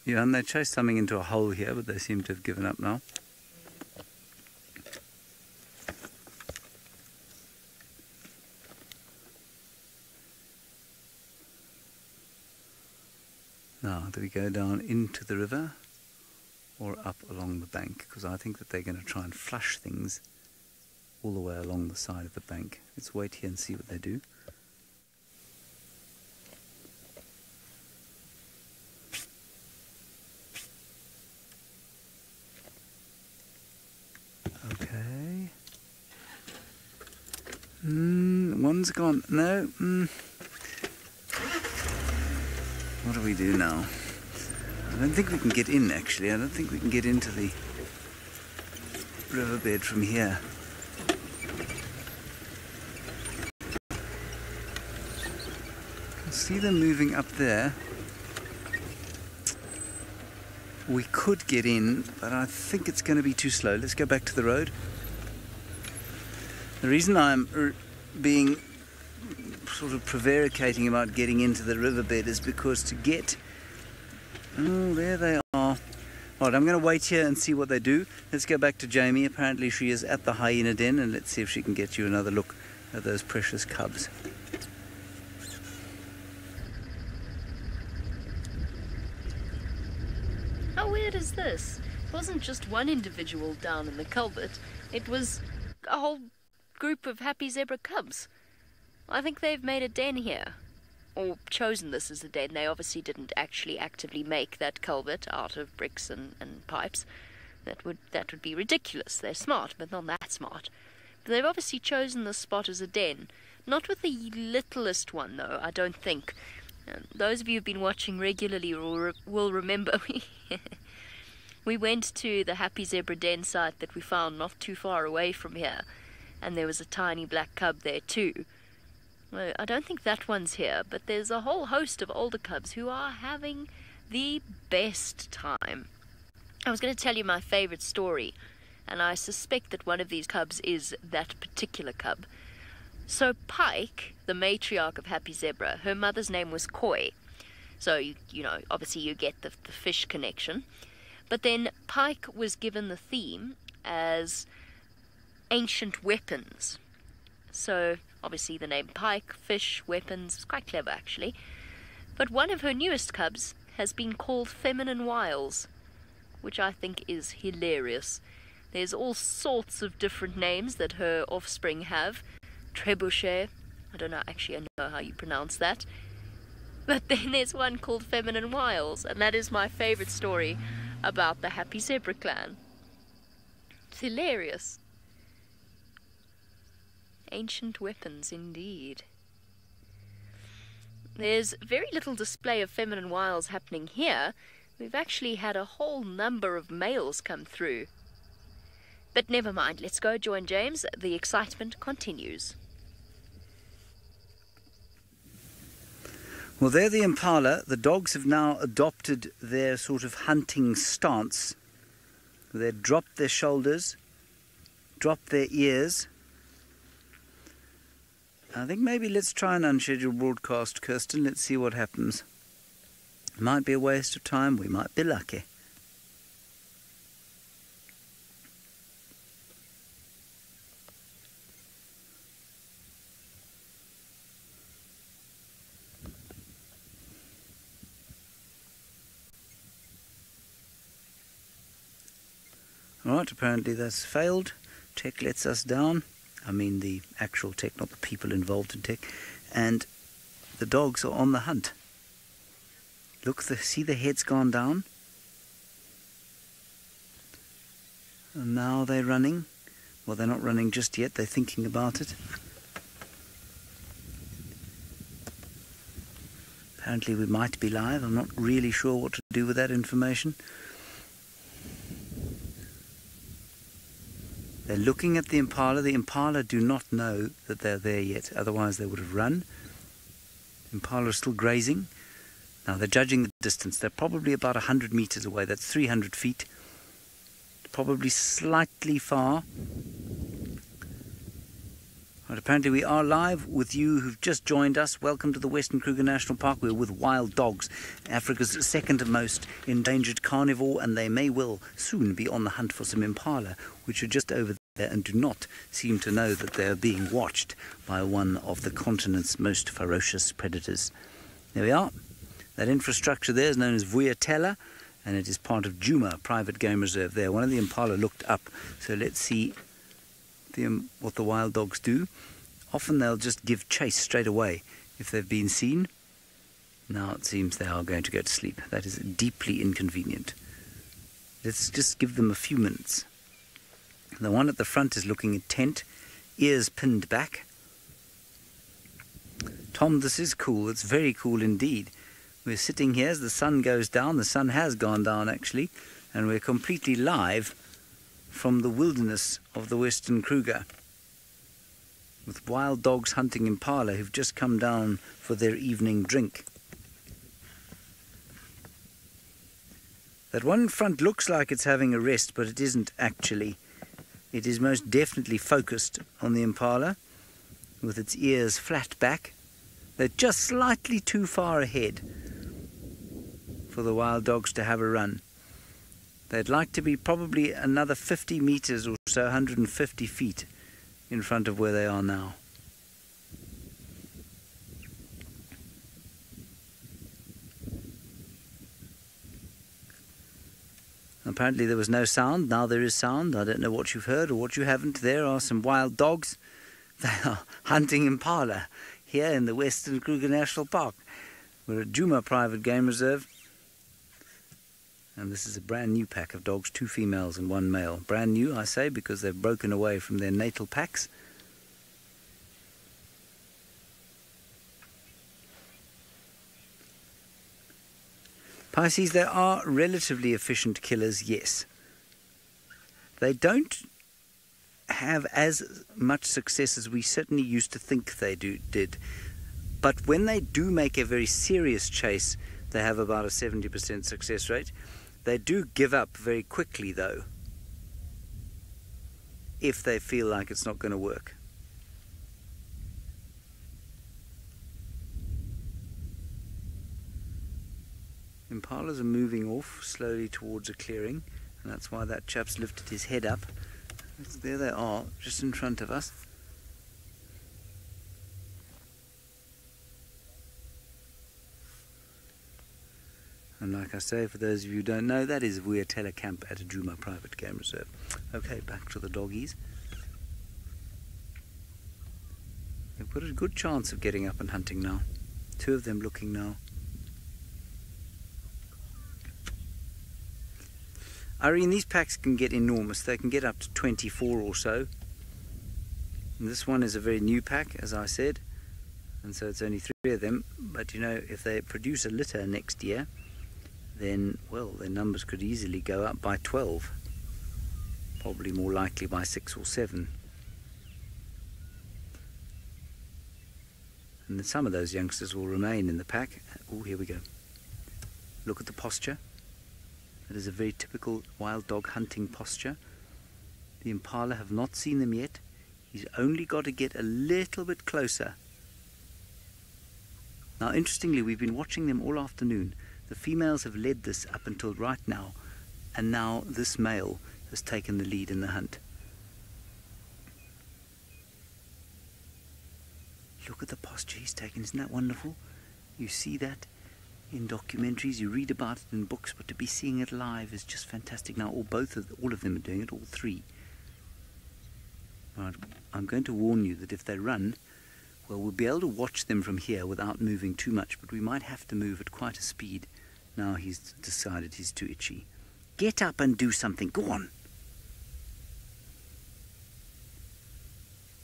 Johan, they chased something into a hole here, but they seem to have given up now. Now, do we go down into the river or up along the bank? Because I think that they're going to try and flush things all the way along the side of the bank. Let's wait here and see what they do. Okay. One's gone. No. What do we do now? I don't think we can get in, actually. I don't think we can get into the riverbed from here. See them moving up there. We could get in, but I think it's going to be too slow. Let's go back to the road. The reason I'm being sort of prevaricating about getting into the riverbed is because to get... Oh, there they are. Right, I'm going to wait here and see what they do. Let's go back to Jamie. Apparently she is at the hyena den, and let's see if she can get you another look at those precious cubs. How weird is this? It wasn't just one individual down in the culvert. It was a whole group of happy zebra cubs. I think they've made a den here. Or chosen this as a den. They obviously didn't actually actively make that culvert out of bricks and pipes. That would be ridiculous. They're smart, but not that smart. But they've obviously chosen this spot as a den. Not with the littlest one, though, I don't think. Those of you who've been watching regularly will remember we went to the Happy Zebra Den site that we found not too far away from here, and there was a tiny black cub there too. Well, I don't think that one's here, but there's a whole host of older cubs who are having the best time. I was going to tell you my favorite story, and I suspect that one of these cubs is that particular cub. So Pike, the matriarch of Happy Zebra, her mother's name was Koi. So, you know, obviously you get the fish connection. But then Pike was given the theme as ancient weapons. So, obviously the name Pike, fish, weapons, is quite clever actually. But one of her newest cubs has been called Feminine Wiles, which I think is hilarious. There's all sorts of different names that her offspring have. Trebuchet, I don't know how you pronounce that. But then there's one called Feminine Wiles, and that is my favorite story about the Happy Zebra clan. It's hilarious. Ancient weapons indeed. There's very little display of Feminine Wiles happening here. We've actually had a whole number of males come through. But never mind, let's go join James. The excitement continues. Well, they're the impala. The dogs have now adopted their sort of hunting stance. They've dropped their shoulders, dropped their ears. I think maybe let's try an unscheduled broadcast, Kirsten. Let's see what happens. It might be a waste of time. We might be lucky. Alright, apparently that's failed. Tech lets us down. I mean the actual tech, not the people involved in tech. And the dogs are on the hunt. Look, see the head's gone down? And now they're running. Well, they're not running just yet, they're thinking about it. Apparently we might be live. I'm not really sure what to do with that information. They're looking at the impala. The impala do not know that they're there yet, otherwise they would have run. The impala are still grazing. Now they're judging the distance. They're probably about 100 meters away. That's 300 feet. Probably slightly far. Right, apparently we are live with you who've just joined us. Welcome to the Western Kruger National Park. We're with wild dogs, Africa's second most endangered carnivore, and they may well soon be on the hunt for some impala, which are just over there and do not seem to know that they are being watched by one of the continent's most ferocious predators. There we are. That infrastructure there is known as Vuyatela, and it is part of Djuma Private Game Reserve there. One of the impala looked up, so let's see what the wild dogs do. Often they'll just give chase straight away if they've been seen. Now it seems they are going to go to sleep. That is deeply inconvenient. Let's just give them a few minutes. The one at the front is looking intent, ears pinned back. Tom, this is cool. It's very cool indeed. We're sitting here as the sun goes down. The sun has gone down actually, and we're completely live from the wilderness of the Western Kruger, with wild dogs hunting impala who've just come down for their evening drink. That one in front looks like it's having a rest, but it isn't actually. It is most definitely focused on the impala, with its ears flat back. They're just slightly too far ahead for the wild dogs to have a run. They'd like to be probably another 50 meters or so, 150 feet in front of where they are now. Apparently there was no sound. Now there is sound. I don't know what you've heard or what you haven't. There are some wild dogs. They are hunting impala here in the Western Kruger National Park. We're at Djuma Private Game Reserve. And this is a brand new pack of dogs, 2 females and 1 male. Brand new, I say, because they've broken away from their natal packs. Pisces, they are relatively efficient killers, yes. They don't have as much success as we certainly used to think they did. But when they do make a very serious chase, they have about a 70% success rate. They do give up very quickly, though, if they feel like it's not going to work. Impalas are moving off slowly towards a clearing, and that's why that chap's lifted his head up. There they are, just in front of us. And like I say, for those of you who don't know, that is Vuyatela Camp at a Djuma Private Game Reserve. Okay, back to the doggies. They've got a good chance of getting up and hunting now. 2 of them looking now. Irene, these packs can get enormous. They can get up to 24 or so. And this one is a very new pack, as I said, and so it's only 3 of them. But you know, if they produce a litter next year, then, well, their numbers could easily go up by 12. Probably more likely by 6 or 7. And then some of those youngsters will remain in the pack. Oh, here we go. Look at the posture. That is a very typical wild dog hunting posture. The impala have not seen them yet. He's only got to get a little bit closer. Now, interestingly, we've been watching them all afternoon. The females have led this up until right now, and now this male has taken the lead in the hunt. Look at the posture he's taken. Isn't that wonderful? You see that in documentaries, you read about it in books, but to be seeing it live is just fantastic. Now, all of them are doing it, all 3. Right, I'm going to warn you that if they run, well, we'll be able to watch them from here without moving too much, but we might have to move at quite a speed. Now he's decided he's too itchy. Get up and do something. Go on.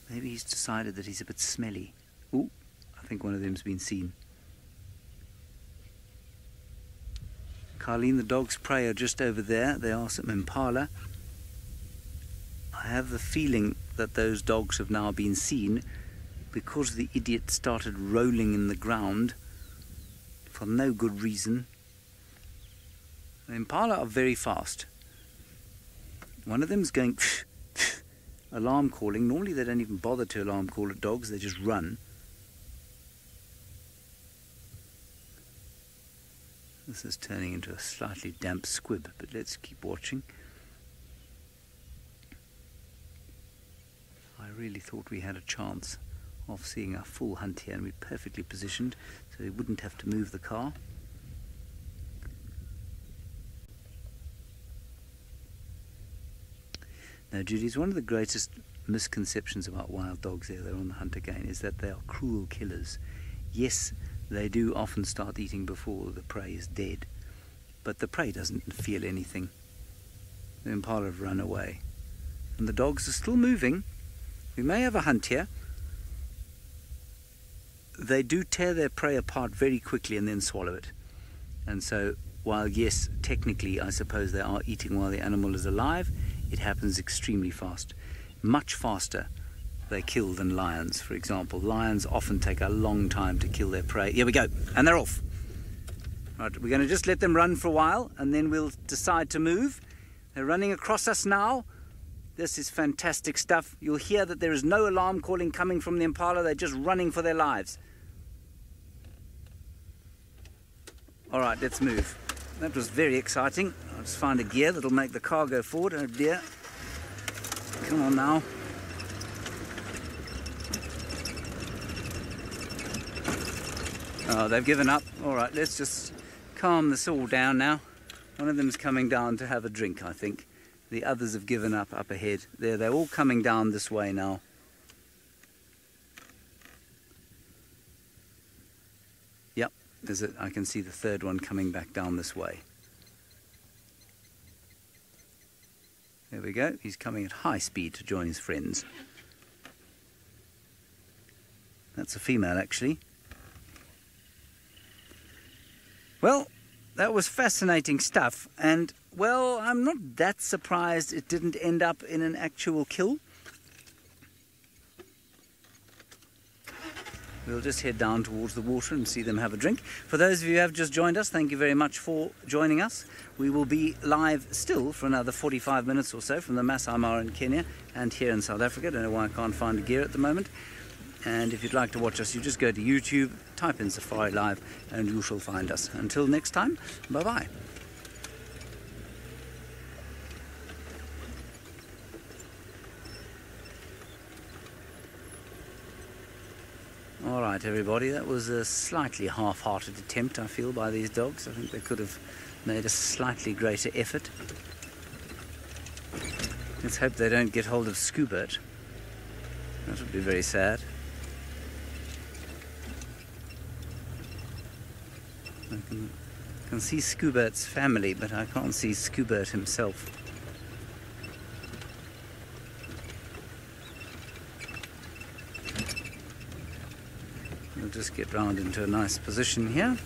Maybe he's decided that he's a bit smelly. Ooh, I think one of them's been seen. Carleen, the dog's prey are just over there. They are some impala. I have the feeling that those dogs have now been seen because the idiot started rolling in the ground for no good reason. The impala are very fast. One of them's going alarm calling. Normally they don't even bother to alarm call at dogs, they just run. This is turning into a slightly damp squib, but let's keep watching. I really thought we had a chance of seeing our full hunt here, and we're perfectly positioned so we wouldn't have to move the car. Now, Judy's one of the greatest misconceptions about wild dogs here, they're on the hunt again, is that they are cruel killers. Yes, they do often start eating before the prey is dead, but the prey doesn't feel anything. The impala have run away, and the dogs are still moving. We may have a hunt here. They do tear their prey apart very quickly and then swallow it. And so, while yes, technically I suppose they are eating while the animal is alive, it happens extremely fast. Much faster they kill than lions, for example. Lions often take a long time to kill their prey. Here we go, and they're off. Right, we're going to just let them run for a while, and then we'll decide to move. They're running across us now. This is fantastic stuff. You'll hear that there is no alarm calling coming from the impala. They're just running for their lives. All right, let's move. That was very exciting. I'll just find a gear that'll make the car go forward. Oh dear. Come on now. Oh, they've given up. All right, let's just calm this all down now. One of them's coming down to have a drink, I think. The others have given up ahead. They're all coming down this way now. Yep, I can see the third one coming back down this way. There we go. He's coming at high speed to join his friends. That's a female, actually. Well, that was fascinating stuff, and, well, I'm not that surprised it didn't end up in an actual kill. We'll just head down towards the water and see them have a drink. For those of you who have just joined us, thank you very much for joining us. We will be live still for another 45 minutes or so from the Masai Mara in Kenya and here in South Africa. I don't know why I can't find a gear at the moment. And if you'd like to watch us, you just go to YouTube, type in SafariLive, and you shall find us. Until next time, bye-bye. All right, everybody, that was a slightly half-hearted attempt, I feel, by these dogs. I think they could have made a slightly greater effort. Let's hope they don't get hold of Scoobert. That would be very sad. I can see Scoobert's family, but I can't see Scoobert himself. We'll just get round into a nice position here.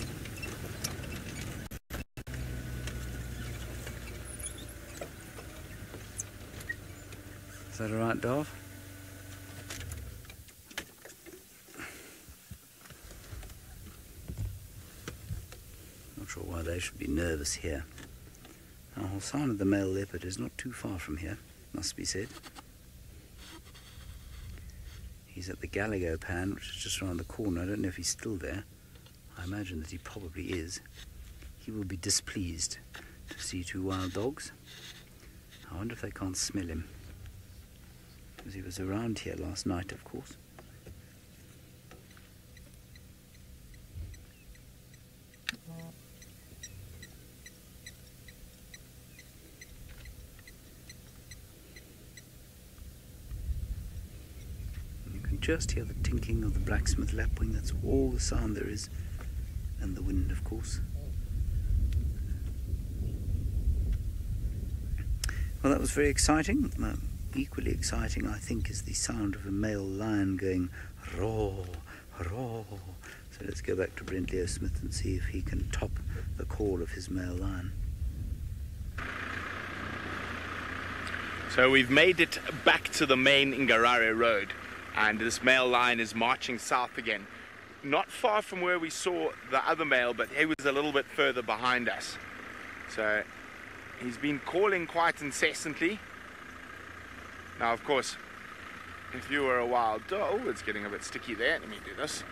Is that all right, Dov? Not sure why they should be nervous here. Now, Hossan of the male leopard is not too far from here, must be said. He's at the Gallego pan, which is just around the corner. I don't know if he's still there. I imagine that he probably is. He will be displeased to see two wild dogs. I wonder if they can't smell him. Because he was around here last night, of course. Just hear the tinkling of the blacksmith lapwing. That's all the sound there is, and the wind, of course. Well, that was very exciting. Equally exciting, I think, is the sound of a male lion going roar, roar. So let's go back to Brent Leo Smith and see if he can top the call of his male lion. So we've made it back to the main Ngarare Road. And this male lion is marching south again. Not far from where we saw the other male, but he was a little bit further behind us. So he's been calling quite incessantly. Now, of course, if you were a wild dog, oh, it's getting a bit sticky there. Let me do this.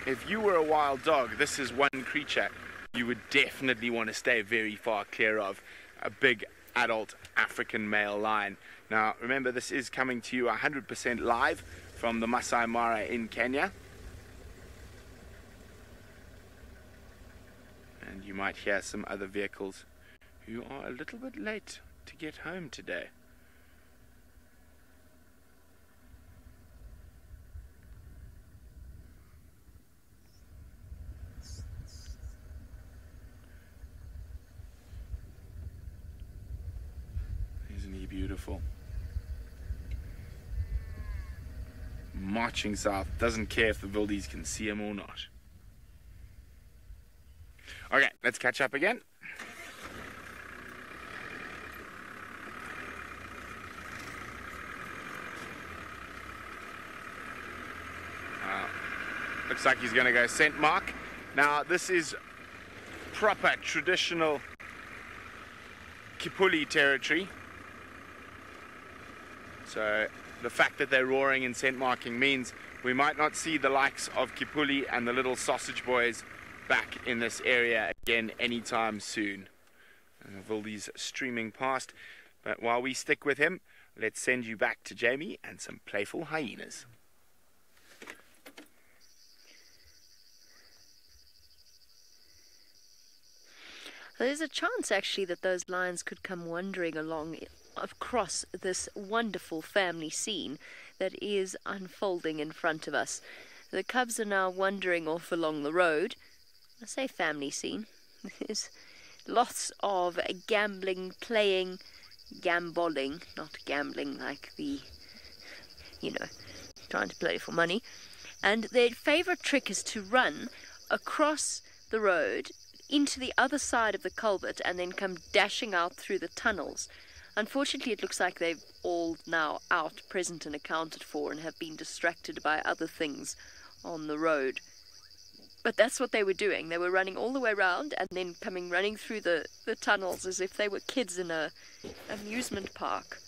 If you were a wild dog, this is one creature you would definitely want to stay very far clear of. A big adult African male lion. Now, remember, this is coming to you 100% live from the Masai Mara in Kenya. And you might hear some other vehicles who are a little bit late to get home today. Isn't he beautiful? Marching south, doesn't care if the wildies can see him or not. Okay, let's catch up again. Looks like he's going to go scent mark. Now, this is proper traditional Kipuli territory. So the fact that they're roaring and scent marking means we might not see the likes of Kipuli and the little sausage boys back in this area again anytime soon. And wildies streaming past. But while we stick with him, let's send you back to Jamie and some playful hyenas. There's a chance actually that those lions could come wandering along across this wonderful family scene that is unfolding in front of us. The cubs are now wandering off along the road. I say family scene. There's lots of gambling, playing, gambolling, not gambling like the, trying to play for money. And their favourite trick is to run across the road into the other side of the culvert and then come dashing out through the tunnels. Unfortunately, it looks like they're all now out, present and accounted for, and have been distracted by other things on the road. But that's what they were doing. They were running all the way around and then running through the tunnels as if they were kids in a amusement park.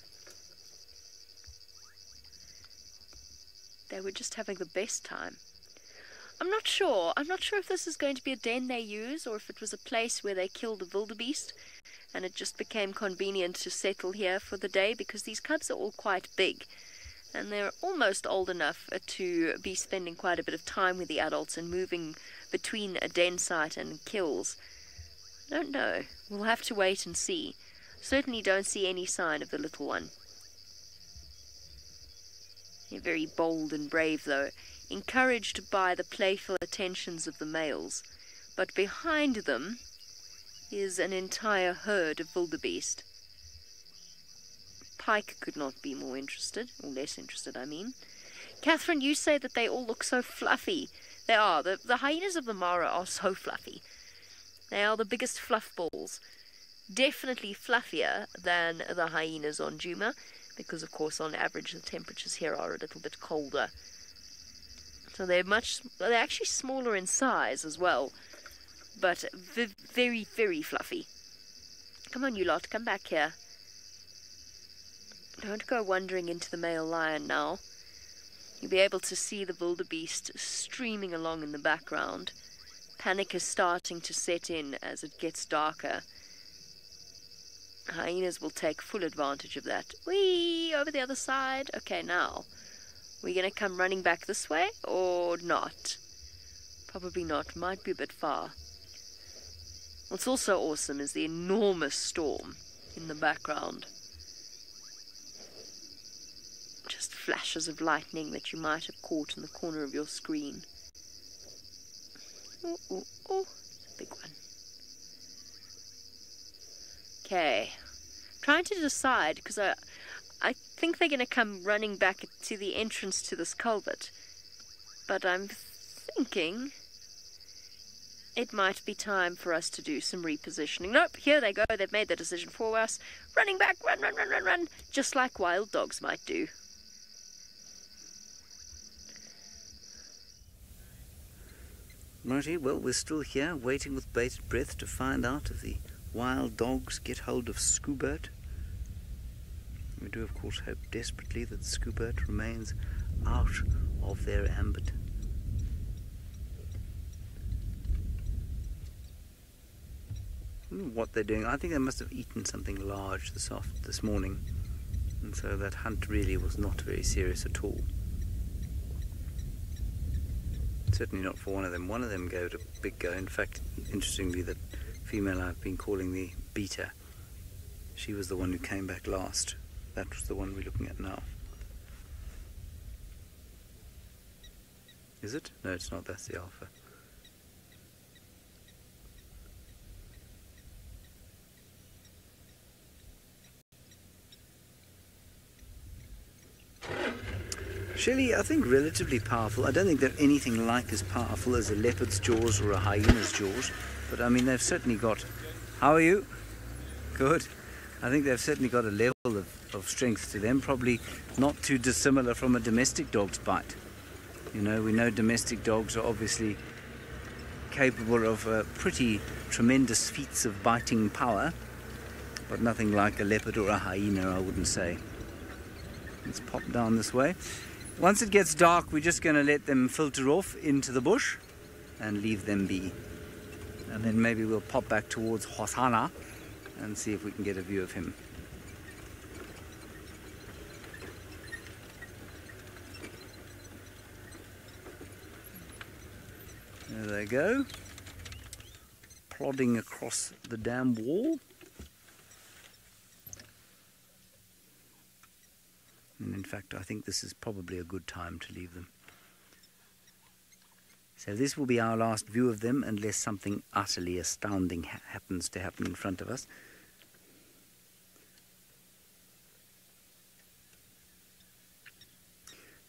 They were just having the best time. I'm not sure if this is going to be a den they use or if it was a place where they killed a wildebeest and it just became convenient to settle here for the day, because these cubs are all quite big and they're almost old enough to be spending quite a bit of time with the adults and moving between a den site and kills. I don't know. We'll have to wait and see. Certainly don't see any sign of the little one. They're very bold and brave though, encouraged by the playful attentions of the males, but behind them is an entire herd of wildebeest. Pike could not be more interested, or less interested, I mean. Catherine, you say that they all look so fluffy. They are. The hyenas of the Mara are so fluffy. They are the biggest fluff balls. Definitely fluffier than the hyenas on Djuma, because of course on average the temperatures here are a little bit colder. So they're actually smaller in size as well, but very, very fluffy. Come on, you lot, come back here. Don't go wandering into the male lion now. You'll be able to see the wildebeest streaming along in the background. Panic is starting to set in as it gets darker. Hyenas will take full advantage of that. Whee! Over the other side. Okay, now. We're going to come running back this way or not? Probably not. Might be a bit far. What's also awesome is the enormous storm in the background. Just flashes of lightning that you might have caught in the corner of your screen. Oh, oh, oh. Big one. Okay. Trying to decide, because I think they're going to come running back to the entrance to this culvert. But I'm thinking it might be time for us to do some repositioning. Nope, here they go. They've made the decision for us. Running back, run, run, run, run, run. Just like wild dogs might do. Righty, well, we're still here, waiting with bated breath to find out if the wild dogs get hold of Scoobert. We do, of course, hope desperately that Scoobert remains out of their ambit. I don't know what they're doing. I think they must have eaten something large this morning, and so that hunt really was not very serious at all. Certainly not for one of them. One of them gave it a big go. In fact, interestingly, the female I've been calling the beta, she was the one who came back last. That was the one we're looking at now. Is it? No, it's not. That's the alpha. Shelley, I think relatively powerful. I don't think they're anything like as powerful as a leopard's jaws or a hyena's jaws, but I mean, they've certainly got... How are you? Good. I think they've certainly got a level of strength to them, probably not too dissimilar from a domestic dog's bite. You know, we know domestic dogs are obviously capable of pretty tremendous feats of biting power, but nothing like a leopard or a hyena, I wouldn't say. Let's pop down this way. Once it gets dark, we're just going to let them filter off into the bush and leave them be. And then maybe we'll pop back towards Hosana and see if we can get a view of him. There they go. plodding across the dam wall. And in fact, I think this is probably a good time to leave them. So this will be our last view of them, unless something utterly astounding happens to happen in front of us.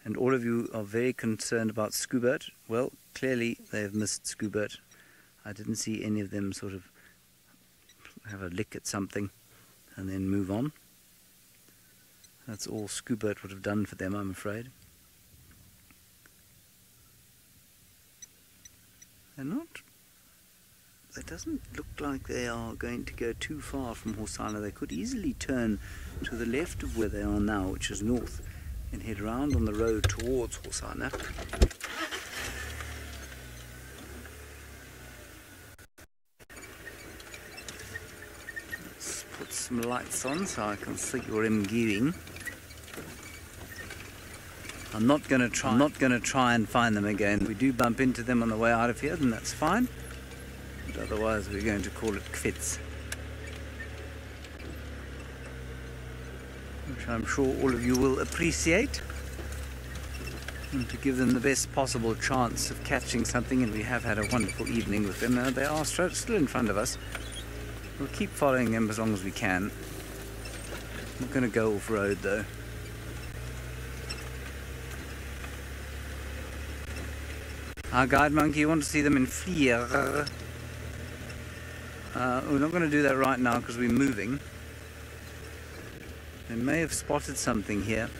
And all of you are very concerned about Scoobert. Well, clearly they have missed Scoobert. I didn't see any of them sort of have a lick at something and then move on. That's all Scoobert would have done for them, I'm afraid. They're not... It doesn't look like they are going to go too far from Hosanna. They could easily turn to the left of where they are now, which is north, and head round on the road towards Hosanna. Let's put some lights on so I can see where I'm going. I'm not going to try and find them again. If we do bump into them on the way out of here, then that's fine. But otherwise, we're going to call it quits. Which I'm sure all of you will appreciate. And to give them the best possible chance of catching something, and we have had a wonderful evening with them. Now they are still in front of us. We'll keep following them as long as we can. I'm not going to go off-road though. Our guide monkey, you want to see them in Flier. We're not going to do that right now because we're moving. They may have spotted something here.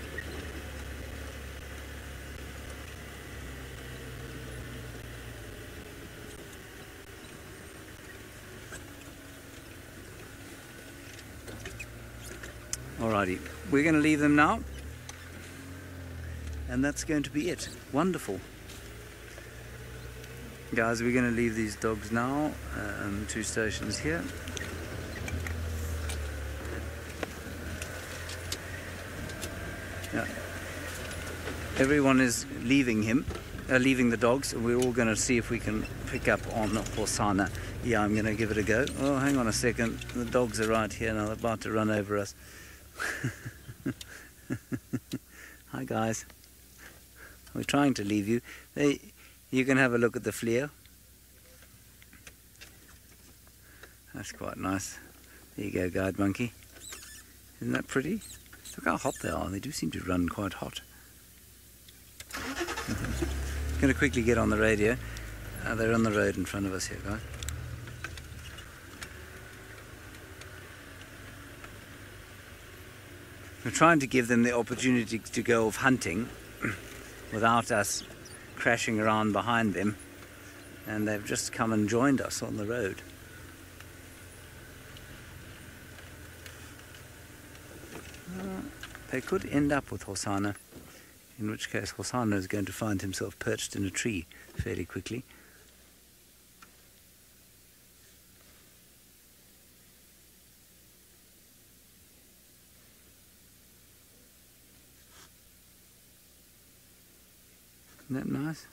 Alrighty, we're going to leave them now. And that's going to be it. Wonderful. Guys, we're going to leave these dogs now. 2 stations here. Yeah. Everyone is leaving the dogs, and we're all going to see if we can pick up on Hosanna. Yeah, I'm going to give it a go. Oh, hang on a second. The dogs are right here now. They're about to run over us. Hi, guys. We're trying to leave you. You can have a look at the flare. That's quite nice. There you go, guide monkey. Isn't that pretty? Look how hot they are. They do seem to run quite hot. I'm going to quickly get on the radio. They're on the road in front of us here, guys. We're trying to give them the opportunity to go off hunting without us crashing around behind them, and they've just come and joined us on the road. They could end up with Hosanna, in which case Hosanna is going to find himself perched in a tree fairly quickly. Isn't that nice?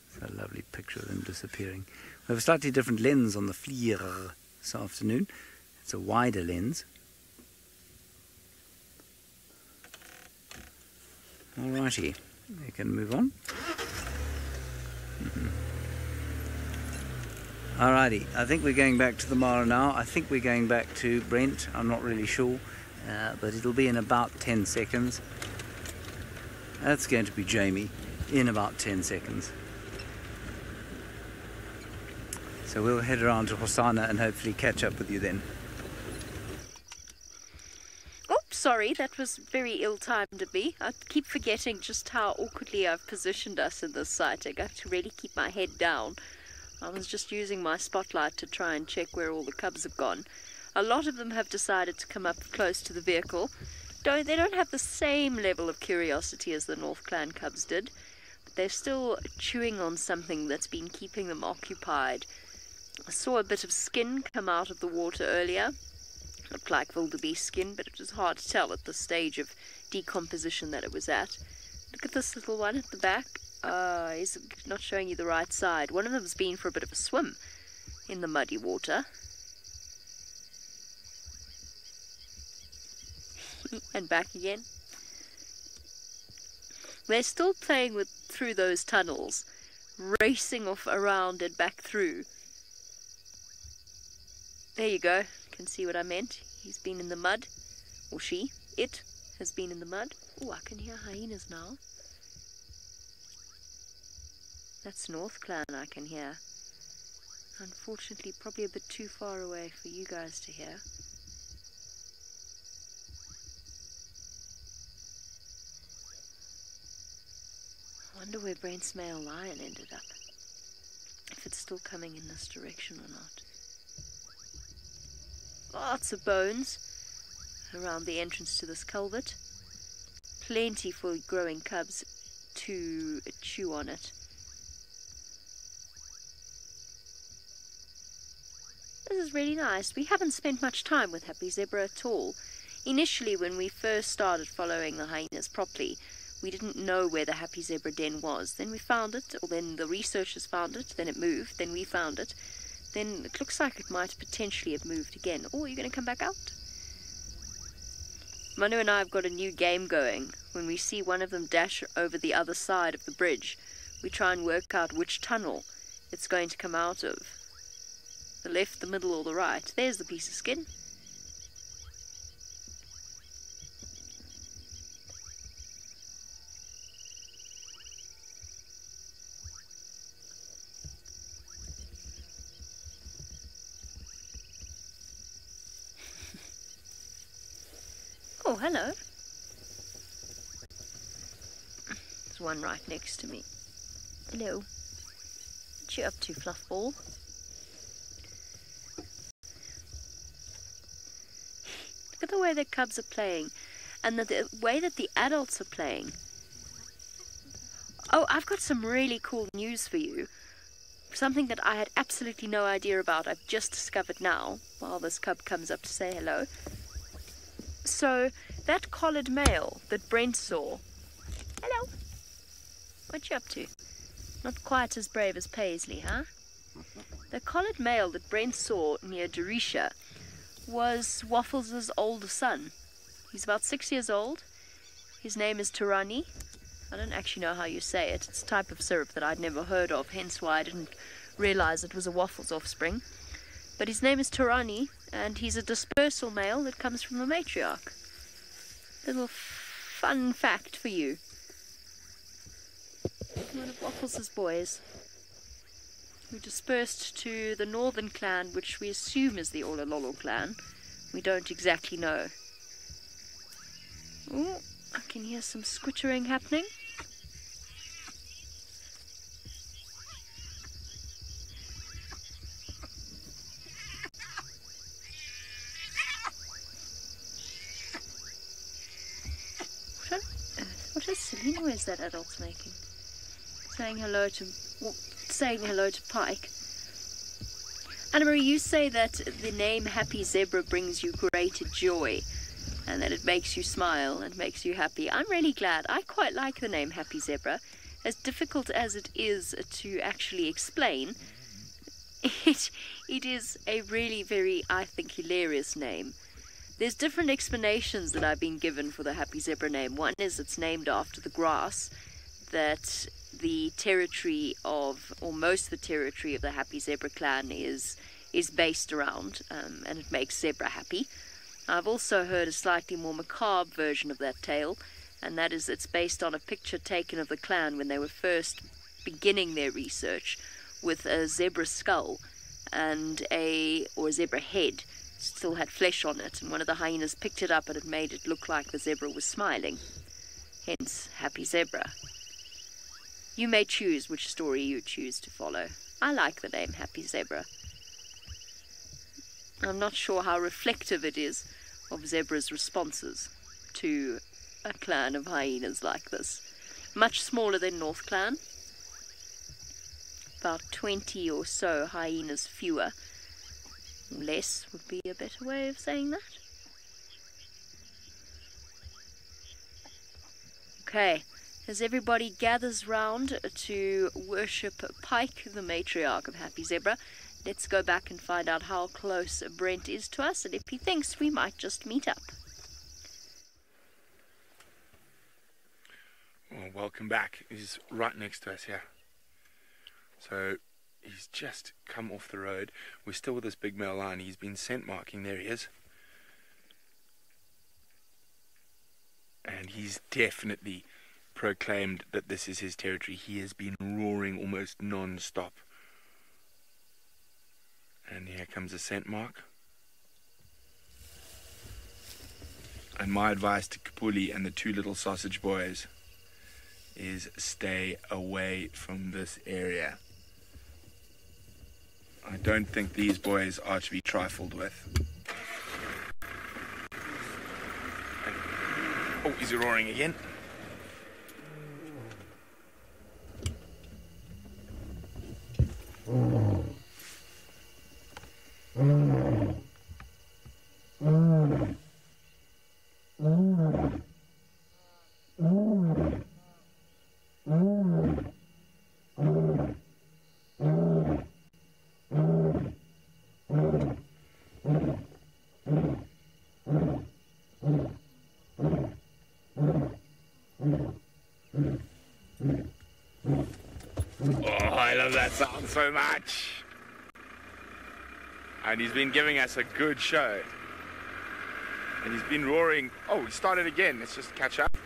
It's a lovely picture of them disappearing. We have a slightly different lens on the Flier this afternoon. It's a wider lens. Alrighty, we can move on. Alrighty, I think we're going back to the Mara now. I think we're going back to Brent. I'm not really sure, but it'll be in about 10 seconds. That's going to be Jamie. In about 10 seconds. So we'll head around to Hosanna and hopefully catch up with you then. Oh, sorry, that was very ill-timed of me. I keep forgetting just how awkwardly I've positioned us in this site. I got to really keep my head down. I was just using my spotlight to try and check where all the cubs have gone. A lot of them have decided to come up close to the vehicle. They don't have the same level of curiosity as the North Clan cubs did. They're still chewing on something that's been keeping them occupied. I saw a bit of skin come out of the water earlier. Looked like wildebeest skin, but it was hard to tell at the stage of decomposition that it was at. Look at this little one at the back. He's not showing you the right side. One of them's been for a bit of a swim. in the muddy water. And back again. They're still playing through those tunnels, racing off around and back through. There you go. Can see what I meant. He's been in the mud, or it has been in the mud. Oh, I can hear hyenas now. That's North Clan I can hear. Unfortunately, probably a bit too far away for you guys to hear. I wonder where Brent's male lion ended up. If it's still coming in this direction or not. Lots of bones around the entrance to this culvert. Plenty for growing cubs to chew on it. This is really nice. We haven't spent much time with Happy Zebra at all. Initially, when we first started following the hyenas properly, we didn't know where the Happy Zebra den was. Then we found it, or then the researchers found it, then it moved, then we found it. Then it looks like it might potentially have moved again. Oh, are you going to come back out? Manu and I have got a new game going. When we see one of them dash over the other side of the bridge, we try and work out which tunnel it's going to come out of. The left, the middle, or the right. There's the piece of skin. Oh, hello. There's one right next to me. Hello. What you up to, Fluffball? Look at the way the cubs are playing, and the way that the adults are playing. Oh, I've got some really cool news for you. Something that I had absolutely no idea about. I've just discovered now, while this cub comes up to say hello. So, that collared male that Brent saw... Hello. What you up to? Not quite as brave as Paisley, huh? The collared male that Brent saw near Dorisha was Waffles' older son. He's about 6 years old. His name is Turani. I don't actually know how you say it. It's a type of syrup that I'd never heard of, hence why I didn't realize it was a Waffles offspring. But his name is Turani, and he's a dispersal male that comes from the matriarch. Little fun fact for you. One of Waffles' boys, who dispersed to the northern clan, which we assume is the Olololo clan. We don't exactly know. Oh, I can hear some squittering happening. What is silly noise that adult's making? Saying hello to Pike. Annemarie, you say that the name Happy Zebra brings you greater joy, and that it makes you smile and makes you happy. I'm really glad. I quite like the name Happy Zebra. As difficult as it is to actually explain, it is a really very, I think, hilarious name. There's different explanations that I've been given for the Happy Zebra name. One is it's named after the grass that the territory of, or most of the territory of the Happy Zebra clan is based around, and it makes zebra happy. I've also heard a slightly more macabre version of that tale, and that is it's based on a picture taken of the clan when they were first beginning their research, with a zebra skull and a zebra head. Still had flesh on it, and one of the hyenas picked it up and it made it look like the zebra was smiling. Hence, Happy Zebra. You may choose which story you choose to follow. I like the name Happy Zebra. I'm not sure how reflective it is of zebra's responses to a clan of hyenas like this. Much smaller than North Clan. About 20 or so hyenas fewer. Less would be a better way of saying that. Okay, as everybody gathers round to worship Pike, the matriarch of Happy Zebra, Let's go back and find out how close Brent is to us, and if he thinks we might just meet up. Well, welcome back. He's right next to us here. So he's just come off the road. We're still with this big male lion. He's been scent marking. There he is. And he's definitely proclaimed that this is his territory. He has been roaring almost non-stop. And here comes a scent mark. And my advice to Kapuli and the two little sausage boys is stay away from this area. I don't think these boys are to be trifled with. And, oh, he's roaring again. I love that sound so much. And he's been giving us a good show. And he's been roaring. Oh, he started again. Let's just catch up.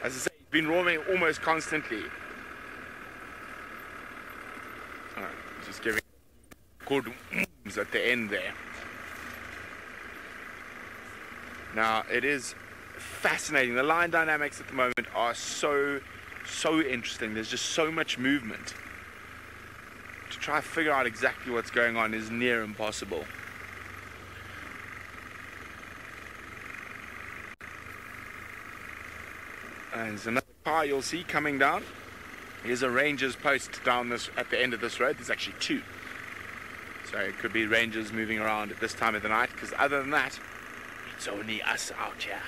As I say, he's been roaring almost constantly. Just giving good ums at the end there. Now, it is fascinating. The line dynamics at the moment are so interesting. There's just so much movement. To try to figure out exactly what's going on is near impossible. And there's another car you'll see coming down. Here's a ranger's post down this at the end of this road. There's actually two. So it could be rangers moving around at this time of the night, because other than that, it's only us out here.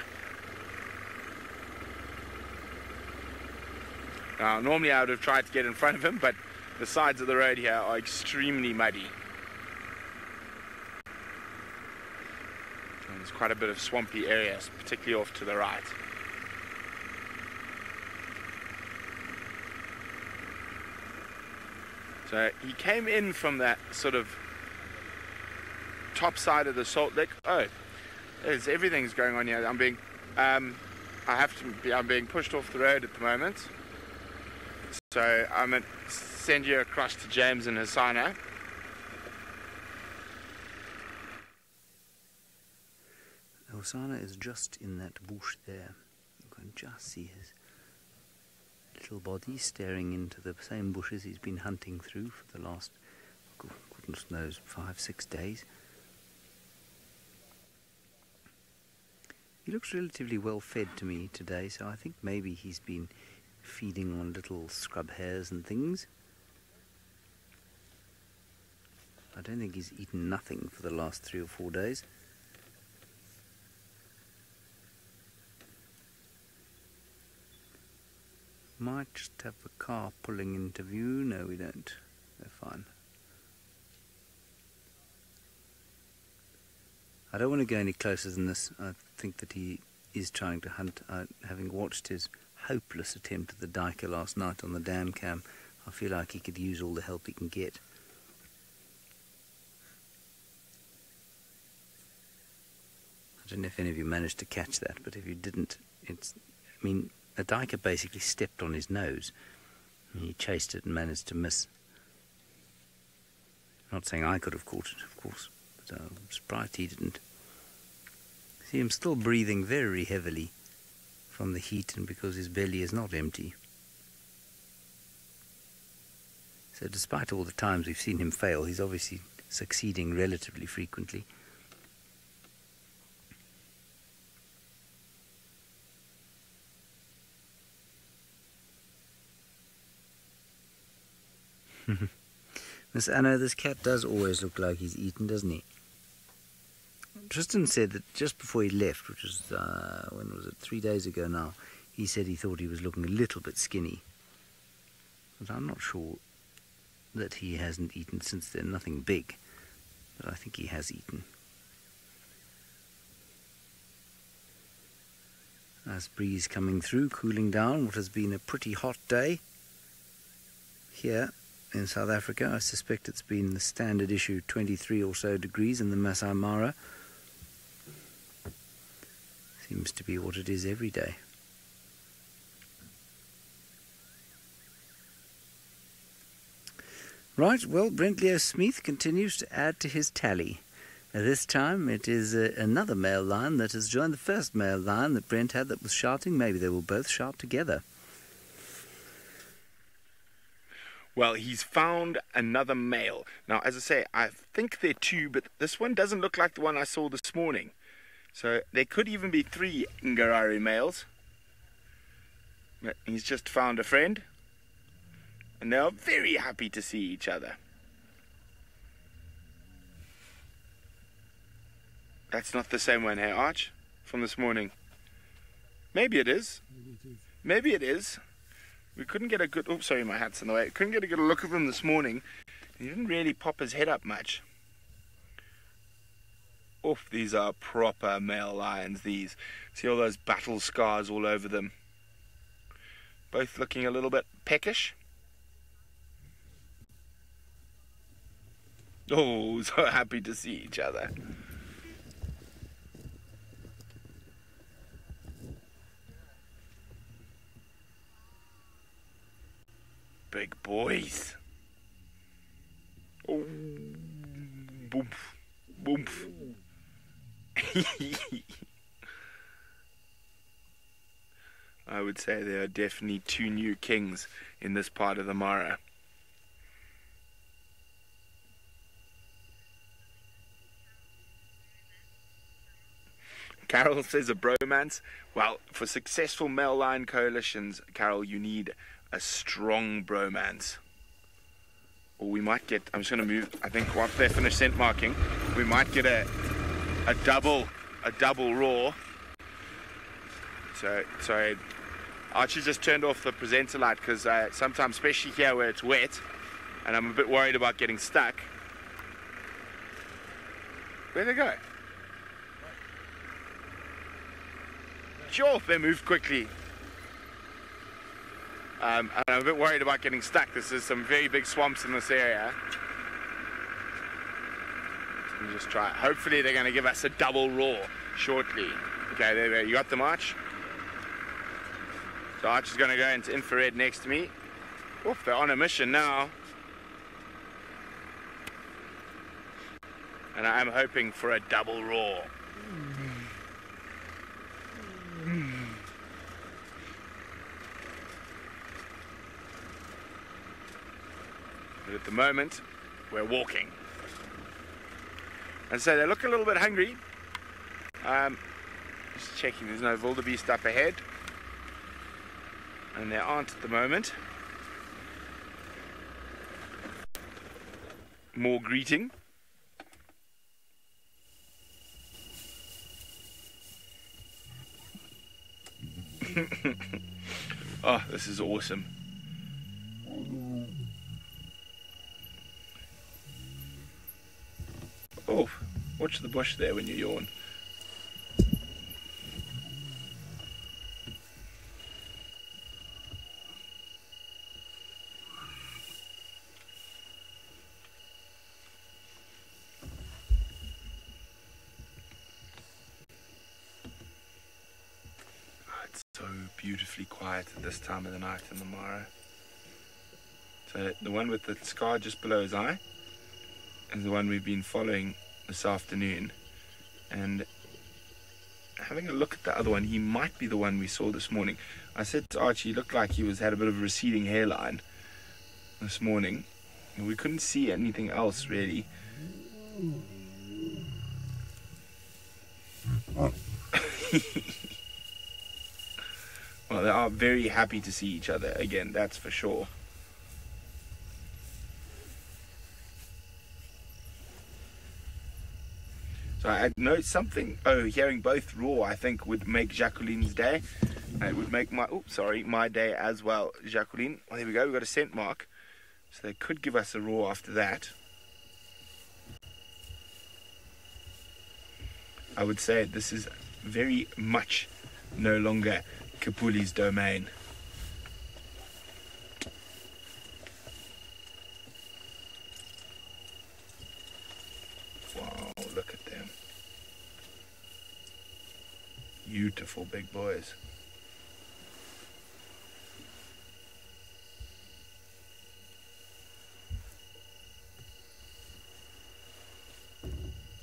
Now, normally I would have tried to get in front of him, but the sides of the road here are extremely muddy. And there's quite a bit of swampy areas, particularly off to the right. So he came in from that sort of top side of the salt lick. Oh, everything's going on here. I'm being pushed off the road at the moment. So I'm going to send you across to James and Hassana. Hassana is just in that bush there. You can just see his little body staring into the same bushes he's been hunting through for the last, goodness knows, 5-6 days. He looks relatively well fed to me today, so I think maybe he's been feeding on little scrub hares and things. I don't think he's eaten nothing for the last 3 or 4 days. Might just have a car pulling into view. No, we don't. They're fine. I don't want to go any closer than this. I think that he is trying to hunt. Having watched his hopeless attempt at the diker last night on the dam cam, I feel like he could use all the help he can get. I don't know if any of you managed to catch that, but if you didn't, I mean, a diker basically stepped on his nose. He chased it and managed to miss. I'm not saying I could have caught it, of course, but I'm surprised he didn't. See him still breathing very heavily from the heat and because his belly is not empty. So despite all the times we've seen him fail, he's obviously succeeding relatively frequently. Miss Anna, this cat does always look like he's eaten, doesn't he? Tristan said that just before he left, which was, when was it, 3 days ago now, he said he thought he was looking a little bit skinny. But I'm not sure that he hasn't eaten since then. Nothing big, but I think he has eaten. Nice breeze coming through, cooling down what has been a pretty hot day here in South Africa. I suspect it's been the standard issue 23 or so degrees in the Masai Mara. Seems to be what it is every day. Right, well, Brent Leo Smith continues to add to his tally. This time it is another male lion that has joined the first male lion that Brent had that was shouting. Maybe they will both shout together. Well, he's found another male. Now, as I say, I think they're two, but this one doesn't look like the one I saw this morning. So there could even be 3 Ngarari males. But he's just found a friend. And they're very happy to see each other. That's not the same one, hey, Arch? From this morning. Maybe it is. Maybe it is. We couldn't get a good... Oh, sorry, my hat's in the way. Couldn't get a good look of him this morning. He didn't really pop his head up much. Oh, these are proper male lions, these. See all those battle scars all over them. Both looking a little bit peckish. Oh, so happy to see each other. Big boys. Oh, boomf, boomf. I would say there are definitely 2 new kings in this part of the Mara. Carol says a bromance. Well, for successful male lion coalitions, Carol, you need a strong bromance. Or we might get, I'm just going to move, I think once they finish scent marking, we might get a double roar. So, sorry, Archie just turned off the presenter light because sometimes, especially here where it's wet, and I'm a bit worried about getting stuck. Where'd they go? Sure, they moved quickly. And I'm a bit worried about getting stuck. There's some very big swamps in this area. Let me just try. Hopefully they're going to give us a double roar shortly. Okay, there we go. You got them, Arch? So Arch is going to go into infrared next to me. Oof, they're on a mission now. And I'm hoping for a double roar. But at the moment, we're walking. And so they look a little bit hungry. Just checking there's no wildebeest up ahead. And there aren't at the moment. More greeting. Oh, this is awesome. Oh, watch the bush there when you yawn. It's so beautifully quiet at this time of the night in the Mara. So the one with the scar just below his eye is the one we've been following this afternoon, and having a look at the other one, he might be the one we saw this morning. I said to Archie, he looked like he had a bit of a receding hairline this morning, and we couldn't see anything else really. Well, they are very happy to see each other again, that's for sure. So I know something. Oh, hearing both roar, I think, would make Jacqueline's day. It would make my day as well, Jacqueline. Well, there we go. We've got a scent mark. So they could give us a roar after that. I would say this is very much no longer Kapuli's domain. Wow, look at them. Beautiful big boys.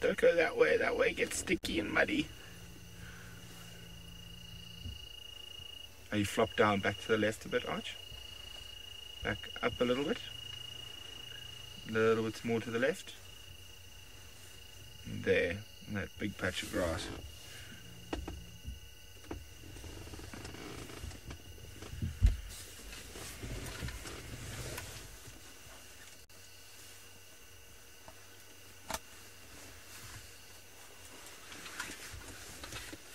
Don't go that way gets sticky and muddy. Are you flop down back to the left a bit, Arch? Back up a little bit. A little bit more to the left. There, that big patch of grass.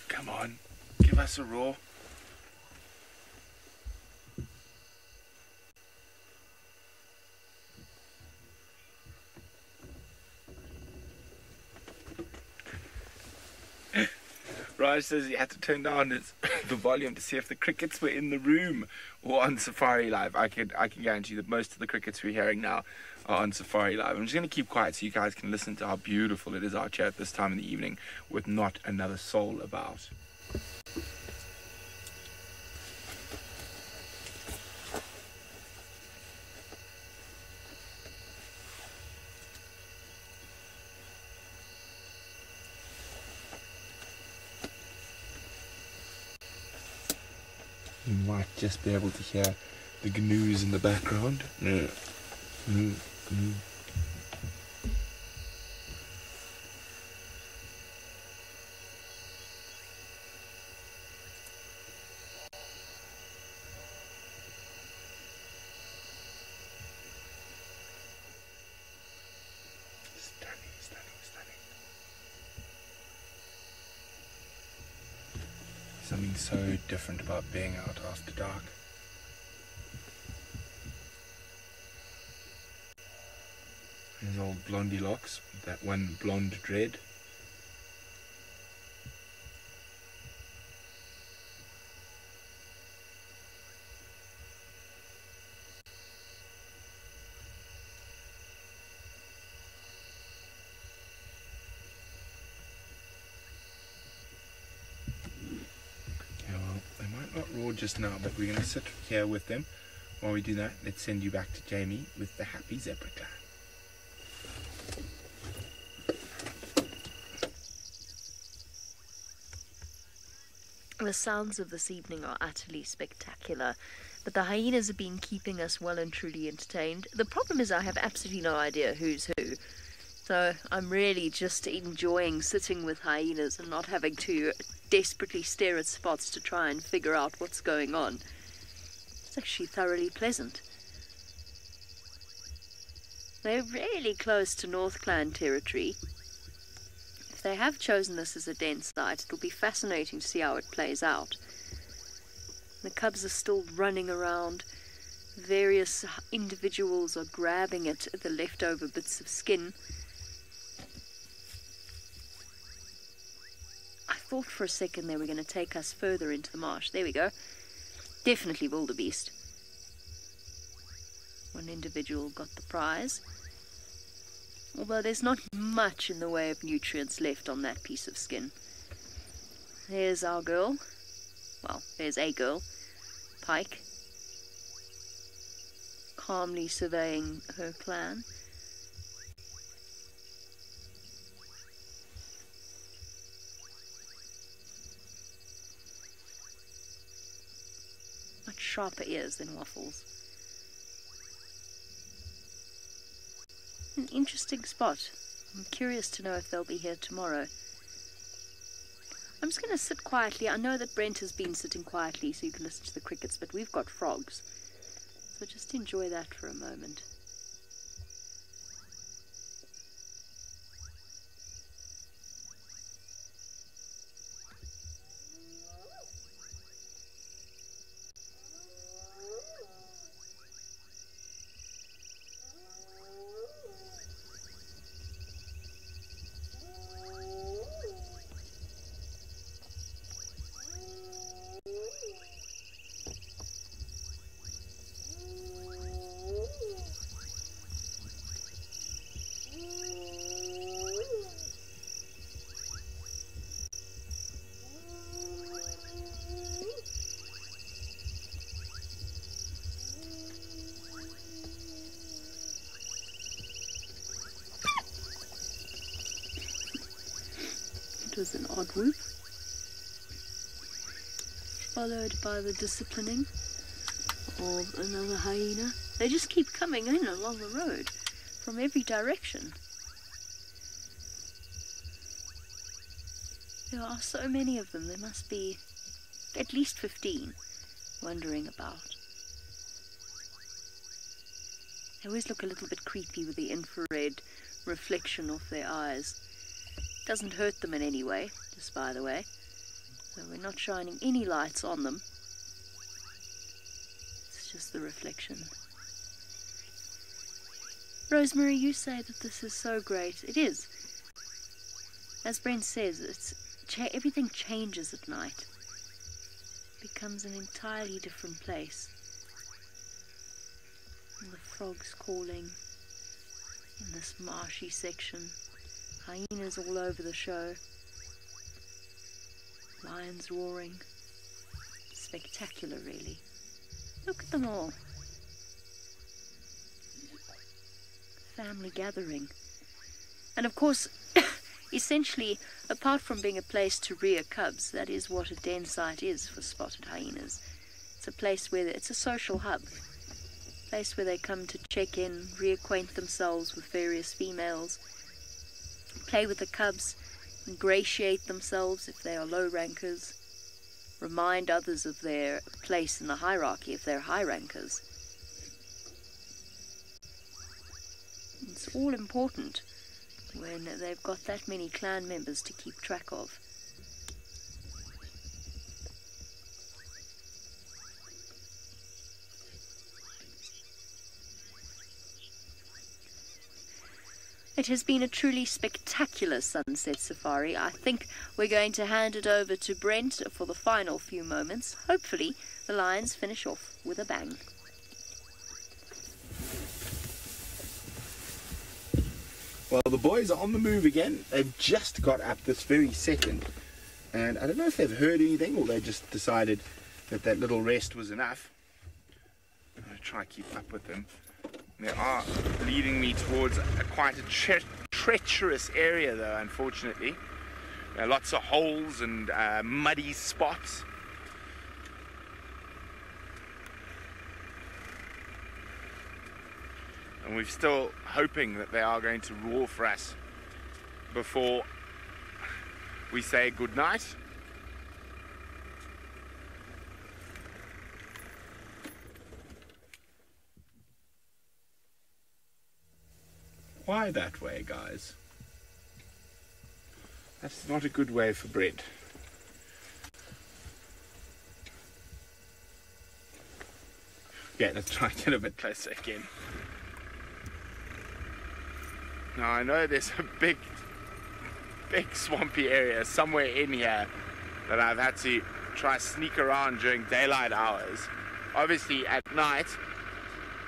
Come on, give us a roar. Raj says he had to turn down the volume to see if the crickets were in the room or on SafariLive. I can guarantee that most of the crickets we're hearing now are on SafariLive. I'm just going to keep quiet so you guys can listen to how beautiful it is out here at this time in the evening with not another soul about. You might just be able to hear the gnu's in the background. Stunning, stunning, stunning. Something so different about being out after dark. His old blondie locks, that one blonde dread. Just now, but we're going to sit here with them. While we do that, let's send you back to Jamie with the happy zebra clan. The sounds of this evening are utterly spectacular, but the hyenas have been keeping us well and truly entertained. The problem is I have absolutely no idea who's who, so I'm really just enjoying sitting with hyenas and not having to desperately stare at spots to try and figure out what's going on. It's actually thoroughly pleasant. They're really close to North Clan territory. If they have chosen this as a den site, it'll be fascinating to see how it plays out. The cubs are still running around. Various individuals are grabbing at the leftover bits of skin. I thought for a second they were going to take us further into the marsh. There we go. Definitely wildebeest. One individual got the prize. Although there's not much in the way of nutrients left on that piece of skin. There's our girl. Well, there's a girl. Pike. Calmly surveying her clan. Much sharper ears than Waffles. An interesting spot. I'm curious to know if they'll be here tomorrow. I'm just going to sit quietly. I know that Brent has been sitting quietly so you can listen to the crickets, but we've got frogs. So just enjoy that for a moment. That was an odd whoop. Followed by the disciplining of another hyena. They just keep coming in along the road from every direction. There are so many of them. There must be at least 15 wandering about. They always look a little bit creepy with the infrared reflection off their eyes. Doesn't hurt them in any way, just by the way. So we're not shining any lights on them. It's just the reflection. Rosemary, you say that this is so great. It is. As Brent says, everything changes at night. It becomes an entirely different place. And the frogs calling in this marshy section. Hyenas all over the show. Lions roaring. Spectacular, really. Look at them all. Family gathering. And of course, essentially, apart from being a place to rear cubs, that is what a den site is for spotted hyenas. It's a place where it's a social hub. A place where they come to check in, reacquaint themselves with various females, play with the cubs, ingratiate themselves if they are low rankers, remind others of their place in the hierarchy if they're high rankers. It's all important when they've got that many clan members to keep track of. It has been a truly spectacular sunset safari. I think we're going to hand it over to Brent for the final few moments. Hopefully the lions finish off with a bang. Well, the boys are on the move again. They've just got up this very second. And I don't know if they've heard anything or they just decided that that little rest was enough. I'm going to try to keep up with them. They are leading me towards quite a treacherous area, though, unfortunately. There are lots of holes and muddy spots. And we're still hoping that they are going to roar for us before we say goodnight. Why that way, guys? That's not a good way for bread. Yeah, let's try and get a bit closer again. Now I know there's a big swampy area somewhere in here that I've had to try sneak around during daylight hours. Obviously at night,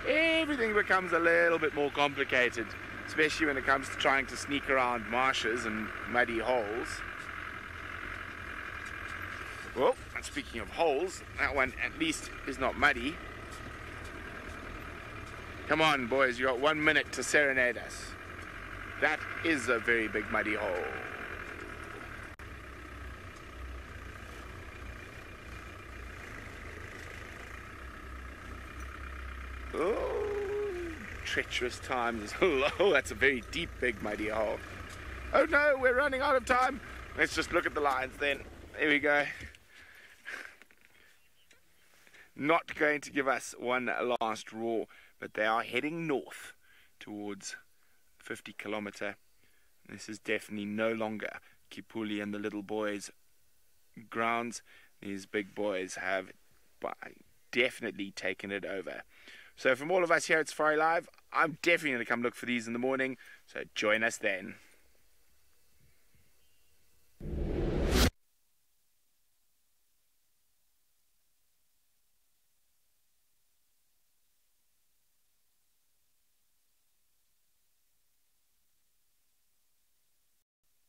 everything becomes a little bit more complicated, especially when it comes to trying to sneak around marshes and muddy holes. Well, and speaking of holes, that one at least is not muddy. Come on, boys, you got 1 minute to serenade us. That is a very big muddy hole. Oh, treacherous times. Oh, that's a very deep, big muddy hole. Oh no, we're running out of time. Let's just look at the lines then. There we go. Not going to give us one last roar, but they are heading north towards 50-kilometer. This is definitely no longer Kipuli and the little boys' grounds. These big boys have definitely taken it over. So from all of us here at SafariLive, I'm definitely going to come look for these in the morning, so join us then.